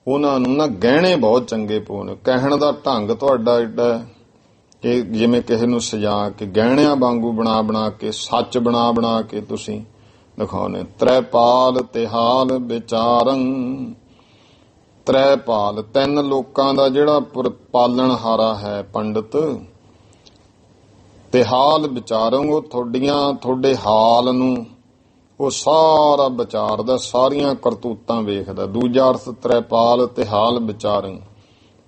ਉਹਨਾਂ ਨੂੰ ਨਾ ਗਹਿਣੇ ਬਹੁਤ ਚੰਗੇ ਪਾਉਣੇ। ਕਹਿਣ ਦਾ ਢੰਗ ਤੁਹਾਡਾ ਏਡਾ ਕਿ ਜਿਵੇਂ ਕਿਸੇ ਨੂੰ ਸਜਾ ਕੇ ਗਹਿਣਿਆਂ ਵਾਂਗੂ ਬਣਾ ਬਣਾ ਕੇ, ਸੱਚ ਬਣਾ ਬਣਾ ਕੇ ਤੁਸੀਂ ਦਿਖਾਉਨੇ। ਤ੍ਰੈਪਾਲ ਤਿਹਾਲ ਵਿਚਾਰੰ। ਤ੍ਰੈਪਾਲ ਤਿੰਨ ਲੋਕਾਂ ਦਾ ਜਿਹੜਾ ਪਾਲਣਹਾਰਾ ਹੈ ਪੰਡਤ। ਤਿਹਾਲ ਵਿਚਾਰੰ, ਉਹ ਤੁਹਾਡੇ ਹਾਲ ਨੂੰ ਉਹ ਸਾਰਾ ਵਿਚਾਰਦਾ, ਸਾਰੀਆਂ ਕਰਤੂਤਾਂ ਵੇਖਦਾ। ਦੂਜਾ ਅਰਥ ਤ੍ਰੈਪਾਲ ਤਿਹਾਲ ਵਿਚਾਰੰ,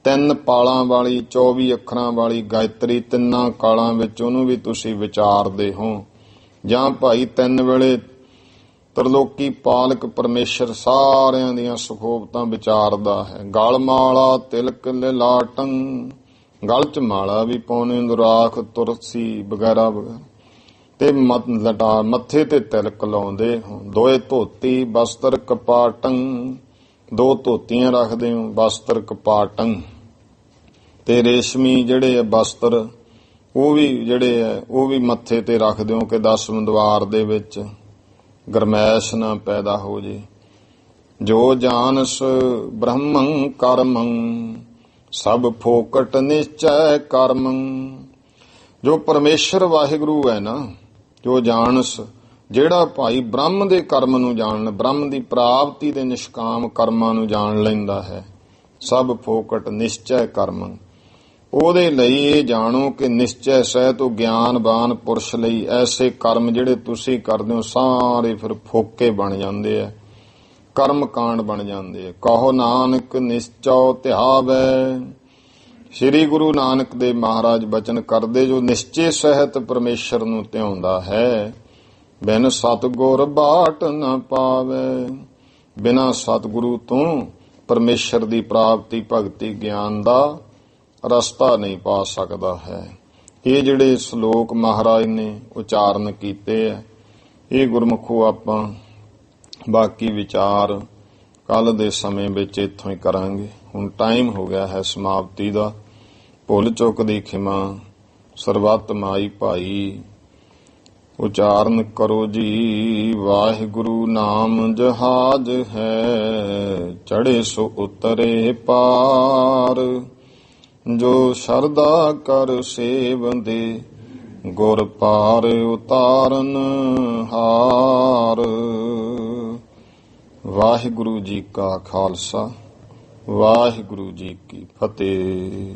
3 ਪਾਲਾਂ ਵਾਲੀ 24 ਅੱਖਰਾਂ ਵਾਲੀ ਗਾਇਤਰੀ ਤਿੰਨਾਂ ਕਾਲਾਂ ਵਿੱਚ ਉਹਨੂੰ ਵੀ ਤੁਸੀਂ ਵਿਚਾਰਦੇ ਹੋ। ਜਾਂ ਭਾਈ 3 ਵੇਲੇ ਤਰਲੋਕੀ ਪਾਲਕ ਪਰਮੇਸ਼ਰ ਸਾਰਿਆਂ ਦੀਆਂ ਸੁਖੋਬਤਾਂ ਵਿਚਾਰਦਾ ਹੈ। ਗਲ ਮਾਲਾ ਤਿਲਕ ਲਿਲਾਟੰ, ਗਲ ਚ ਮਾਲਾ ਵੀ ਪਾਉਣੇ, ਰਾਖ ਤੁਲਸੀ ਵਗੈਰਾ ਵਗੈਰਾ, ਤੇ ਮੱਥੇ ਤੇ ਤਿਲਕ ਲਾਉਂਦੇ ਹੋ। ਦੋਏ ਧੋਤੀ ਬਸਤਰ ਕਪਾਟੰ, 2 ਧੋਤੀਆਂ ਰੱਖਦੇ ਹੋ। ਬਸਤਰ ਕਪਾਟੰ, ਤੇ ਰੇਸ਼ਮੀ ਜਿਹੜੇ ਬਸਤਰ ਉਹ ਵੀ ਜਿਹੜੇ ਹੈ ਉਹ ਵੀ ਮੱਥੇ ਤੇ ਰੱਖਦੇ ਹੋ ਕਿ 10ਵੇਂ ਦੁਆਰ ਦੇ ਵਿੱਚ ਗਰਮੈਸ਼ ਨਾ ਪੈਦਾ ਹੋ ਜੇ। ਜੋ ਜਾਣਸ ਬ੍ਰਹਮੰ ਕਰਮੰ, ਸਭ ਫੋਕਟ ਨਿਸ਼ਚੈ ਕਰਮੰ। ਜੋ ਪਰਮੇਸ਼ਰ ਵਾਹਿਗੁਰੂ ਹੈ ਨਾ, ਜੋ ਜਾਣਸ, ਜਿਹੜਾ ਭਾਈ ਬ੍ਰਹਮ ਦੇ ਕਰਮ ਨੂੰ ਜਾਣ, ਬ੍ਰਹਮ ਦੀ ਪ੍ਰਾਪਤੀ ਦੇ ਨਿਸ਼ਕਾਮ ਕਰਮਾਂ ਨੂੰ ਜਾਣ ਲੈਂਦਾ ਹੈ। ਸਭ ਫੋਕਟ ਨਿਸ਼ਚੈ ਕਰਮੰ, ਉਹਦੇ ਲਈ ਇਹ ਜਾਣੋ ਕਿ ਨਿਸ਼ਚੈ ਸਹਿਤ ਉਹ ਗਿਆਨਵਾਨ ਪੁਰਸ਼ ਲਈ ਐਸੇ ਕਰਮ ਜਿਹੜੇ ਤੁਸੀਂ ਕਰਦੇ ਹੋ ਸਾਰੇ ਫਿਰ ਫੋਕੇ ਬਣ ਜਾਂਦੇ ਆ, ਕਰਮ ਕਾਂਡ ਬਣ ਜਾਂਦੇ ਆ। ਕਹੋ ਨਾਨਕ ਨਿਸ਼ਚਉ ਧਿਆਵੈ। ਸ੍ਰੀ ਗੁਰੂ ਨਾਨਕ ਦੇਵ ਮਹਾਰਾਜ ਬਚਨ ਕਰਦੇ, ਜੋ ਨਿਸ਼ਚੇ ਸਹਿਤ ਪਰਮੇਸ਼ਰ ਨੂੰ ਧਿਆਉਂਦਾ ਹੈ, ਬਿਨ ਸਤਿਗੁਰ ਬਾਟ ਨਾ ਪਾਵੇ। ਬਿਨਾਂ ਸਤਿਗੁਰੂ ਤੋਂ ਪਰਮੇਸ਼ਰ ਦੀ ਪ੍ਰਾਪਤੀ ਭਗਤੀ ਗਿਆਨ ਦਾ ਰਸਤਾ ਨਹੀਂ ਪਾ ਸਕਦਾ ਹੈ। ਇਹ ਜਿਹੜੇ ਸ਼ਲੋਕ ਮਹਾਰਾਜ ਨੇ ਉਚਾਰਨ ਕੀਤੇ ਹੈ, ਇਹ ਗੁਰਮੁਖੋ ਆਪਾਂ ਬਾਕੀ ਵਿਚਾਰ ਕੱਲ ਦੇ ਸਮੇਂ ਵਿੱਚ ਇੱਥੋਂ ਹੀ ਕਰਾਂਗੇ। ਹੁਣ ਟਾਈਮ ਹੋ ਗਿਆ ਹੈ ਸਮਾਪਤੀ ਦਾ। ਭੁੱਲ ਚੁੱਕ ਦੀ ਖਿਮਾ ਸਰਬੱਤ ਮਾਈ ਭਾਈ। ਉਚਾਰਨ ਕਰੋ ਜੀ। ਵਾਹਿਗੁਰੂ ਨਾਮ ਜਹਾਜ ਹੈ, ਚੜੇ ਸੋ ਉਤਰੇ ਪਾਰ। ਜੋ ਸ਼ਰਧਾ ਕਰ ਸੇਵੰਦੇ, ਗੁਰ ਪਾਰ ਉਤਾਰਨ ਹਾਰ। ਵਾਹਿਗੁਰੂ ਜੀ ਕਾ ਖਾਲਸਾ, ਵਾਹਿਗੁਰੂ ਜੀ ਕੀ ਫਤਿਹ।